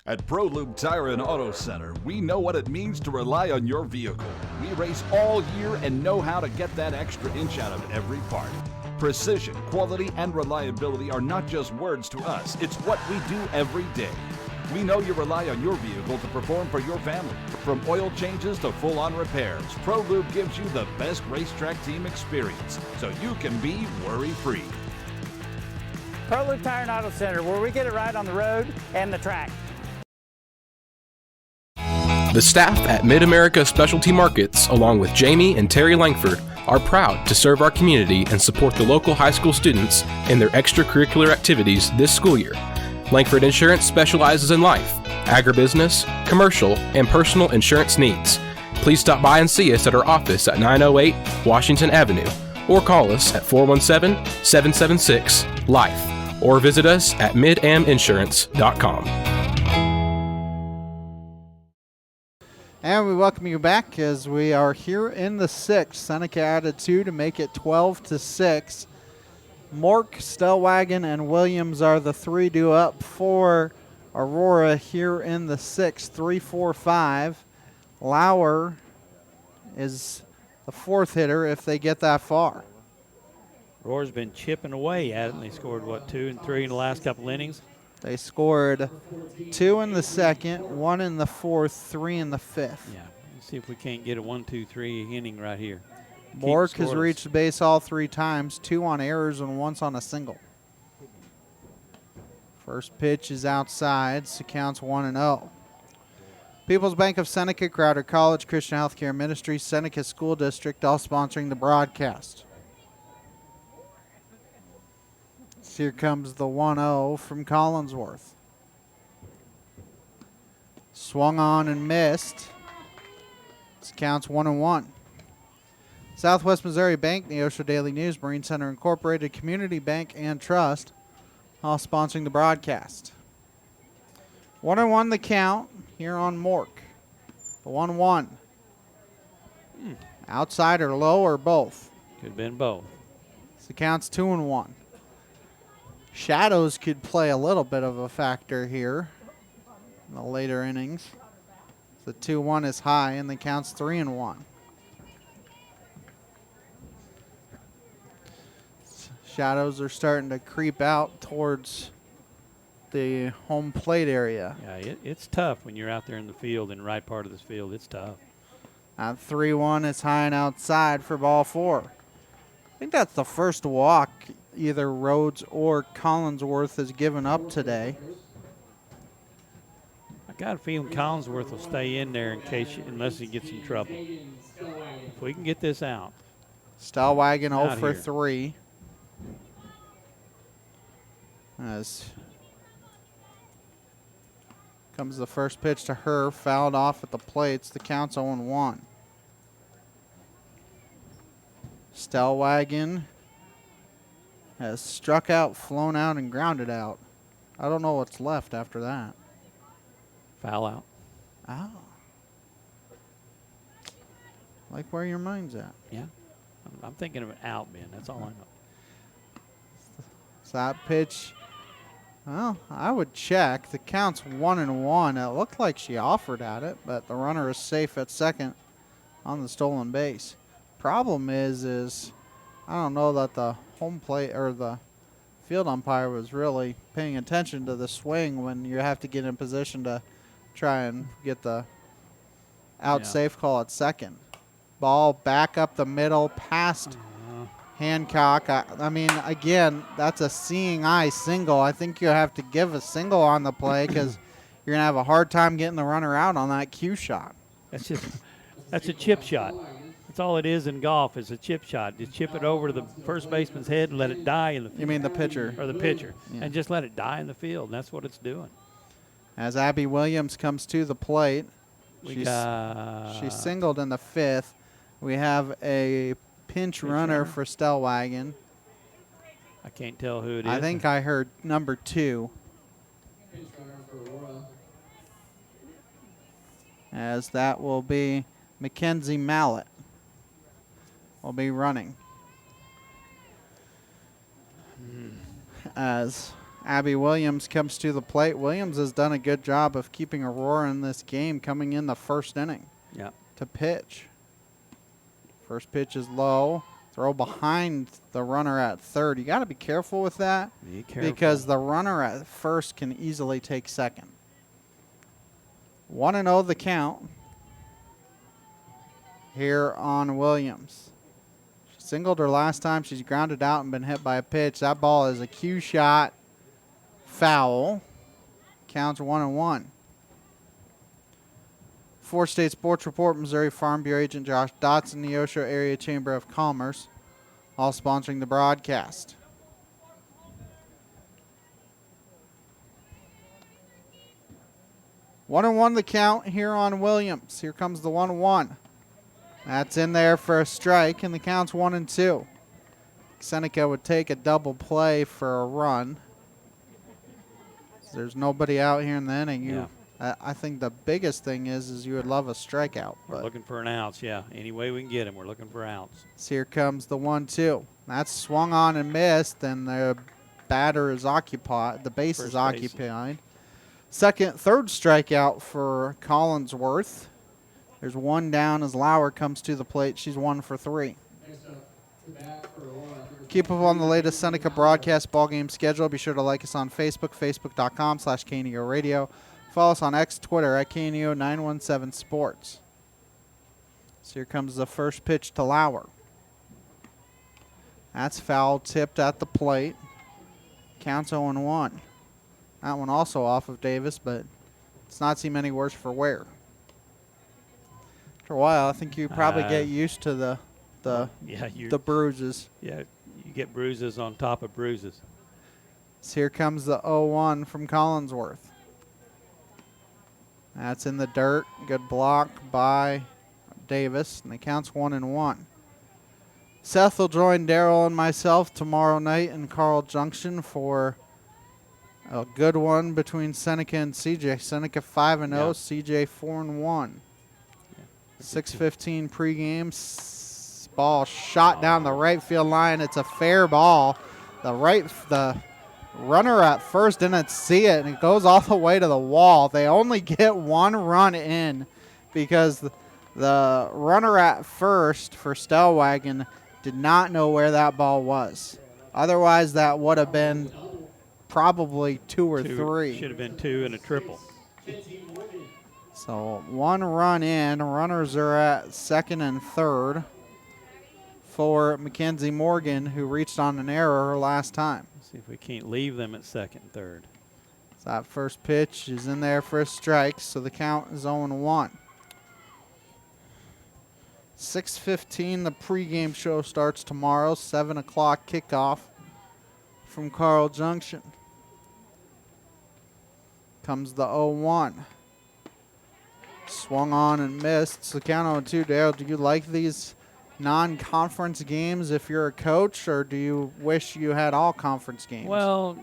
At ProLube Tire and Auto Center, we know what it means to rely on your vehicle. We race all year and know how to get that extra inch out of every part. Precision, quality, and reliability are not just words to us. It's what we do every day. We know you rely on your vehicle to perform for your family. From oil changes to full-on repairs, ProLube gives you the best racetrack team experience, so you can be worry-free. ProLube Tire and Auto Center, where we get it right on the road and the track. The staff at Mid-America Specialty Markets, along with Jamie and Terry Langford, are proud to serve our community and support the local high school students in their extracurricular activities this school year. Langford Insurance specializes in life, agribusiness, commercial, and personal insurance needs. Please stop by and see us at our office at 908 Washington Avenue, or call us at 417-776-LIFE, or visit us at midaminsurance.com. And we welcome you back as we are here in the 6th. Seneca added 2 to make it 12-6. Mork, Stellwagen, and Williams are the 3 due up for Aurora here in the 6th. 3-4-5. Lauer is the 4th hitter if they get that far. Aurora's been chipping away at it, and they scored, 2 and 3 in the last couple innings? They scored 2 in the 2nd, 1 in the 4th, 3 in the 5th. Yeah, let's see if we can't get a 1-2-3 inning right here. Mork has reached the base all 3 times, 2 on errors and once on a single. First pitch is outside, so counts 1-0. People's Bank of Seneca, Crowder College, Christian Healthcare Ministries, Seneca School District, all sponsoring the broadcast. So here comes the 1-0 from Collinsworth. Swung on and missed. This counts 1-1. Southwest Missouri Bank, Neosho Daily News, Marine Center Incorporated, Community Bank and Trust. all sponsoring the broadcast. 1-1 the count here on Mork. The 1-1. Outside or low or both? Could have been both. So the count's 2-1. Shadows could play a little bit of a factor here in the later innings. The 2-1 is high, and the count's 3-1. Shadows are starting to creep out towards the home plate area. Yeah, it's tough when you're out there in the field, in the right part of this field. It's tough. At 3-1, it's high and outside for ball 4. I think that's the first walk either Rhodes or Collinsworth has given up today. I got a feeling Collinsworth will stay in there unless he gets in trouble. If we can get this out. Stellwagen 0 Out for here. 3. As comes the first pitch to her, fouled off at the plates. The count's 0-1. Stellwagen has struck out, flown out, and grounded out. I don't know what's left after that. Foul out. Oh. Like where your mind's at. Yeah. I'm thinking of an out, man. That's all I know. So that pitch, well, I would check. The count's 1-1. It looked like she offered at it, but the runner is safe at second on the stolen base. Problem is I don't know that the home plate or the field umpire was really paying attention to the swing when you have to get in position to try and get the out safe call at second. Ball back up the middle past Hancock. I mean, again, that's a seeing eye single. I think you have to give a single on the play because you're going to have a hard time getting the runner out on that cue shot. That's a chip shot. That's all it is in golf is a chip shot. Just chip it over to the first baseman's head and let it die in the field. You mean the pitcher? Or the pitcher. Yeah. And just let it die in the field. And that's what it's doing. As Abby Williams comes to the plate, she singled in the 5th. We have a pinch runner for Stellwagen. I can't tell who it is. I think I heard number 2. Pinch runner for Aurora. As that will be Mackenzie Mallett. Will be running. As Abby Williams comes to the plate, Williams has done a good job of keeping Aurora in this game coming in the first inning to pitch. First pitch is low. Throw behind the runner at third. You got to be careful with that because the runner at first can easily take second. 1-0 the count here on Williams. She singled her last time. She's grounded out and been hit by a pitch. That ball is a cue shot foul. Counts 1-1. 4-State Sports Report, Missouri Farm Bureau agent Josh Dotson, Neosho Area Chamber of Commerce, all sponsoring the broadcast. One and one the count here on Williams. Here comes the 1-1. That's in there for a strike, and the count's 1-2. Seneca would take a double play for a run. There's nobody out here in the inning. I think the biggest thing is you would love a strikeout. We're looking for an outs, yeah. Any way we can get him, we're looking for outs. So here comes the 1-2. That's swung on and missed, and the batter is occupied. The base is occupied. Third strikeout for Collinsworth. There's one down as Lauer comes to the plate. She's 1 for 3. Keep up on the latest Seneca broadcast ball game schedule. Be sure to like us on Facebook, facebook.com/KNEO Radio. Follow us on X, Twitter at KNEO917 Sports. So here comes the first pitch to Lauer. That's foul tipped at the plate. Counts 0-1. That one also off of Davis, but it's not seem any worse for Ware. After a while, I think you probably get used to the bruises. Yeah, you get bruises on top of bruises. So here comes the 0-1 from Collinsworth. That's in the dirt. Good block by Davis, and the count's 1-1. Seth will join Daryl and myself tomorrow night in Carl Junction for A good one between Seneca and CJ. Seneca 5-0, Yeah. CJ 4-1. 6:15 pregame. Ball shot down the right field line. It's a fair ball. The runner at first didn't see it, and it goes all the way to the wall. They only get one run in because the runner at first for Stellwagen did not know where that ball was. Otherwise, that would have been probably two or three. Should have been 2 and a triple. So 1 run in. Runners are at second and third for Mackenzie Morgan, who reached on an error last time. Let's see if we can't leave them at second and third. So that first pitch is in there for a strike, so the count is 0-1. 6:15, the pregame show starts tomorrow, 7 o'clock kickoff from Carl Junction. Comes the 0-1. Swung on and missed. So count 0-2. Dale, do you like these non-conference games if you're a coach, or do you wish you had all conference games? Well,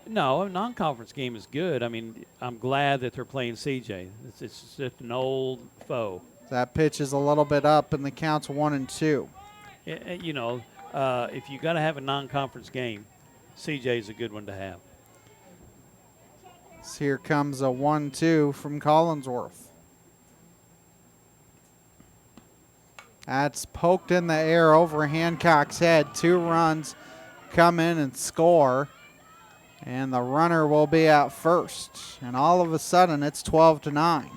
no, a non-conference game is good. I mean, I'm glad that they're playing CJ. It's just an old foe. That pitch is a little bit up, and the count's 1-2. You know, if you got to have a non-conference game, CJ is a good one to have. So here comes a 1-2 from Collinsworth. That's poked in the air over Hancock's head. 2 runs come in and score. And the runner will be at first. And all of a sudden, it's 12-9.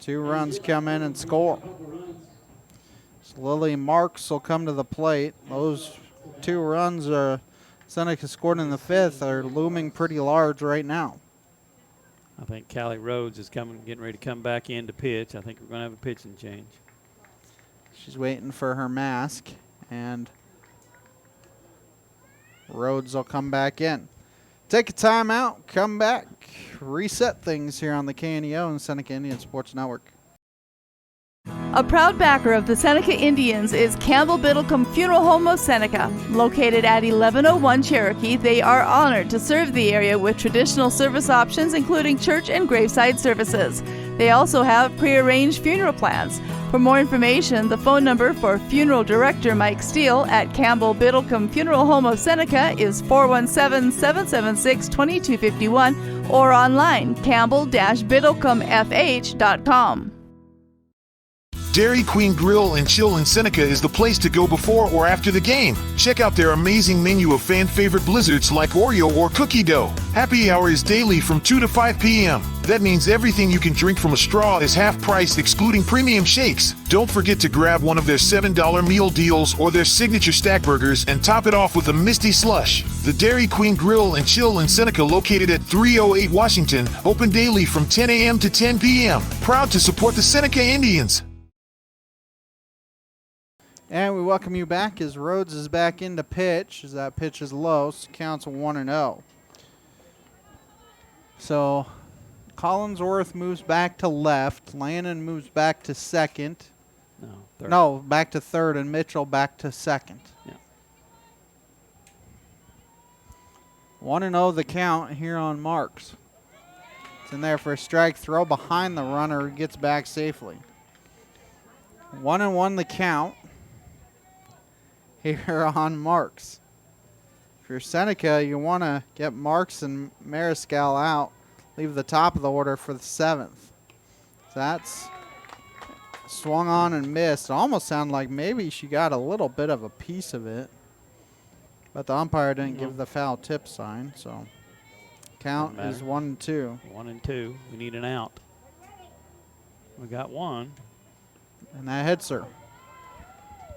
Two runs come in and score. So Lily Marks will come to the plate. Those 2 runs Seneca scored in the 5th are looming pretty large right now. I think Callie Rhodes is getting ready to come back in to pitch. I think we're going to have a pitching change. She's waiting for her mask, and Rhodes will come back in. Take a timeout, come back, reset things here on the KNEO and Seneca Indian Sports Network. A proud backer of the Seneca Indians is Campbell Biddlecombe Funeral Home of Seneca. Located at 1101 Cherokee, they are honored to serve the area with traditional service options, including church and graveside services. They also have prearranged funeral plans. For more information, the phone number for Funeral Director Mike Steele at Campbell Biddlecombe Funeral Home of Seneca is 417-776-2251 or online campbell-biddlecomefh.com. Dairy Queen Grill and Chill in Seneca is the place to go before or after the game. Check out their amazing menu of fan-favorite blizzards like Oreo or cookie dough. Happy hour is daily from 2 to 5 p.m. That means everything you can drink from a straw is half price, excluding premium shakes. Don't forget to grab one of their $7 meal deals or their signature stack burgers and top it off with a Misty Slush. The Dairy Queen Grill and Chill in Seneca, located at 308 Washington, open daily from 10 a.m. to 10 p.m. Proud to support the Seneca Indians. And we welcome you back as Rhodes is back into pitch. As that pitch is low, so counts 1-0. So Collinsworth moves back to left. Lannon moves back to second. Third. No, back to third, and Mitchell back to second. Yeah. 1-0 the count here on Marks. It's in there for a strike throw behind the runner who gets back safely. 1-1 the count here on Marks. If you're Seneca, you want to get Marks and Mariscal out. Leave the top of the order for the 7th. So that's swung on and missed. It almost sounded like maybe she got a little bit of a piece of it. But the umpire didn't give the foul tip sign. So count is 1-2. 1-2. We need an out. We got one. And that hits her.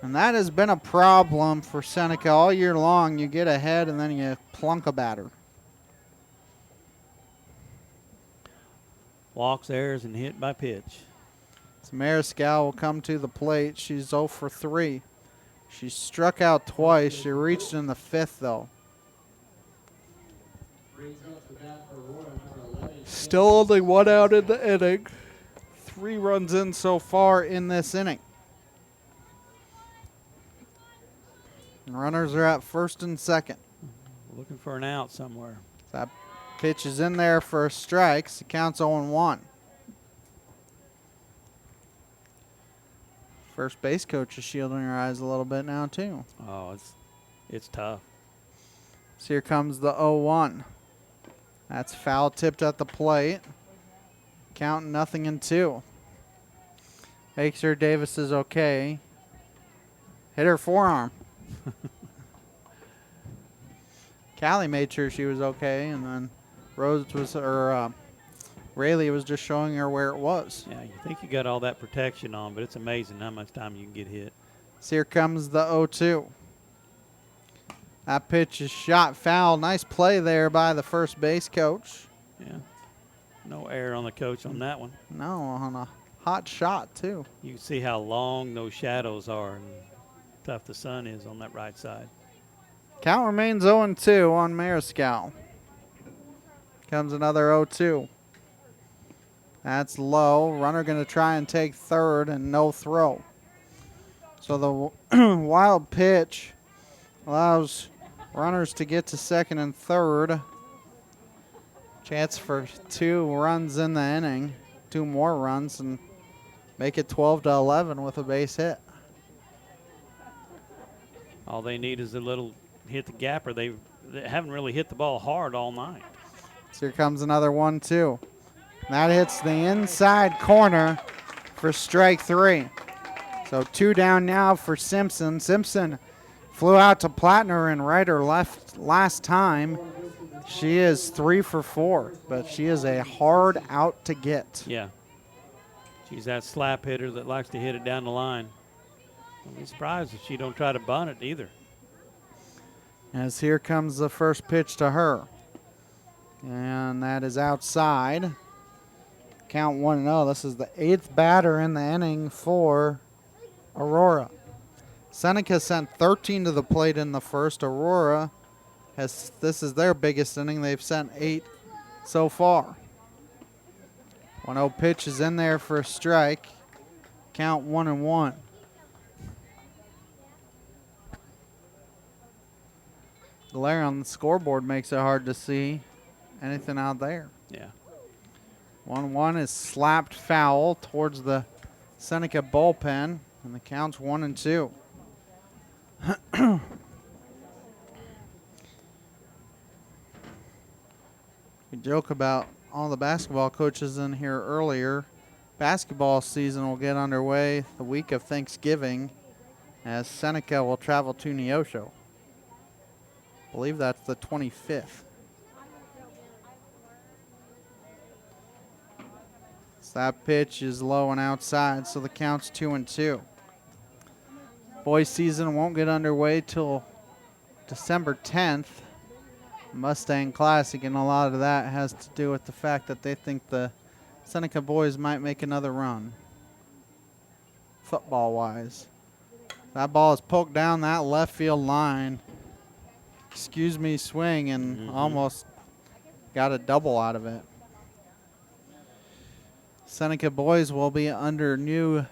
And that has been a problem for Seneca all year long. You get ahead and then you plunk a batter. Walks, errors, and hit by pitch. So Mariscal will come to the plate. She's 0 for 3. She struck out twice. She reached in the 5th, though. Still only 1 out in the inning. 3 runs in so far in this inning. Runners are at first and second. Looking for an out somewhere. That pitch is in there for strikes. It counts 0-1. First base coach is shielding her eyes a little bit now, too. Oh, it's tough. So here comes the 0-1. That's foul tipped at the plate. Count 0-2. Make sure Davis is okay. Hit her forearm. Callie made sure she was okay, and then Rayleigh was just showing her where it was. Yeah, you think you got all that protection on, but it's amazing how much time you can get hit. So here comes the 0-2. That pitch is shot foul. Nice play there by the first base coach. Yeah. No error on the coach on that one. No, on a hot shot, too. You can see how long those shadows are and tough the sun is on that right side. Count remains 0-2 on Mariscal. Comes another 0-2. That's low. Runner going to try and take third and no throw. So the wild pitch allows runners to get to second and third. Chance for 2 runs in the inning. 2 more runs and make it 12-11 with a base hit. All they need is a little hit the gapper. They haven't really hit the ball hard all night. So here comes another 1-2. That hits the inside corner for strike 3. So 2 down now for Simpson. Simpson flew out to Plattner and right or left last time. She is 3 for 4, but she is a hard out to get. Yeah. She's that slap hitter that likes to hit it down the line. I'll be surprised if she don't try to bunt it either. As here comes the first pitch to her. And that is outside. Count 1-0. This is the 8th batter in the inning for Aurora. Seneca sent 13 to the plate in the first. Aurora this is their biggest inning. They've sent 8 so far. 1-0 pitch is in there for a strike. Count 1-1. Glare on the scoreboard makes it hard to see anything out there. Yeah. 1-1 is slapped foul towards the Seneca bullpen, and the count's 1-2. We joke about all the basketball coaches in here earlier. Basketball season will get underway the week of Thanksgiving as Seneca will travel to Neosho. I believe that's the 25th. So that pitch is low and outside, so the count's 2-2. Boys season won't get underway till December 10th. Mustang Classic, and a lot of that has to do with the fact that they think the Seneca boys might make another run, football-wise. That ball is poked down that left field line. Excuse me, swing, and almost got a double out of it. Seneca boys will be under new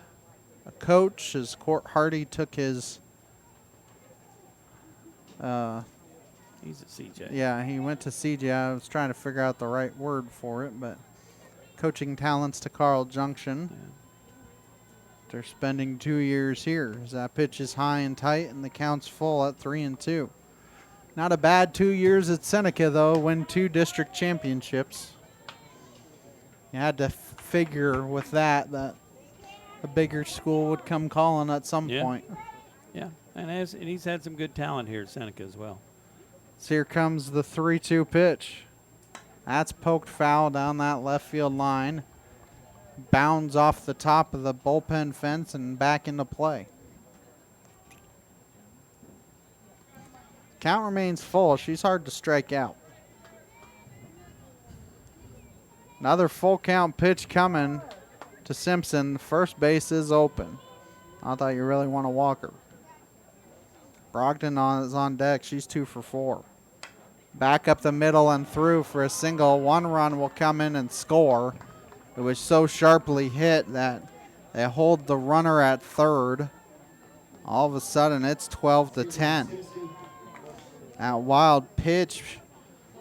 coach as Court Hardy took his he's at CJ. Yeah, he went to CJ. I was trying to figure out the right word for it, but coaching talents to Carl Junction. Yeah. They're spending 2 years here as that pitch is high and tight and the count's full at 3-2. Not a bad 2 years at Seneca, though. Win 2 district championships. You had to figure with that a bigger school would come calling at some point. Yeah, and he's had some good talent here at Seneca as well. So here comes the 3-2 pitch. That's poked foul down that left field line. Bounds off the top of the bullpen fence and back into play. Count remains full. She's hard to strike out. Another full count pitch coming to Simpson. First base is open. I thought you really want to walk her. Brogdon is on deck. She's 2 for 4. Back up the middle and through for a single. 1 run will come in and score. It was so sharply hit that they hold the runner at third. All of a sudden, it's 12-10. That wild pitch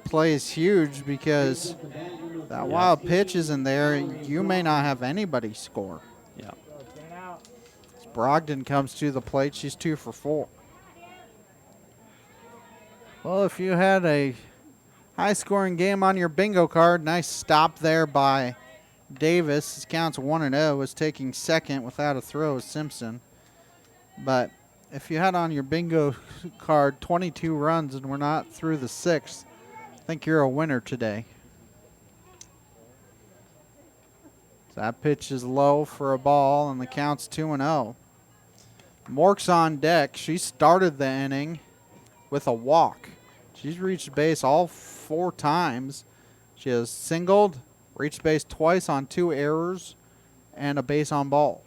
play is huge because that wild pitch isn't there. You may not have anybody score. Yeah. As Brogdon comes to the plate, she's 2 for 4. Well, if you had a high-scoring game on your bingo card, nice stop there by Davis. This counts 1-0. Was taking second without a throw is Simpson. But if you had on your bingo card 22 runs and we're not through the 6th, I think you're a winner today. So that pitch is low for a ball, and the count's 2-0. Mork's on deck. She started the inning with a walk. She's reached base all 4 times. She has singled, reached base twice on 2 errors, and a base on ball.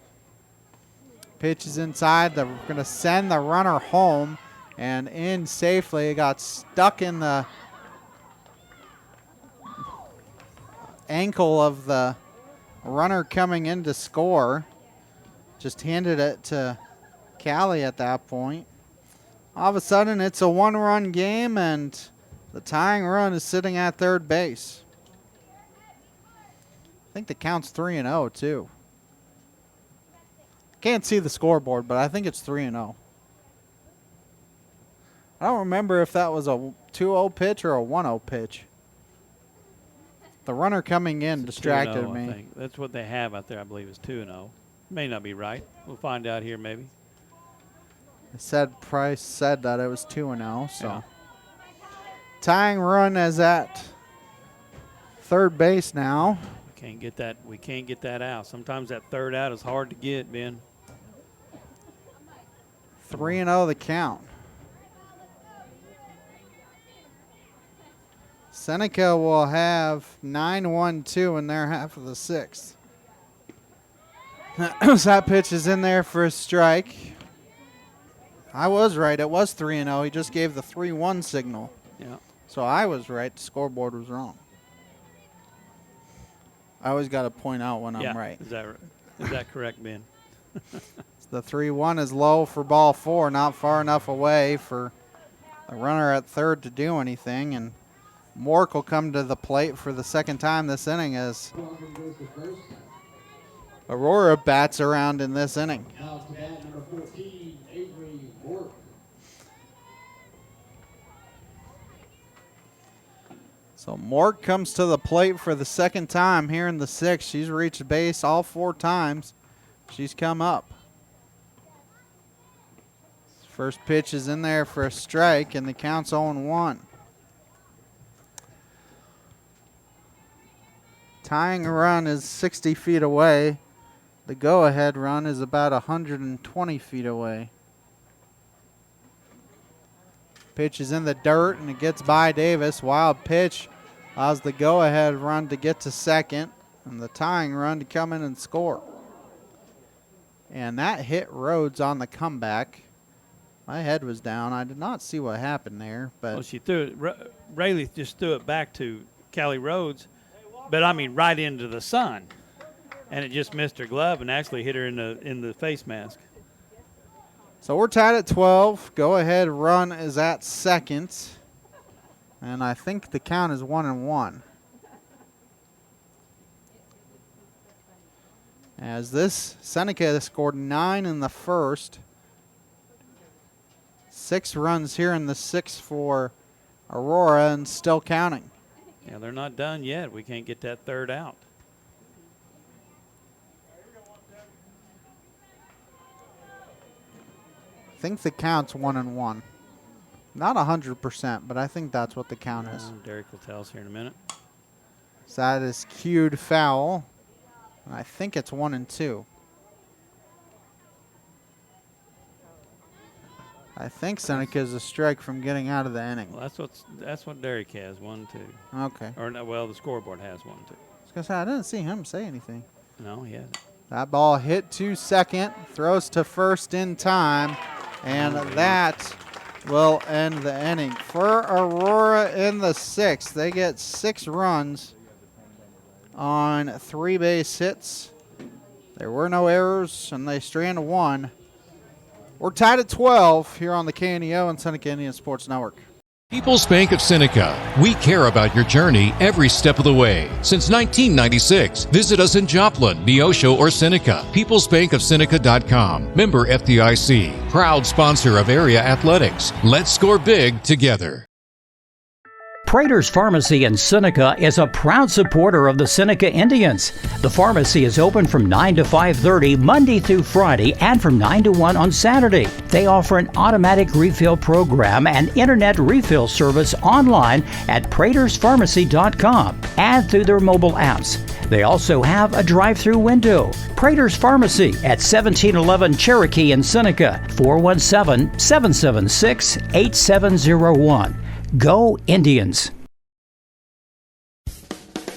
Pitch is inside. They're going to send the runner home and in safely. It got stuck in the ankle of the runner coming in to score. Just handed it to Callie at that point. All of a sudden, it's a 1-run game, and the tying run is sitting at third base. I think the count's 3-0, too. Can't see the scoreboard, but I think it's 3-0. I don't remember if that was a 2-0 pitch or a 1-0 pitch. The runner coming in distracted me. I think. That's what they have out there, I believe, is 2-0. May not be right. We'll find out here maybe. Price said that it was 2-0, so. Yeah. Tying run is at third base now. We can't get that out. Sometimes that third out is hard to get, Ben. 3-0 the count. Seneca will have 9-1-2 in their half of the 6th. So that pitch is in there for a strike. I was right. It was 3-0. He just gave the 3-1 signal. Yeah. So I was right. The scoreboard was wrong. I always got to point out when I'm right. Is that correct, Ben? The 3-1 is low for ball 4, not far enough away for the runner at third to do anything. And Mork will come to the plate for the second time this inning as Aurora bats around in this inning. Now to bat number 14, Avery Mork. So Mork comes to the plate for the second time here in the 6th. She's reached base all 4 times. She's come up. First pitch is in there for a strike, and the count's 0-1. Tying run is 60 feet away. The go-ahead run is about 120 feet away. Pitch is in the dirt, and it gets by Davis. Wild pitch allows the go-ahead run to get to second, and the tying run to come in and score. And that hit Rhodes on the comeback. My head was down. I did not see what happened there. But well, she threw it. Rayleigh just threw it back to Callie Rhodes, but I mean right into the sun, and it just missed her glove and actually hit her in the face mask. So we're tied at 12. Go ahead run is at second, and I think the count is 1-1. As this Seneca scored 9 in the first. 6 runs here in the 6th for Aurora and still counting. Yeah, they're not done yet. We can't get that third out. I think the count's 1-1. Not 100%, but I think that's what the count is. Derek will tell us here in a minute. So that is cued foul. And I think it's 1-2. I think Seneca is a strike from getting out of the inning. Well, that's what Derek has, 1-2. Okay. Or no, well, the scoreboard has 1-2. I was gonna say I didn't see him say anything. No, he hasn't. That ball hit to second, throws to first in time, and that will end the inning. For Aurora in the 6th, they get 6 runs on 3 base hits. There were no errors, and they strand 1. We're tied at 12 here on the KNEO and Seneca Indian Sports Network. People's Bank of Seneca. We care about your journey every step of the way. Since 1996, visit us in Joplin, Neosho, or Seneca. PeoplesBankOfSeneca.com. Member FDIC. Proud sponsor of area athletics. Let's score big together. Prater's Pharmacy in Seneca is a proud supporter of the Seneca Indians. The pharmacy is open from 9 to 5:30 Monday through Friday and from 9 to 1 on Saturday. They offer an automatic refill program and internet refill service online at praterspharmacy.com and through their mobile apps. They also have a drive-through window. Prater's Pharmacy at 1711 Cherokee in Seneca, 417-776-8701. Go Indians!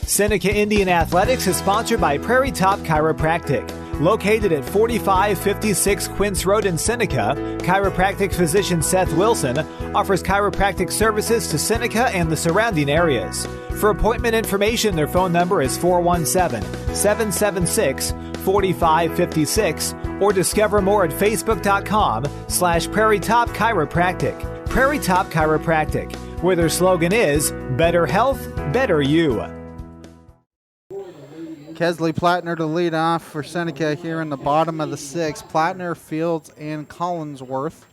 Seneca Indian Athletics is sponsored by Prairie Top Chiropractic. Located at 4556 Quince Road in Seneca, chiropractic physician Seth Wilson offers chiropractic services to Seneca and the surrounding areas. For appointment information, their phone number is 417-776-4556 or discover more at facebook.com/Prairie Top Chiropractic. Prairie Top Chiropractic, where their slogan is, better health, better you. Kesley Plattner to lead off for Seneca here in the bottom of the sixth. Plattner, Fields, and Collinsworth.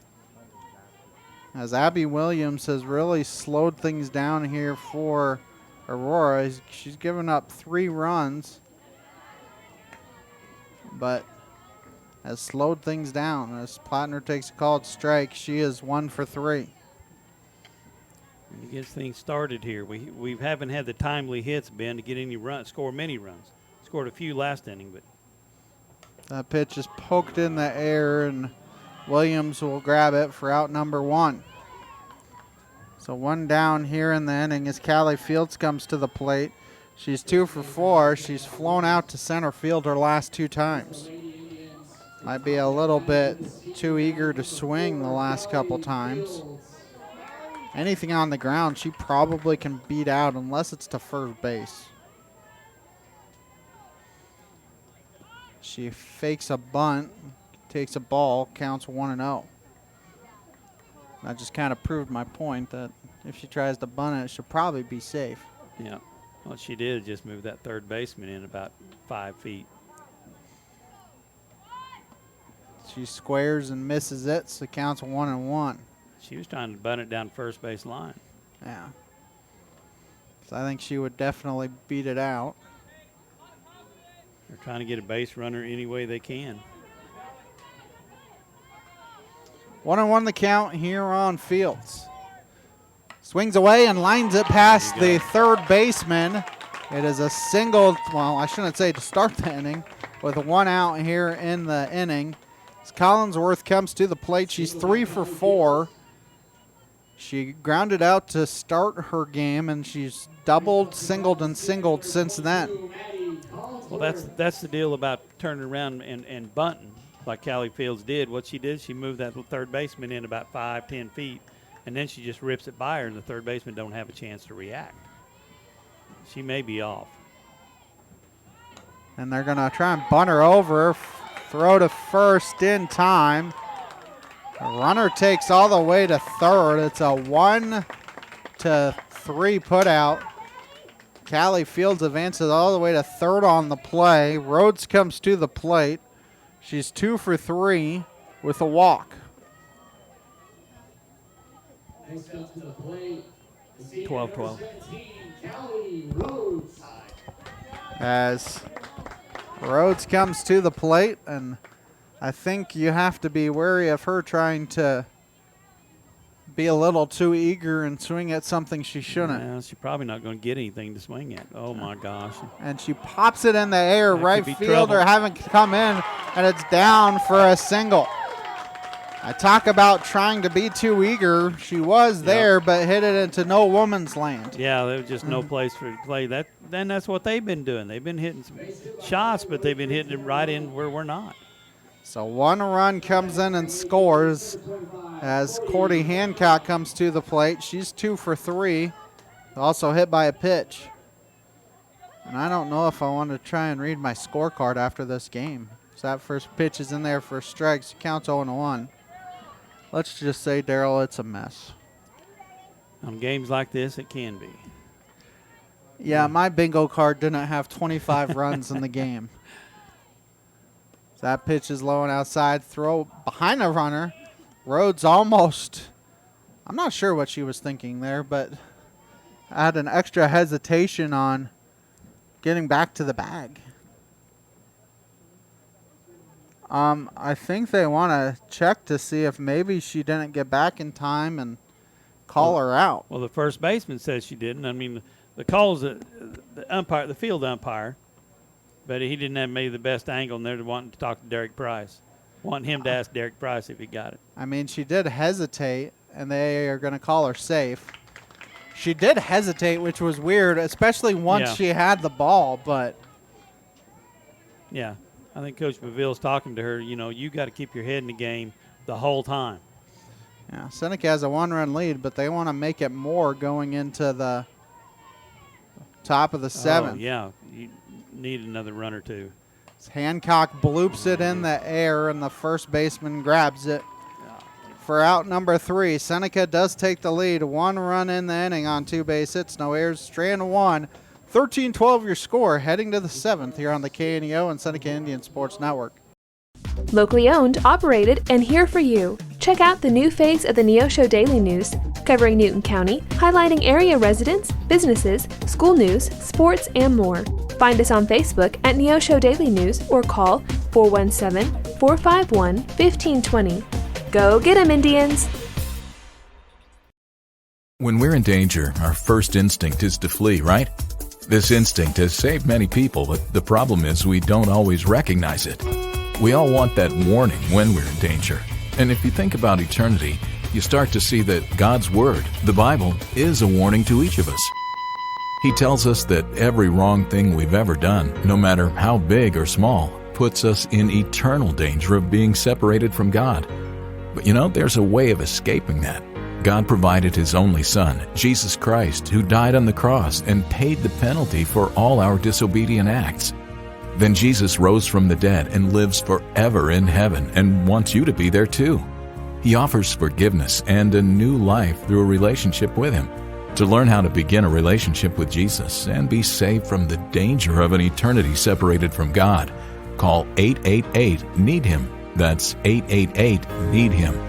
As Abby Williams has really slowed things down here for Aurora. She's given up 3 runs, but has slowed things down. As Plattner takes a called strike, she is 1 for 3. He gets things started here. We haven't had the timely hits, Ben, to get any runs, score many runs. Scored a few last inning, but that pitch is poked in the air, and Williams will grab it for out number 1. So 1 down here in the inning as Callie Fields comes to the plate. She's 2 for 4. She's flown out to center field her last 2 times. Might be a little bit too eager to swing the last couple times. Anything on the ground she probably can beat out unless it's to first base. She fakes a bunt, takes a ball, counts 1-0. That just kind of proved my point that if she tries to bunt it, she'll probably be safe. yeah, what she did just move that third baseman in about 5 feet. She squares and misses it, so counts 1-1. She was trying to bunt it down first base line. Yeah. So I think she would definitely beat it out. They're trying to get a base runner any way they can. 1-1 the count here on Fields. Swings away and lines it past the third baseman. It is a single, well, I shouldn't say to start the inning, with 1 out here in the inning. As Collinsworth comes to the plate, she's 3 for 4. She grounded out to start her game, and she's doubled, singled, and singled since then. Well, that's the deal about turning around and bunting like Callie Fields did. What she did, she moved that third baseman in about 5-10 feet, and then she just rips it by her, and the third baseman don't have a chance to react. She may be off. And they're going to try and bunt her over, throw to first in time. The runner takes all the way to third. It's a 1-3 put out. Callie Fields advances all the way to third on the play. Rhodes comes to the plate. She's 2 for 3 with a walk. Next up to the plate, 12-12. Callie Rhodes. As Rhodes comes to the plate, and I think you have to be wary of her trying to be a little too eager and swing at something she shouldn't. Yeah, she's probably not going to get anything to swing at. Oh, my gosh. And she pops it in the air. That Right could be fielder trouble. haven't come in, and it's down for a single. I talk about trying to be too eager. She was there, but hit it into no woman's land. Yeah, there was just no place for her to play. Then that's what they've been doing. They've been hitting some shots, but they've been hitting it right in where we're not. So 1 run comes in and scores as Cordy Hancock comes to the plate. She's 2 for 3, also hit by a pitch. And I don't know if I want to try and read my scorecard after this game. So that first pitch is in there for strikes. Counts 0-1. Let's just say, Daryl, it's a mess. On games like this, it can be. Yeah, my bingo card didn't have 25 runs in the game. That pitch is low and outside. Throw behind the runner. Rhodes almost. I'm not sure what she was thinking there, but I had an extra hesitation on getting back to the bag. I think they want to check to see if maybe she didn't get back in time and call her out. Well, the first baseman says she didn't. I mean, the call's the umpire, the field umpire, but he didn't have maybe the best angle, and they're wanting to talk to Derek Price. Want him to ask Derek Price if he got it. I mean, she did hesitate, and they are going to call her safe. She did hesitate, which was weird, especially once she had the ball, but. Yeah, I think Coach Beville's talking to her, you got to keep your head in the game the whole time. Yeah, Seneca has a 1-run lead, but they want to make it more going into the top of the 7th. Oh, yeah, you need another run or two. Hancock bloops it in the air, and the first baseman grabs it. For out number 3, Seneca does take the lead. 1 run in the inning on 2 base hits, no errors, strand 1. 13-12 your score, heading to the 7th here on the KNEO and Seneca Indian Sports Network. Locally owned, operated, and here for you. Check out the new face of the Neosho Daily News, covering Newton County, highlighting area residents, businesses, school news, sports, and more. Find us on Facebook at Neosho Daily News or call 417-451-1520. Go get 'em, Indians! When we're in danger, our first instinct is to flee, right? This instinct has saved many people, but the problem is we don't always recognize it. We all want that warning when we're in danger. And if you think about eternity, you start to see that God's Word, the Bible, is a warning to each of us. He tells us that every wrong thing we've ever done, no matter how big or small, puts us in eternal danger of being separated from God. But there's a way of escaping that. God provided His only Son, Jesus Christ, who died on the cross and paid the penalty for all our disobedient acts. Then Jesus rose from the dead and lives forever in heaven and wants you to be there too. He offers forgiveness and a new life through a relationship with Him. To learn how to begin a relationship with Jesus and be saved from the danger of an eternity separated from God, call 888-NEED-HIM. That's 888-NEED-HIM.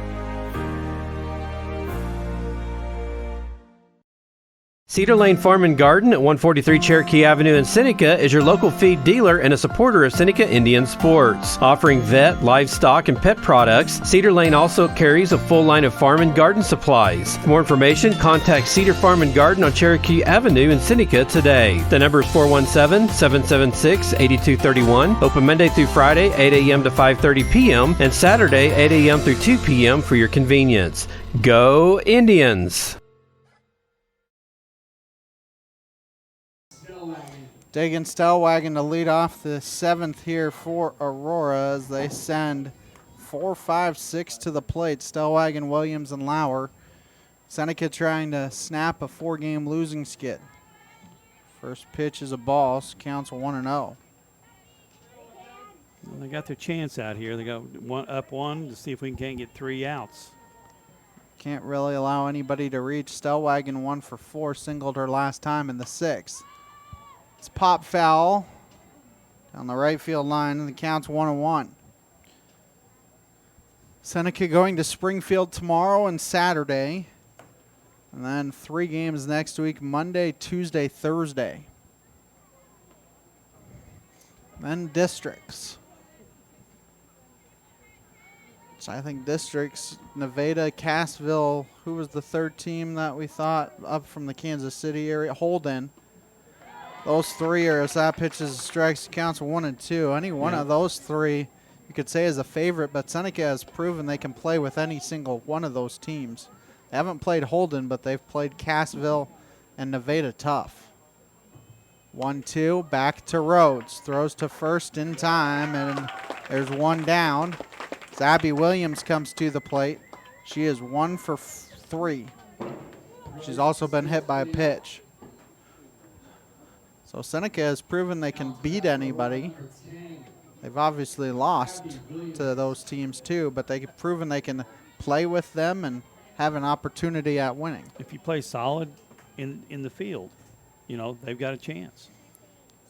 Cedar Lane Farm and Garden at 143 Cherokee Avenue in Seneca is your local feed dealer and a supporter of Seneca Indian Sports. Offering vet, livestock, and pet products, Cedar Lane also carries a full line of farm and garden supplies. For more information, contact Cedar Farm and Garden on Cherokee Avenue in Seneca today. The number is 417-776-8231. Open Monday through Friday, 8 a.m. to 5:30 p.m. and Saturday, 8 a.m. through 2 p.m. for your convenience. Go Indians! Dagan Stellwagen to lead off the 7th here for Aurora as they send 4, 5, 6 to the plate. Stellwagen, Williams, and Lauer. Seneca trying to snap a 4-game losing skid. First pitch is a ball, so counts 1-0. Well, they got their chance out here. They got up one to see if we can't get 3 outs. Can't really allow anybody to reach. Stellwagen 1 for 4, singled her last time in the 6th. It's pop foul down the right field line, and the count's 1-1. Seneca going to Springfield tomorrow and Saturday, and then 3 games next week, Monday, Tuesday, Thursday. Then districts. So I think districts, Nevada, Cassville, who was the 3rd team that we thought up from the Kansas City area? Holden. Those 3 are, as that pitches strikes, counts 1 and 2. Any one of those 3 you could say is a favorite, but Seneca has proven they can play with any single one of those teams. They haven't played Holden, but they've played Cassville and Nevada tough. 1-2, back to Rhodes. Throws to first in time, and there's 1 down. As Abby Williams comes to the plate. She is 1 for 3. She's also been hit by a pitch. So Seneca has proven they can beat anybody. They've obviously lost to those teams too, but they've proven they can play with them and have an opportunity at winning. If you play solid in the field, they've got a chance.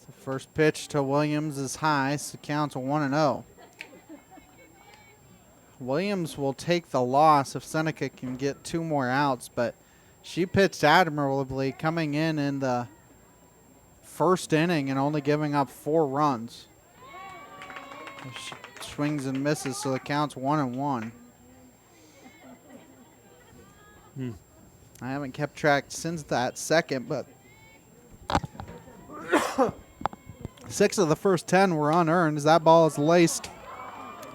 The first pitch to Williams is high, so counts 1-0. Williams will take the loss if Seneca can get 2 more outs, but she pitched admirably coming in the first inning and only giving up 4 runs. She swings and misses, so the count's 1-1. I haven't kept track since that second, but 6 of the first 10 were unearned as that ball is laced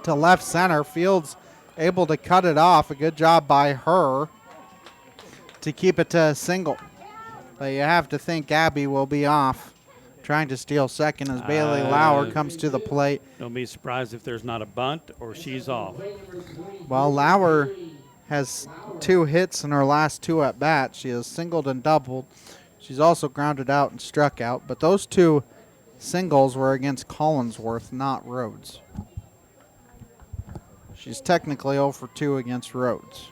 to left center. Fields able to cut it off. A good job by her to keep it to a single. But you have to think Abby will be off trying to steal second as Bailey Lauer comes to the plate. Don't be surprised if there's not a bunt or she's off. Well, Lauer has 2 hits in her last 2 at-bats. She has singled and doubled. She's also grounded out and struck out, but those 2 singles were against Collinsworth, not Rhodes. She's technically 0 for 2 against Rhodes.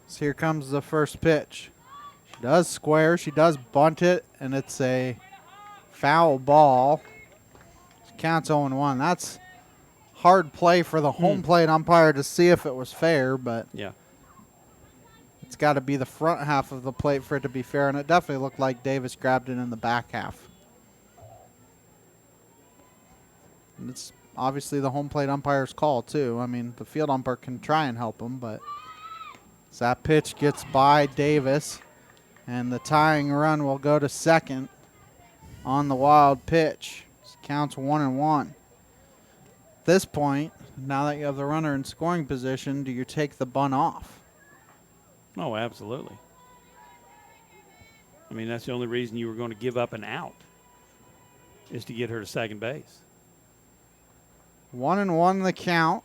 So here comes the first pitch. She does square, she does bunt it, and it's a foul ball. It counts 0-1. That's hard play for the home plate umpire to see if it was fair, but yeah, it's got to be the front half of the plate for it to be fair, and it definitely looked like Davis grabbed it in the back half. And it's obviously the home plate umpire's call, too. I mean, the field umpire can try and help him, but as that pitch gets by Davis, and the tying run will go to second on the wild pitch. It counts 1-1. At this point, now that you have the runner in scoring position, do you take the bunt off? Oh, absolutely. I mean, that's the only reason you were going to give up an out, is to get her to second base. 1-1 the count.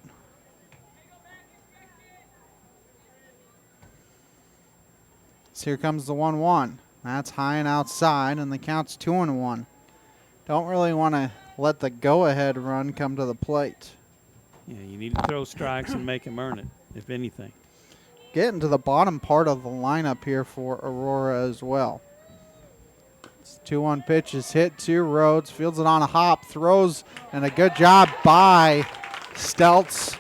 So here comes the 1-1. That's high and outside, and the count's 2-1. Don't really want to let the go-ahead run come to the plate. Yeah, you need to throw strikes and make them earn it, if anything. Getting to the bottom part of the lineup here for Aurora as well. 2-1 pitch is hit to Rhodes. Fields it on a hop, throws, and a good job by Stelz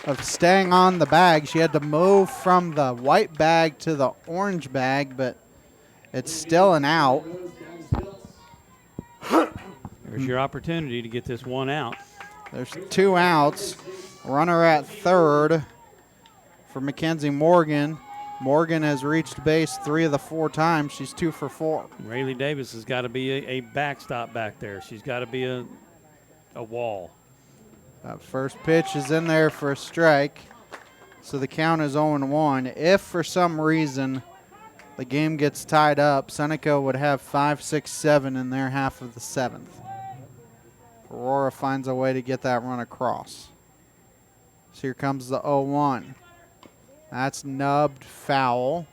of staying on the bag. She had to move from the white bag to the orange bag, but it's still an out. There's your opportunity to get this 1 out. There's 2 outs. Runner at third for Mackenzie Morgan. Morgan has reached base 3 of the 4 times. She's 2 for 4. Rayleigh Davis has got to be a backstop back there. She's got to be a wall. That first pitch is in there for a strike. So the count is 0-1. If for some reason the game gets tied up, Seneca would have 5, 6, 7 in their half of the 7th. Aurora finds a way to get that run across. So here comes the 0-1. That's nubbed foul.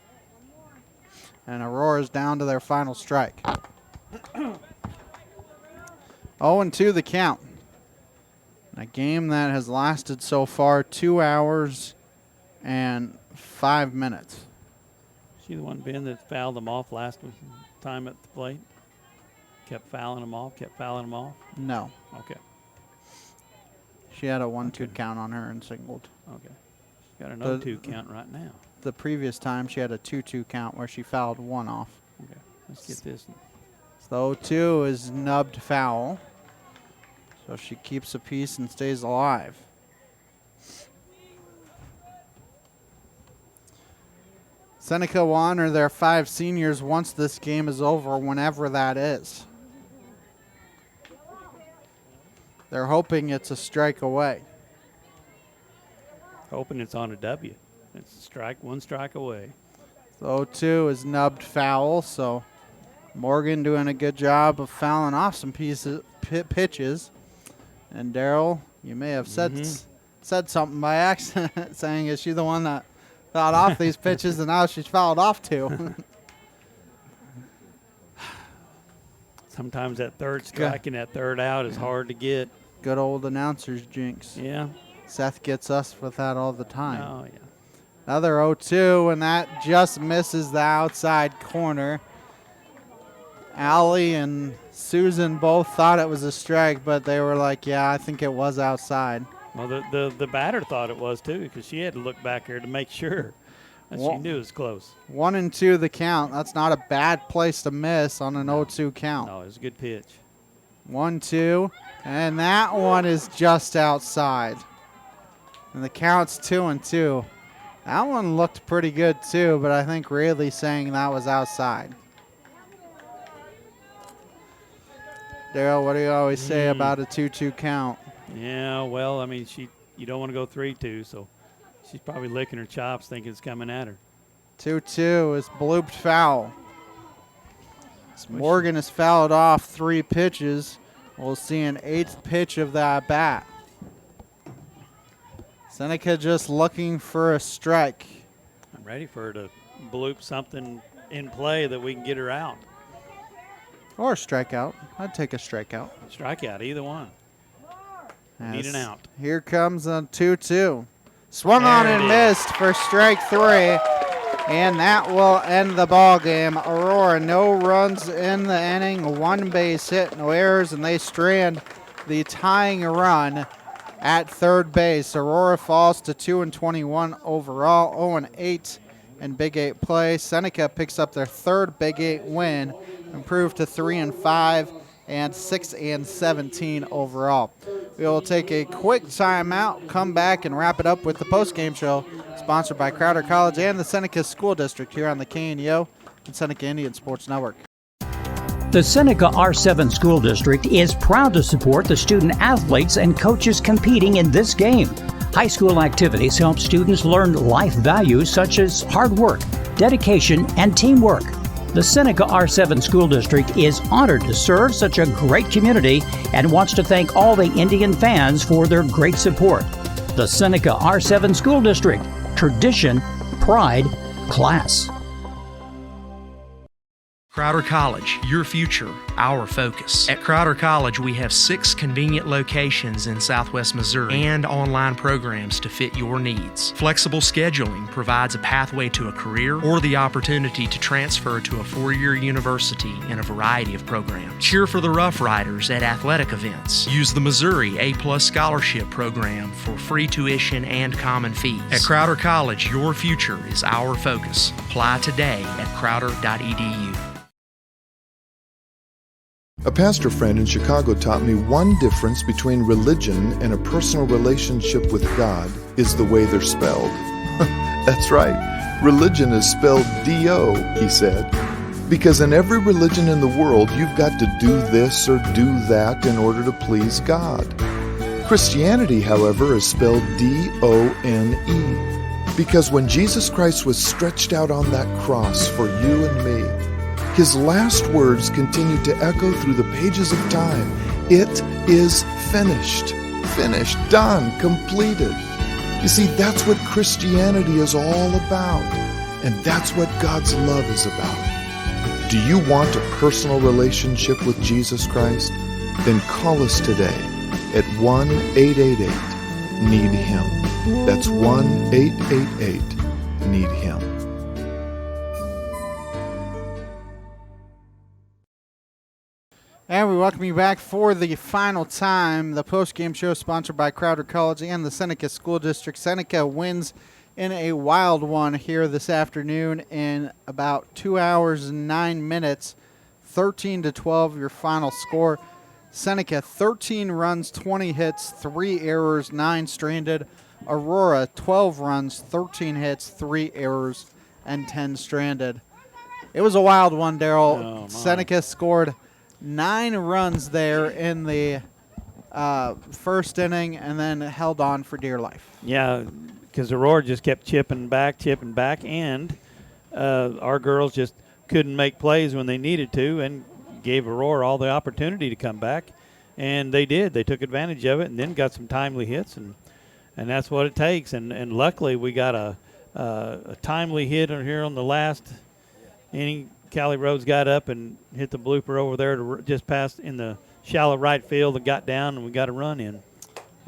And Aurora's down to their final strike. 0-2 the count. A game that has lasted so far 2 hours and 5 minutes. She the one, Ben, that fouled them off last time at the plate? Kept fouling them off? No. Okay. She had a 1-2 count on her and singled. Okay. She's got an 0-2 count right now. The previous time she had a 2-2 count where she fouled 1 off. Okay. Let's get this. So 0-2 is nubbed foul. So she keeps a piece and stays alive. Seneca will honor their 5 seniors once this game is over, whenever that is. They're hoping it's a strike away. Hoping it's on a W. It's a strike, 1 strike away. So 0-2 is nubbed foul, so Morgan doing a good job of fouling off some pitches. And Daryl, you may have said something by accident, saying, is she the one that fouled off these pitches and now she's fouled off 2? Sometimes that third strike and that third out is hard to get. Good old announcer's jinx. Yeah. Seth gets us with that all the time. Oh, yeah. Another 0-2, and that just misses the outside corner. Allie and Susan both thought it was a strike, but they were like, yeah, I think it was outside. Well, the batter thought it was, too, because she had to look back here to make sure that she knew it was close. 1-2 the count. That's not a bad place to miss on an 0-2 count. No, it was a good pitch. 1-2, and that one is just outside. And the count's 2-2. That one looked pretty good, too, but I think Rayleigh's saying that was outside. Daryl, what do you always say about a 2-2 count? Yeah, well, I mean, you don't want to go 3-2, so she's probably licking her chops thinking it's coming at her. 2-2 is blooped foul. Morgan has fouled off 3 pitches. We'll see an 8th pitch of that bat. Seneca just looking for a strike. I'm ready for her to bloop something in play that we can get her out. Or a strikeout. I'd take a strikeout. Strikeout, either one. Need an out. Here comes a 2-2. Swung on and missed for strike 3. And that will end the ball game. Aurora, no runs in the inning, 1 base hit, no errors, and they strand the tying run at third base. Aurora falls to 2-21 overall, 0-8 in Big 8 play. Seneca picks up their third Big 8 win, improved to 3-5 and 6-17 overall. We will take a quick timeout, come back, and wrap it up with the post-game show, sponsored by Crowder College and the Seneca School District here on the KNEO and Seneca Indian Sports Network. The Seneca R7 School District is proud to support the student athletes and coaches competing in this game. High school activities help students learn life values such as hard work, dedication, and teamwork. The Seneca R7 School District is honored to serve such a great community and wants to thank all the Indian fans for their great support. The Seneca R7 School District. Tradition, pride, class. Crowder College, your future, our focus. At Crowder College, we have 6 convenient locations in Southwest Missouri and online programs to fit your needs. Flexible scheduling provides a pathway to a career or the opportunity to transfer to a 4-year university in a variety of programs. Cheer for the Rough Riders at athletic events. Use the Missouri A+ Scholarship Program for free tuition and common fees. At Crowder College, your future is our focus. Apply today at crowder.edu. A pastor friend in Chicago taught me one difference between religion and a personal relationship with God is the way they're spelled. That's right. Religion is spelled D-O, he said. Because in every religion in the world, you've got to do this or do that in order to please God. Christianity, however, is spelled D-O-N-E. Because when Jesus Christ was stretched out on that cross for you and me, his last words continued to echo through the pages of time. It is finished. Finished, done, completed. You see, that's what Christianity is all about. And that's what God's love is about. Do you want a personal relationship with Jesus Christ? Then call us today at 1-888-NEED-HIM. That's 1-888-NEED-HIM. And we welcome you back for the final time. The post-game show sponsored by Crowder College and the Seneca School District. Seneca wins in a wild one here this afternoon in about 2 hours and 9 minutes. 13-12 your final score. Seneca 13 runs, 20 hits, 3 errors, 9 stranded. Aurora 12 runs, 13 hits, 3 errors, and 10 stranded. It was a wild one, Daryl. Seneca scored 9 runs there in the first inning and then held on for dear life. Yeah, because Aurora just kept chipping back, and our girls just couldn't make plays when they needed to and gave Aurora all the opportunity to come back, and they did. They took advantage of it and then got some timely hits, and that's what it takes. And luckily we got a timely hit here on the last inning. Callie Rhodes got up and hit the blooper over there to just past in the shallow right field and got down, and we got a run in.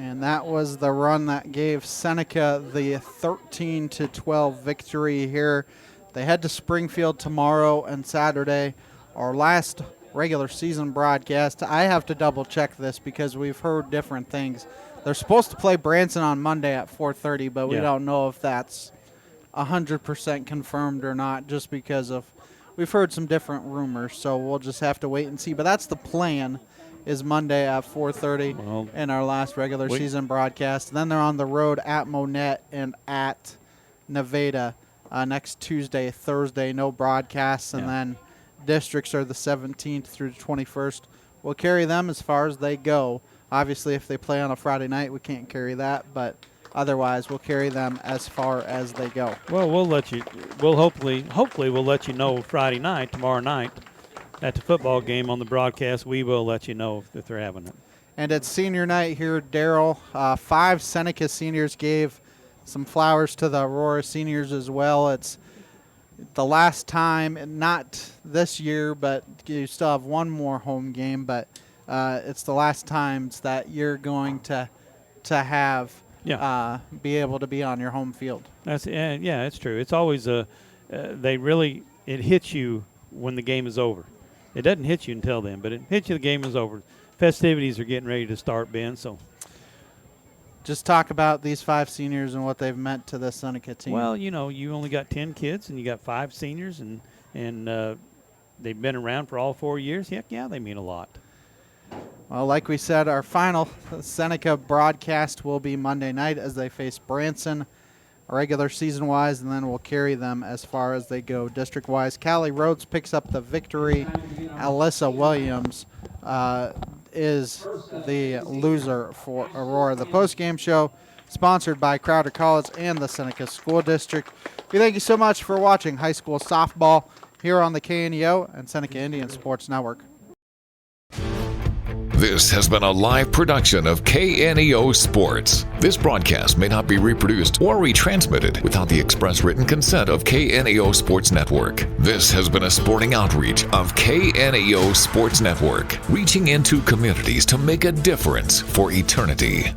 And that was the run that gave Seneca the 13-12 victory here. They head to Springfield tomorrow and Saturday. Our last regular season broadcast, I have to double check this because we've heard different things. They're supposed to play Branson on Monday at 4:30, but we don't know if that's 100% confirmed or not, just because of we've heard some different rumors, so we'll just have to wait and see. But that's the plan, is Monday at 4:30 in our last regular season broadcast. Then they're on the road at Monette and at Nevada next Tuesday, Thursday, no broadcasts, and then districts are the 17th through the 21st. We'll carry them as far as they go. Obviously, if they play on a Friday night, we can't carry that, but otherwise, we'll carry them as far as they go. Well, we'll let you. We'll hopefully we'll let you know Friday night, tomorrow night, at the football game on the broadcast. We will let you know if they're having it. And it's senior night here, Daryl. 5 Seneca seniors gave some flowers to the Aurora seniors as well. It's the last time, not this year, but you still have one more home game, but it's the last times that you're going to have be able to be on your home field. That's it's true. It's always it hits you when the game is over. It doesn't hit you until then, but it hits you the game is over. Festivities are getting ready to start, Ben. So just talk about these 5 seniors and what they've meant to the Seneca team. Well, you only got 10 kids and you got 5 seniors, and they've been around for all 4 years. Heck yeah, they mean a lot. Well, like we said, our final Seneca broadcast will be Monday night as they face Branson, regular season-wise, and then we'll carry them as far as they go district-wise. Callie Rhodes picks up the victory. Alyssa Williams is the loser for Aurora. The post-game show sponsored by Crowder College and the Seneca School District. We thank you so much for watching high school softball here on the KNEO and Seneca Indian Sports Network. This has been a live production of KNEO Sports. This broadcast may not be reproduced or retransmitted without the express written consent of KNEO Sports Network. This has been a sporting outreach of KNEO Sports Network, reaching into communities to make a difference for eternity.